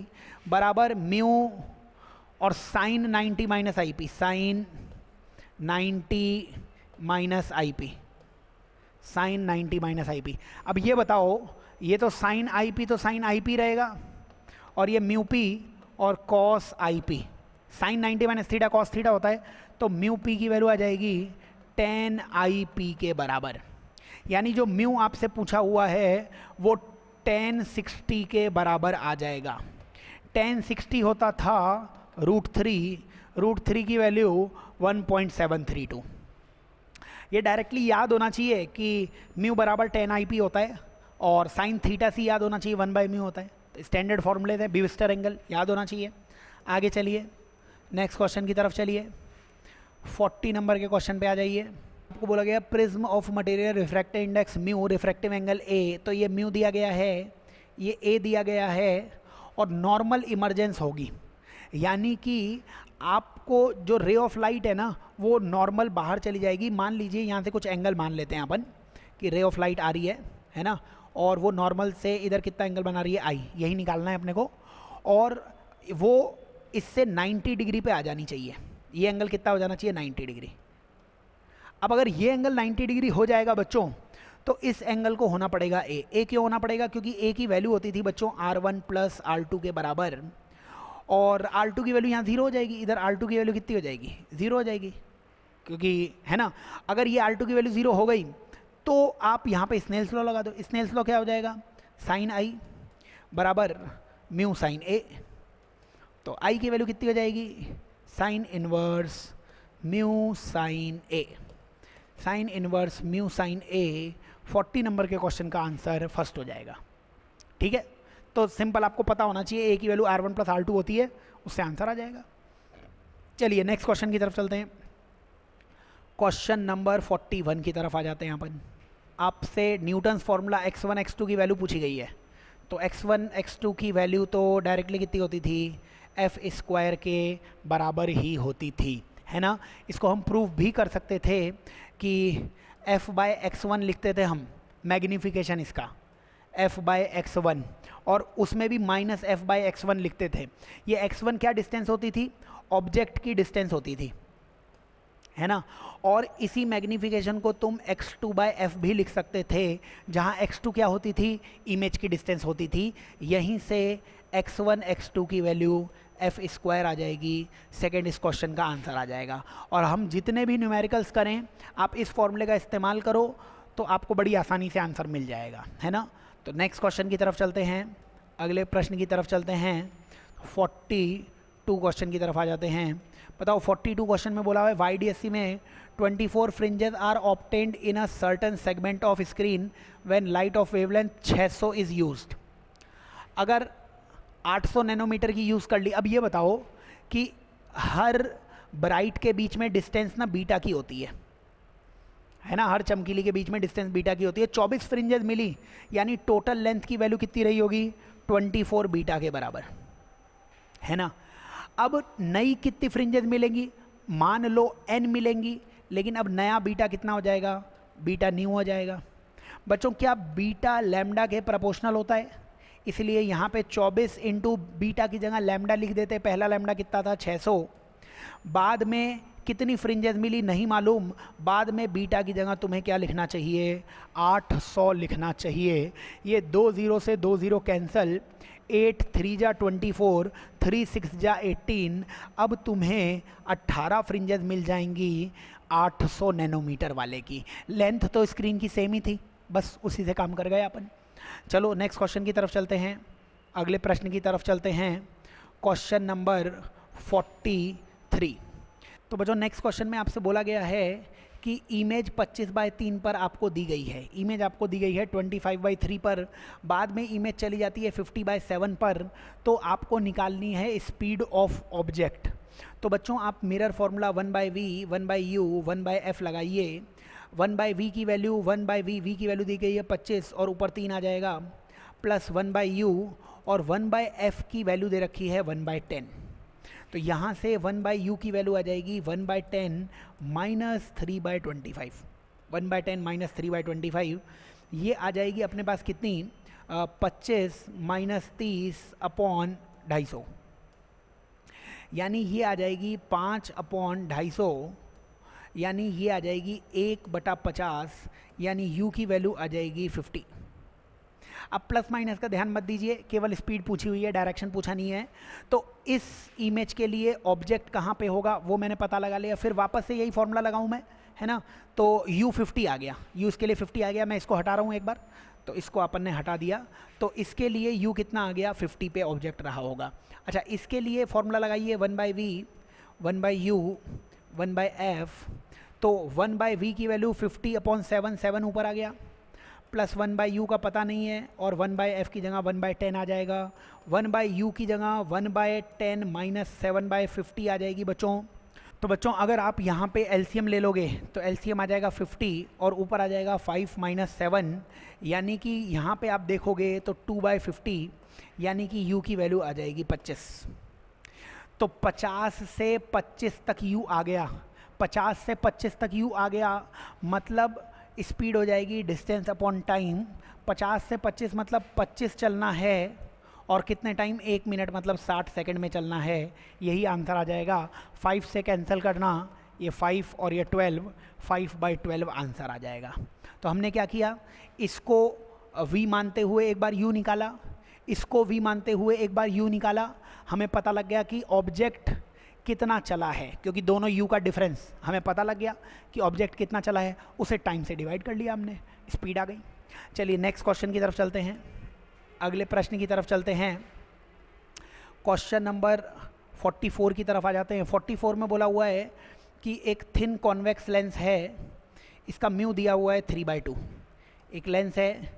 बराबर म्यू और sine 90 minus IP, sine 90 minus IP, sine 90 minus IP। अब ये बताओ, ये तो साइन IP तो साइन IP रहेगा, और ये म्यू पी और cos IP, sine 90 minus theta cos theta होता है, तो म्यू पी की वैल्यू आ जाएगी tan IP के बराबर। यानी जो म्यू आपसे पूछा हुआ है वो tan 60 के बराबर आ जाएगा। tan 60 होता था √3 की वैल्यू 1.732। ये डायरेक्टली याद होना चाहिए कि म्यू बराबर tan IP होता है, और साइन थीटा सी याद होना चाहिए 1/μ होता है। तो स्टैंडर्ड फॉर्मूले थे, ब्यूस्टर एंगल याद होना चाहिए। आगे चलिए नेक्स्ट क्वेश्चन की तरफ चलिए, 40 नंबर के क्वेश्चन पे आ जाइए। आपको बोला गया prism of material refractive index mu, refractive angle A, तो ये म्यू दिया गया है, ये A दिया गया है, और नॉर्मल इमरजेंस होगी, यानी कि आपको जो रे ऑफ लाइट है ना वो नॉर्मल बाहर चली जाएगी। मान लीजिए यहाँ से कुछ एंगल मान लेते हैं अपन कि रे ऑफ लाइट आ रही है ना, और वो नॉर्मल से इधर कितना एंगल बना रही है I, यही निकालना है अपने को, और वो इससे 90 डिग्री पे आ जानी चाहिए। ये एंगल कितना हो जाना चाहिए? 90 डिग्री। अब अगर ये एंगल 90 डिग्री हो जाएगा बच्चों, तो इस एंगल को होना पड़ेगा A। क्यों होना पड़ेगा? क्योंकि A की वैल्यू होती थी बच्चों R1 प्लस R2 के बराबर, और R2 की वैल्यू यहाँ 0 हो जाएगी, इधर R2 की वैल्यू कितनी हो जाएगी? 0 हो जाएगी, क्योंकि है ना, अगर ये R2 की वैल्यू 0 हो गई तो आप यहाँ पे स्नेल्स लॉ लगा दो। स्नेल्स लॉ क्या हो जाएगा? साइन I बराबर म्यू साइन A, तो I की वैल्यू कितनी हो जाएगी? साइन इनवर्स म्यू साइन ए, साइन इनवर्स म्यू साइन ए 40 नंबर के क्वेश्चन का आंसर फर्स्ट हो जाएगा। ठीक है, तो सिंपल आपको पता होना चाहिए, ए की वैल्यू R1 प्लस R2 होती है, उससे आंसर आ जाएगा। चलिए नेक्स्ट क्वेश्चन की तरफ चलते हैं। क्वेश्चन नंबर 41 की तरफ आ जाते हैं अपन। आपसे न्यूटन्स फॉर्मूला x1 x2 की वैल्यू पूछी गई है, तो x1 x2 की वैल्यू तो डायरेक्टली कितनी होती थी, एफ स्क्वायर के बराबर ही होती थी, है ना। इसको हम प्रूफ भी कर सकते थे कि f बाय x1 लिखते थे हम, मैग्नीफिकेशन इसका f बाय x1, और उसमें भी माइनस f बाय x1 लिखते थे। ये x1 क्या डिस्टेंस होती थी, ऑब्जेक्ट की डिस्टेंस होती थी, है ना। और इसी मैग्नीफिकेशन को तुम x2 बाय f भी लिख सकते थे, जहाँ x2 क्या होती थी, इमेज की डिस्टेंस होती थी। यहीं से x1 x2 की वैल्यू एफ स्क्वायर आ जाएगी, सेकेंड इस क्वेश्चन का आंसर आ जाएगा। और हम जितने भी न्यूमेरिकल्स करें, आप इस फॉर्मूले का इस्तेमाल करो तो आपको बड़ी आसानी से आंसर मिल जाएगा, है ना। तो नेक्स्ट क्वेश्चन की तरफ चलते हैं, अगले प्रश्न की तरफ चलते हैं। 42 क्वेश्चन की तरफ आ जाते हैं। बताओ 42 क्वेश्चन में बोला हुआ है YDSC में 24 fringes are obtained in a certain segment of screen when light of wavelength 600 is used. अगर 800 नैनोमीटर की यूज़ कर ली, अब ये बताओ कि हर ब्राइट के बीच में डिस्टेंस ना बीटा की होती है ना, हर चमकीली के बीच में डिस्टेंस बीटा की होती है। 24 फ्रिंजेस मिली, यानी टोटल लेंथ की वैल्यू कितनी रही होगी, 24 बीटा के बराबर, है ना। अब नई कितनी फ्रिंजेस मिलेंगी, मान लो n मिलेंगी, लेकिन अब नया बीटा कितना हो जाएगा, बीटा न्यू हो जाएगा। बच्चों क्या बीटा लैम्डा के प्रोपोर्शनल होता है, इसलिए यहाँ पे 24 इंटू बीटा की जगह लैम्डा लिख देते। पहला लैम्डा कितना था, 600। बाद में कितनी फ्रिंजेस मिली नहीं मालूम, बाद में बीटा की जगह तुम्हें क्या लिखना चाहिए, 800 लिखना चाहिए। ये 2 0 से 2 0 कैंसिल, 8 3 जा 24, 3 6 जा 18। अब तुम्हें 18 फ्रिंजेस मिल जाएंगी 800 नैनोमीटर वाले की। लेंथ तो स्क्रीन की सेम ही थी, बस उसी से काम कर गए अपन। चलो नेक्स्ट क्वेश्चन की तरफ चलते हैं, अगले प्रश्न की तरफ चलते हैं। Question number 43। तो बच्चों नेक्स्ट क्वेश्चन में आपसे बोला गया है कि इमेज 25/3 पर आपको दी गई है, इमेज आपको दी गई है 25/3 पर, बाद में इमेज चली जाती है 50/7 पर, तो आपको निकालनी है स्पीड ऑफ ऑब्जेक्ट। तो बच्चों आप mirror formula 1/v 1/u 1/f लगाइए। 1/v की वैल्यू 1/v, v की वैल्यू दी गई है 25 और ऊपर 3 आ जाएगा, प्लस 1/u, और 1/f की वैल्यू दे रखी है 1/10। तो यहाँ से 1/u की वैल्यू आ जाएगी 1/10 माइनस 3/25, 1/10 माइनस 3/25। ये आ जाएगी अपने पास कितनी, 25 माइनस 30 अपॉन 250, यानी ये आ जाएगी 5/250, यानी ये आ जाएगी 1/50, यानी u की वैल्यू आ जाएगी 50। अब प्लस माइनस का ध्यान मत दीजिए, केवल स्पीड पूछी हुई है, डायरेक्शन पूछा नहीं है। तो इस इमेज के लिए ऑब्जेक्ट कहाँ पे होगा वो मैंने पता लगा लिया, फिर वापस से यही फॉर्मूला लगाऊं मैं, है ना। तो u 50 आ गया, u इसके लिए 50 आ गया। मैं इसको हटा रहा हूँ एक बार, तो इसको अपन ने हटा दिया, तो इसके लिए u कितना आ गया, 50 पे ऑब्जेक्ट रहा होगा। अच्छा इसके लिए फॉर्मूला लगाइए 1/v 1/u 1/f। तो 1/v की वैल्यू 50/7, 7 ऊपर आ गया, प्लस 1/u का पता नहीं है, और 1/f की जगह 1/10 आ जाएगा। 1/u की जगह 1/10 माइनस 7/50 आ जाएगी बच्चों। तो बच्चों अगर आप यहाँ पे एलसीएम ले लोगे तो एलसीएम आ जाएगा 50 और ऊपर आ जाएगा 5 माइनस 7, यानी कि यहाँ पे आप देखोगे तो 2/50, यानी कि u की वैल्यू आ जाएगी 25। तो 50 से 25 तक u आ गया, 50 से 25 तक u आ गया, मतलब स्पीड हो जाएगी डिस्टेंस अपॉन टाइम। 50 से 25 मतलब 25 चलना है, और कितने टाइम, 1 मिनट, मतलब 60 सेकंड में चलना है। यही आंसर आ जाएगा। 5 से कैंसिल करना, ये 5 और ये 12, 5/12 आंसर आ जाएगा। तो हमने क्या किया, इसको v मानते हुए एक बार u निकाला, इसको v मानते हुए एक बार u निकाला। हमें पता लग गया कि ऑब्जेक्ट कितना चला है, क्योंकि दोनों u का डिफरेंस हमें पता लग गया कि ऑब्जेक्ट कितना चला है, उसे टाइम से डिवाइड कर लिया हमने, स्पीड आ गई। चलिए नेक्स्ट क्वेश्चन की तरफ चलते हैं, अगले प्रश्न की तरफ चलते हैं। क्वेश्चन नंबर 44 की तरफ आ जाते हैं। 44 में बोला हुआ है कि एक थिन कॉन्वेक्स लेंस है, इसका म्यू दिया हुआ है 3/2। एक लेंस है,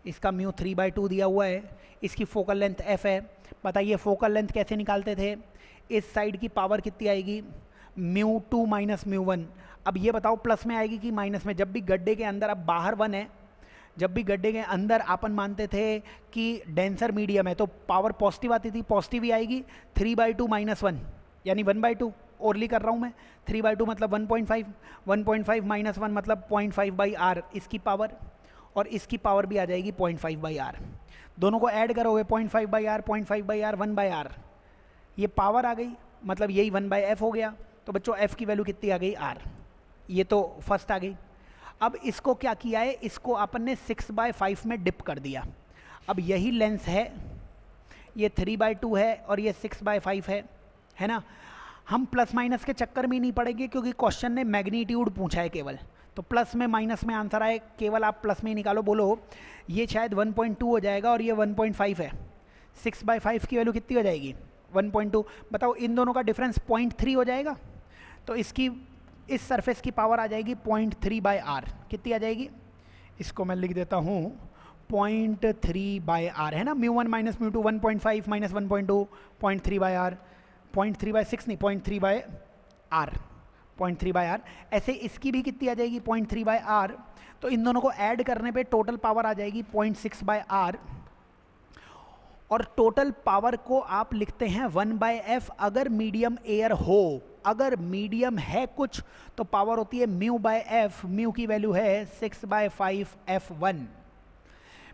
इसका म्यू 3/2 दिया हुआ है, इसकी फोकल लेंथ f है। बताइए फोकल लेंथ कैसे निकालते थे? इस साइड की पावर कितनी आएगी? μ2 माइनस μ1। अब ये बताओ प्लस में आएगी कि माइनस में? जब भी गड्ढे के अंदर, अब बाहर 1 है, जब भी गड्ढे के अंदर अपन मानते थे कि डेंसर मीडियम है तो पावर पॉजिटिव आती थी, पॉजिटिव ही आएगी। 3/2 माइनस 1 यानी 1/2। ओरली कर रहा हूँ मैं, 3/2 मतलब 1.5, 1.5 माइनस 1 मतलब 0.5/r इसकी पावर, और इसकी पावर भी आ जाएगी 0.5/r। दोनों को ऐड करोगे 0.5/r, 0.5/r, 1/r, ये पावर आ गई, मतलब यही 1/f हो गया। तो बच्चों f की वैल्यू कितनी आ गई? r। ये तो फर्स्ट आ गई। अब इसको क्या किया है? इसको अपन ने 6/5 में डिप कर दिया। अब यही लेंस है, ये 3/2 है और ये 6/5 है ना। हम प्लस माइनस के चक्कर में नहीं पड़ेंगे क्योंकि क्वेश्चन ने मैग्नीट्यूड पूछा है केवल, तो प्लस में माइनस में आंसर आए, केवल आप प्लस में ही निकालो। बोलो ये शायद 1.2 हो जाएगा और ये 1.5 है। 6/5 की वैल्यू कितनी हो जाएगी? 1.2। बताओ इन दोनों का डिफरेंस 0.3 हो जाएगा, तो इसकी इस सरफेस की पावर आ जाएगी 0.3/r। कितनी आ जाएगी? इसको मैं लिख देता हूँ 0.3/r, है ना। μ1 माइनस μ2 1.5 माइनस 1.2 0.3/r, 0.3/6 नहीं 0.3/r, 0.3/r। ऐसे इसकी भी कितनी आ जाएगी? 0.3/r। तो इन दोनों को ऐड करने पे टोटल पावर आ जाएगी 0.6/r, और टोटल पावर को आप लिखते हैं 1/f अगर मीडियम एयर हो। अगर मीडियम है कुछ तो पावर होती है μ/f, म्यू की वैल्यू है 6/5 f1।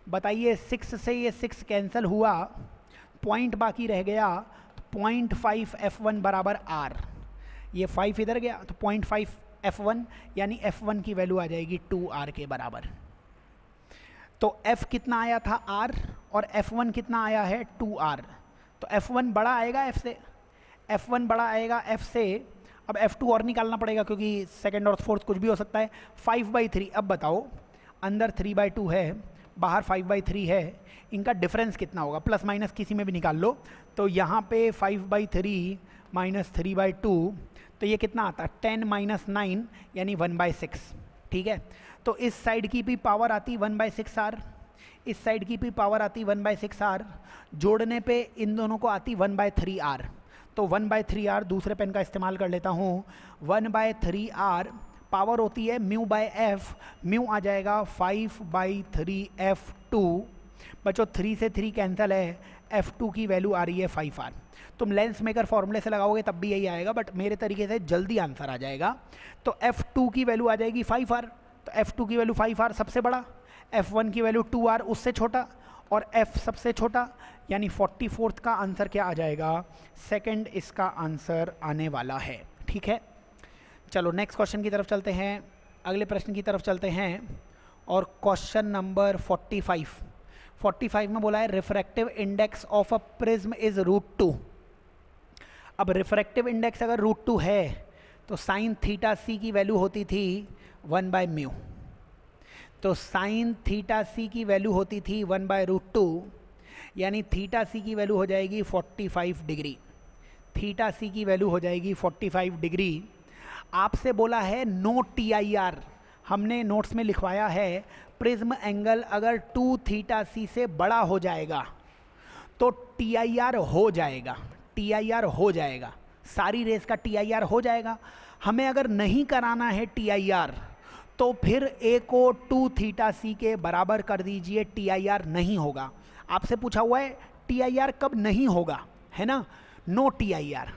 बताइए 6 से ये 6 कैंसिल हुआ, पॉइंट बाकी रह गया, 0.5 f1 बराबर r। ये 5 इधर गया तो 0.5 f1, यानी f1 की वैल्यू आ जाएगी 2r के बराबर। तो f कितना आया था? r, और f1 कितना आया है? 2r। तो f1 बड़ा आएगा f से, f1 बड़ा आएगा f से। अब f2 और निकालना पड़ेगा क्योंकि सेकंड और फोर्थ कुछ भी हो सकता है। 5/3। अब बताओ अंदर 3/2 है, बाहर 5/3 है, इनका डिफरेंस कितना होगा? प्लस माइनस किसी में भी निकाल लो। तो यहाँ पे 5/3 माइनस 3/2, तो ये कितना आता है? 10 माइनस 9 यानी 1/6। ठीक है, तो इस साइड की भी पावर आती 1/6r, इस साइड की भी पावर आती 1/6r, जोड़ने पे इन दोनों को आती 1/3r। तो 1/3r, दूसरे पेन का इस्तेमाल कर लेता हूँ, 1/3r पावर होती है μ/f, म्यू आ जाएगा 5/3f2। बच्चों 3 से 3 कैंसिल है, f2 की वैल्यू आ रही है 5r। तुम लेंस मेकर फॉर्मूले से लगाओगे तब भी यही आएगा, बट मेरे तरीके से जल्दी आंसर आ जाएगा। तो f2 की वैल्यू आ जाएगी 5r, तो f2 की वैल्यू 5r सबसे बड़ा, f1 की वैल्यू 2r उससे छोटा, और f सबसे छोटा, यानी 44th का आंसर क्या आ जाएगा? सेकंड इसका आंसर आने वाला है। ठीक है, चलो नेक्स्ट क्वेश्चन की तरफ चलते हैं, अगले प्रश्न की तरफ चलते हैं, और क्वेश्चन नंबर 45 में बोला है refractive index of a prism is √2। अब रिफ्रैक्टिव इंडेक्स अगर √2 है तो साइन थीटा सी की वैल्यू होती थी 1/μ। तो साइन थीटा सी की वैल्यू होती थी 1/√2, यानी थीटा सी की वैल्यू हो जाएगी 45 डिग्री। थीटा सी की वैल्यू हो जाएगी 45 डिग्री। आपसे बोला है नो TIR, हमने नोट्स में लिखवाया है प्रिज्म एंगल अगर 2 थीटा सी से बड़ा हो जाएगा तो TIR हो जाएगा, TIR हो जाएगा, सारी रेस का TIR हो जाएगा। हमें अगर नहीं कराना है TIR तो फिर A को 2 थीटा सी के बराबर कर दीजिए, TIR नहीं होगा। आपसे पूछा हुआ है TIR कब नहीं होगा, है ना, नो TIR।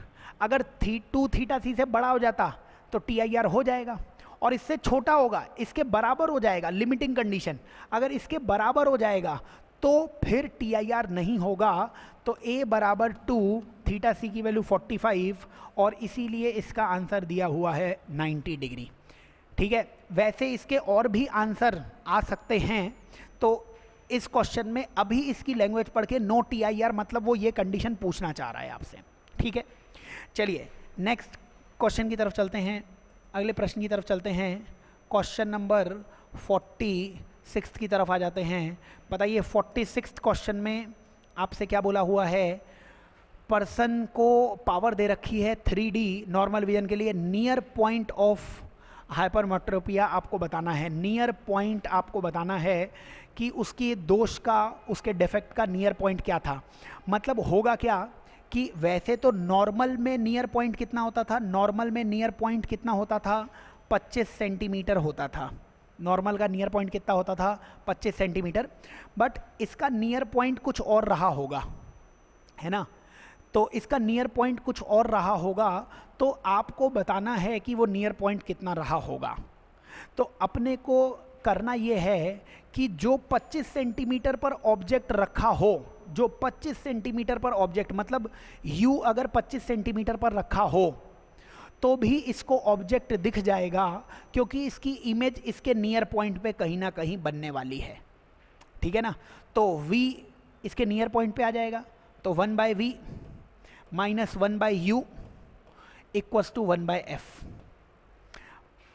अगर 2 थीटा सी से बड़ा हो जाता तो TIR हो जाएगा, और इससे छोटा होगा, इसके बराबर हो जाएगा, लिमिटिंग कंडीशन, अगर इसके बराबर हो जाएगा तो फिर TIR नहीं होगा। तो A बराबर 2, थीटा सी की वैल्यू 45, और इसीलिए इसका आंसर दिया हुआ है 90 डिग्री। ठीक है, वैसे इसके और भी आंसर आ सकते हैं, तो इस क्वेश्चन में अभी इसकी लैंग्वेज पढ़ के नो TIR मतलब वो ये कंडीशन पूछना चाह रहा है आपसे। ठीक है, चलिए नेक्स्ट क्वेश्चन की तरफ चलते हैं, अगले प्रश्न की तरफ चलते हैं। क्वेश्चन नंबर 46 की तरफ आ जाते हैं। बताइए 46 क्वेश्चन में आपसे क्या बोला हुआ है? पर्सन को पावर दे रखी है 3D नॉर्मल विजन के लिए, नियर पॉइंट ऑफ हाइपरमेट्रोपिया आपको बताना है, नियर पॉइंट आपको बताना है कि उसकी दोष का, उसके डिफेक्ट का नियर पॉइंट क्या था। मतलब होगा क्या कि वैसे तो नॉर्मल में नियर पॉइंट कितना होता था, नॉर्मल में नियर पॉइंट कितना होता था, 25 सेंटीमीटर होता था। नॉर्मल का नियर पॉइंट कितना होता था, 25 सेंटीमीटर। बट इसका नियर पॉइंट कुछ और रहा होगा, है ना। तो इसका नियर पॉइंट कुछ और रहा होगा, तो आपको बताना है कि वो नियर पॉइंट कितना रहा होगा। तो अपने को करना ये है कि जो 25 सेंटीमीटर पर ऑब्जेक्ट रखा हो, जो 25 सेंटीमीटर पर ऑब्जेक्ट, मतलब यू अगर 25 सेंटीमीटर पर रखा हो तो भी इसको ऑब्जेक्ट दिख जाएगा, क्योंकि इसकी इमेज इसके नियर पॉइंट पे कहीं ना कहीं बनने वाली है, ठीक है ना। तो v इसके नियर पॉइंट पे आ जाएगा, तो 1/v minus 1/u equals to 1/f।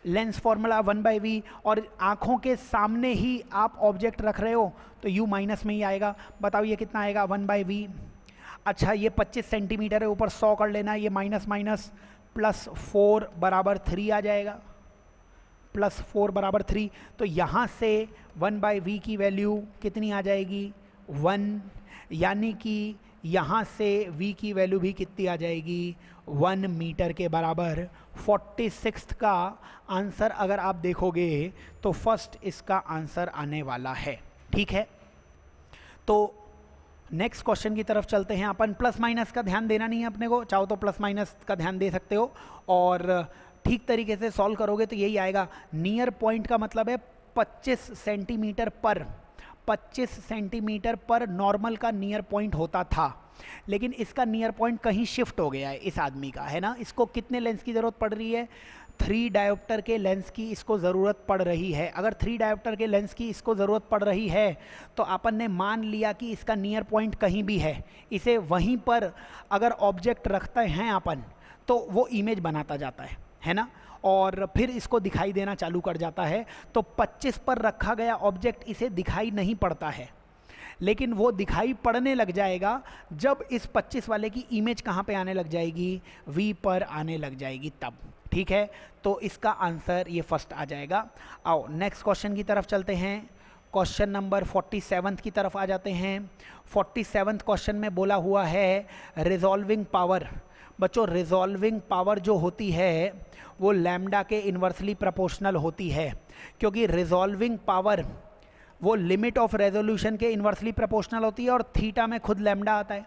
Lens formula 1/v, और आँखों के सामने ही आप ऑब्जेक्ट रख रहे हो तो u माइनस में ही आएगा। बताओ ये कितना आएगा, 1/v। अच्छा ये 25 सेंटीमीटर है, ऊपर 100 कर लेना, ये माइनस माइनस प्लस 4 बराबर 3 आ जाएगा, प्लस 4 बराबर 3। तो यहाँ से 1/v की वैल्यू कितनी आ जाएगी, 1, यानी कि यहाँ से v की वैल्यू भी कितनी आ जाएगी, 1 मीटर के बराबर। 46 का आंसर अगर आप देखोगे तो फर्स्ट इसका आंसर आने वाला है, ठीक है। तो नेक्स्ट क्वेश्चन की तरफ चलते हैं अपन। प्लस माइनस का ध्यान देना नहीं है अपने को, चाहो तो प्लस माइनस का ध्यान दे सकते हो, और ठीक तरीके से सॉल्व करोगे तो यही आएगा। नियर पॉइंट का मतलब है 25 सेंटीमीटर पर, 25 सेंटीमीटर पर नॉर्मल का नियर पॉइंट होता था, लेकिन इसका नियर पॉइंट कहीं शिफ्ट हो गया है इस आदमी का, है ना। इसको कितने लेंस की ज़रूरत पड़ रही है, 3 डायोप्टर के लेंस की इसको ज़रूरत पड़ रही है। अगर 3 डायोप्टर के लेंस की इसको ज़रूरत पड़ रही है तो अपन ने मान लिया कि इसका नियर पॉइंट कहीं भी है, इसे वहीं पर अगर ऑब्जेक्ट रखते हैं अपन तो वो इमेज बनाता जाता है ना, और फिर इसको दिखाई देना चालू कर जाता है। तो 25 पर रखा गया ऑब्जेक्ट इसे दिखाई नहीं पड़ता है, लेकिन वो दिखाई पड़ने लग जाएगा जब इस 25 वाले की इमेज कहाँ पे आने लग जाएगी, v पर आने लग जाएगी तब, ठीक है। तो इसका आंसर ये फर्स्ट आ जाएगा। आओ नेक्स्ट क्वेश्चन की तरफ चलते हैं। क्वेश्चन नंबर 47 की तरफ आ जाते हैं। 47 क्वेश्चन में बोला हुआ है रिजॉल्विंग पावर। बच्चों रिजॉल्विंग पावर जो होती है वो लैम्डा के इन्वर्सली प्रोपोर्शनल होती है, क्योंकि रिजॉल्विंग पावर वो लिमिट ऑफ रेजोल्यूशन के इन्वर्सली प्रोपोर्शनल होती है, और थीटा में खुद लैम्डा आता है।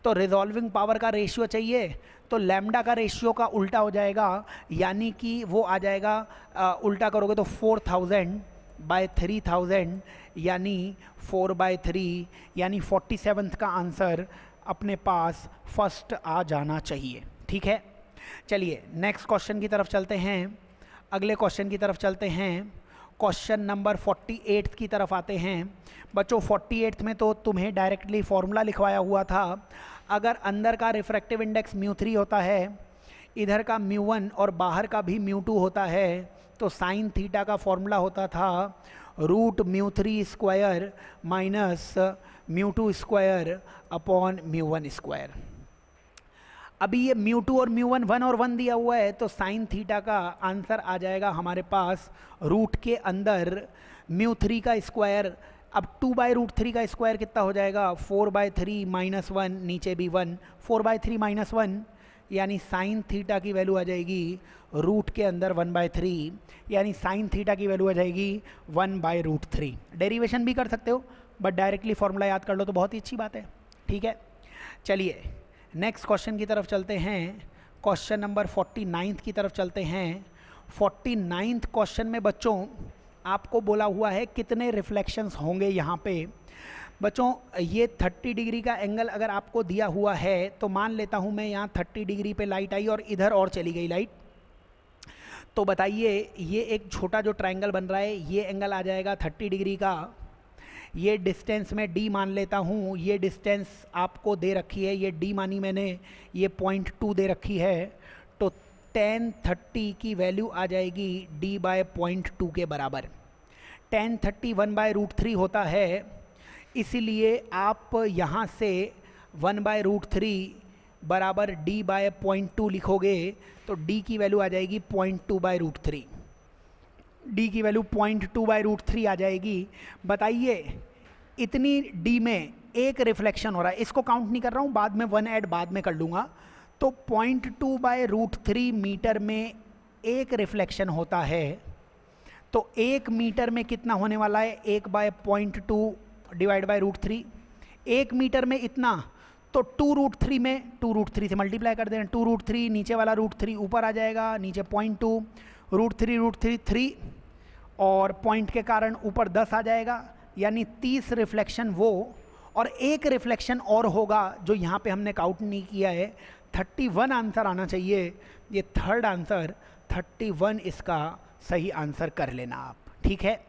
तो रिजॉल्विंग पावर का रेशियो चाहिए तो लैम्डा का रेशियो का उल्टा हो जाएगा, यानी कि वो आ जाएगा, उल्टा करोगे तो 4000/3000 यानी 4/3, यानी 47 का आंसर अपने पास फर्स्ट आ जाना चाहिए, ठीक है। चलिए नेक्स्ट क्वेश्चन की तरफ चलते हैं, अगले क्वेश्चन की तरफ चलते हैं। क्वेश्चन नंबर 48 की तरफ आते हैं। बच्चों 48 में तो तुम्हें डायरेक्टली फॉर्मूला लिखवाया हुआ था। अगर अंदर का रिफ्रैक्टिव इंडेक्स μ3 होता है, इधर का μ1 और बाहर का भी μ2 होता है, तो साइन थीटा का फॉर्मूला होता था √μ3² माइनस μ2² अपॉन μ1²। अभी ये μ2 और μ1 1 और 1 दिया हुआ है, तो साइन थीटा का आंसर आ जाएगा हमारे पास रूट के अंदर μ3 का स्क्वायर। अब 2/√3 का स्क्वायर कितना हो जाएगा, 4/3 माइनस 1, नीचे भी 1, 4/3 माइनस 1, यानी साइन थीटा की वैल्यू आ जाएगी रूट के अंदर 1/3, यानी साइन थीटा की वैल्यू आ जाएगी 1/√3। डेरिवेशन भी कर सकते हो, बट डायरेक्टली फॉर्मूला याद कर लो तो बहुत ही अच्छी बात है, ठीक है। चलिए नेक्स्ट क्वेश्चन की तरफ चलते हैं। क्वेश्चन नंबर 49 की तरफ चलते हैं। 49 क्वेश्चन में बच्चों आपको बोला हुआ है कितने रिफ्लेक्शंस होंगे यहाँ पे। बच्चों ये 30 डिग्री का एंगल अगर आपको दिया हुआ है तो मान लेता हूँ मैं यहाँ 30 डिग्री पे लाइट आई और इधर और चली गई लाइट, तो बताइए ये एक छोटा जो ट्रायंगल बन रहा है ये एंगल आ जाएगा 30 डिग्री का। ये डिस्टेंस मैं d मान लेता हूँ, ये डिस्टेंस आपको दे रखी है, ये d मानी मैंने, ये 0.2 दे रखी है, तो tan 30 की वैल्यू आ जाएगी d/0.2 के बराबर। tan 30 1/√3 होता है, इसीलिए आप यहाँ से 1/√3 बराबर d बाय 0.2 लिखोगे तो d की वैल्यू आ जाएगी 0.2/√3। d की वैल्यू 0.2/√3 आ जाएगी। बताइए इतनी d में एक रिफ्लेक्शन हो रहा है, इसको काउंट नहीं कर रहा हूँ, बाद में 1 ऐड बाद में कर लूँगा। तो 0.2/√3 मीटर में एक रिफ्लेक्शन होता है, तो 1 मीटर में कितना होने वाला है, 1/0.2 डिवाइड बाय √3। 1 मीटर में इतना, तो 2√3 में 2√3 से मल्टीप्लाई कर देना। 2√3 नीचे वाला √3 ऊपर आ जाएगा, नीचे 0.2 √3 3 और पॉइंट के कारण ऊपर 10 आ जाएगा, यानी 30 रिफ्लेक्शन वो, और एक रिफ्लेक्शन और होगा जो यहाँ पे हमने काउंट नहीं किया है। 31 आंसर आना चाहिए, ये थर्ड आंसर 31 इसका सही आंसर कर लेना आप, ठीक है।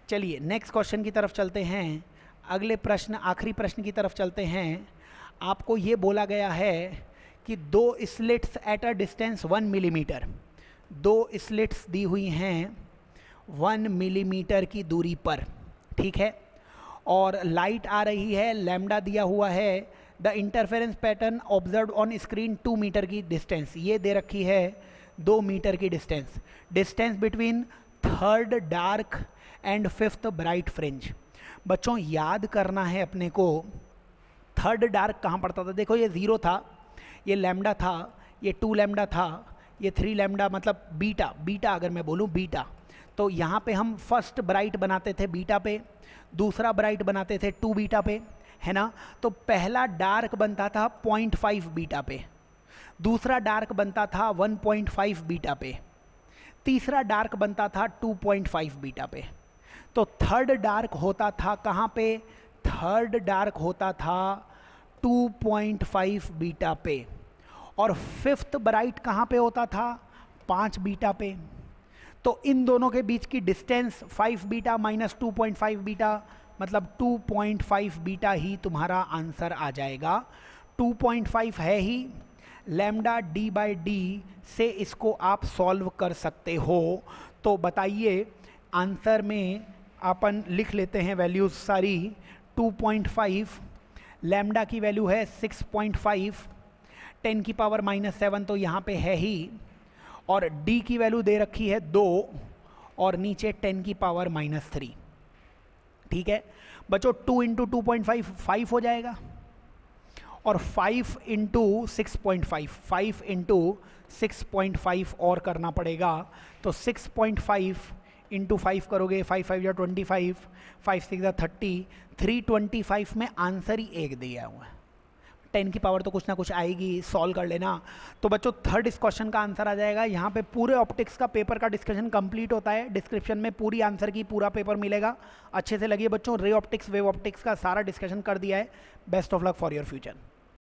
चलिए नेक्स्ट क्वेश्चन की तरफ चलते हैं, अगले प्रश्न आखिरी प्रश्न की तरफ चलते हैं। आपको ये बोला गया है कि 2 slits at a distance 1 millimetre, 2 slits दी हुई हैं 1 मिलीमीटर की दूरी पर, ठीक है, और लाइट आ रही है, लैम्डा दिया हुआ है, the interference pattern observe on screen 2 metre की डिस्टेंस, ये दे रखी है 2 मीटर की distance between third dark and fifth bright fringe. बच्चों याद करना है अपने को, थर्ड डार्क कहाँ पड़ता था, देखो ये 0 था, ये लैम्डा था, ये 2 लैम्डा था, ये 3 लैम्डा, मतलब बीटा अगर मैं बोलूँ बीटा, तो यहाँ पे हम फर्स्ट ब्राइट बनाते थे बीटा पे, दूसरा ब्राइट बनाते थे 2 बीटा पे, है ना। तो पहला डार्क बनता था 0.5 बीटा पे, दूसरा डार्क बनता था 1.5 बीटा पे, तीसरा डार्क बनता था 2.5 बीटा पे। तो थर्ड डार्क होता था कहाँ पे, थर्ड डार्क होता था 2.5 बीटा पे, और फिफ्थ ब्राइट कहाँ पे होता था, 5 बीटा पे। तो इन दोनों के बीच की डिस्टेंस 5 बीटा माइनस 2.5 बीटा, मतलब 2.5 बीटा ही तुम्हारा आंसर आ जाएगा। 2.5 है ही, लैम्डा d/d से इसको आप सॉल्व कर सकते हो। तो बताइए आंसर में अपन लिख लेते हैं वैल्यूज सारी। 2.5, लैम्डा की वैल्यू है 6.5, 10 की पावर -7 तो यहाँ पे है ही, और d की वैल्यू दे रखी है 2 और नीचे 10 की पावर -3, ठीक है बच्चों। 2 × 2.5 5 हो जाएगा, और 5 × 6.5 5 × 6.5 और करना पड़ेगा। तो 6.5 × 5 करोगे, 5 5 या 25, 5 6 या 30, 325 में आंसर ही एक दिया हुआ है। 10 की पावर तो कुछ ना कुछ आएगी, सॉल्व कर लेना। तो बच्चों थर्ड इस क्वेश्चन का आंसर आ जाएगा। यहाँ पे पूरे ऑप्टिक्स का पेपर का डिस्कशन कंप्लीट होता है, डिस्क्रिप्शन में पूरी आंसर की पूरा पेपर मिलेगा, अच्छे से लगिए बच्चों। रे ऑप्टिक्स वेव ऑप्टिक्स का सारा डिस्कशन कर दिया है। Best of luck for your future.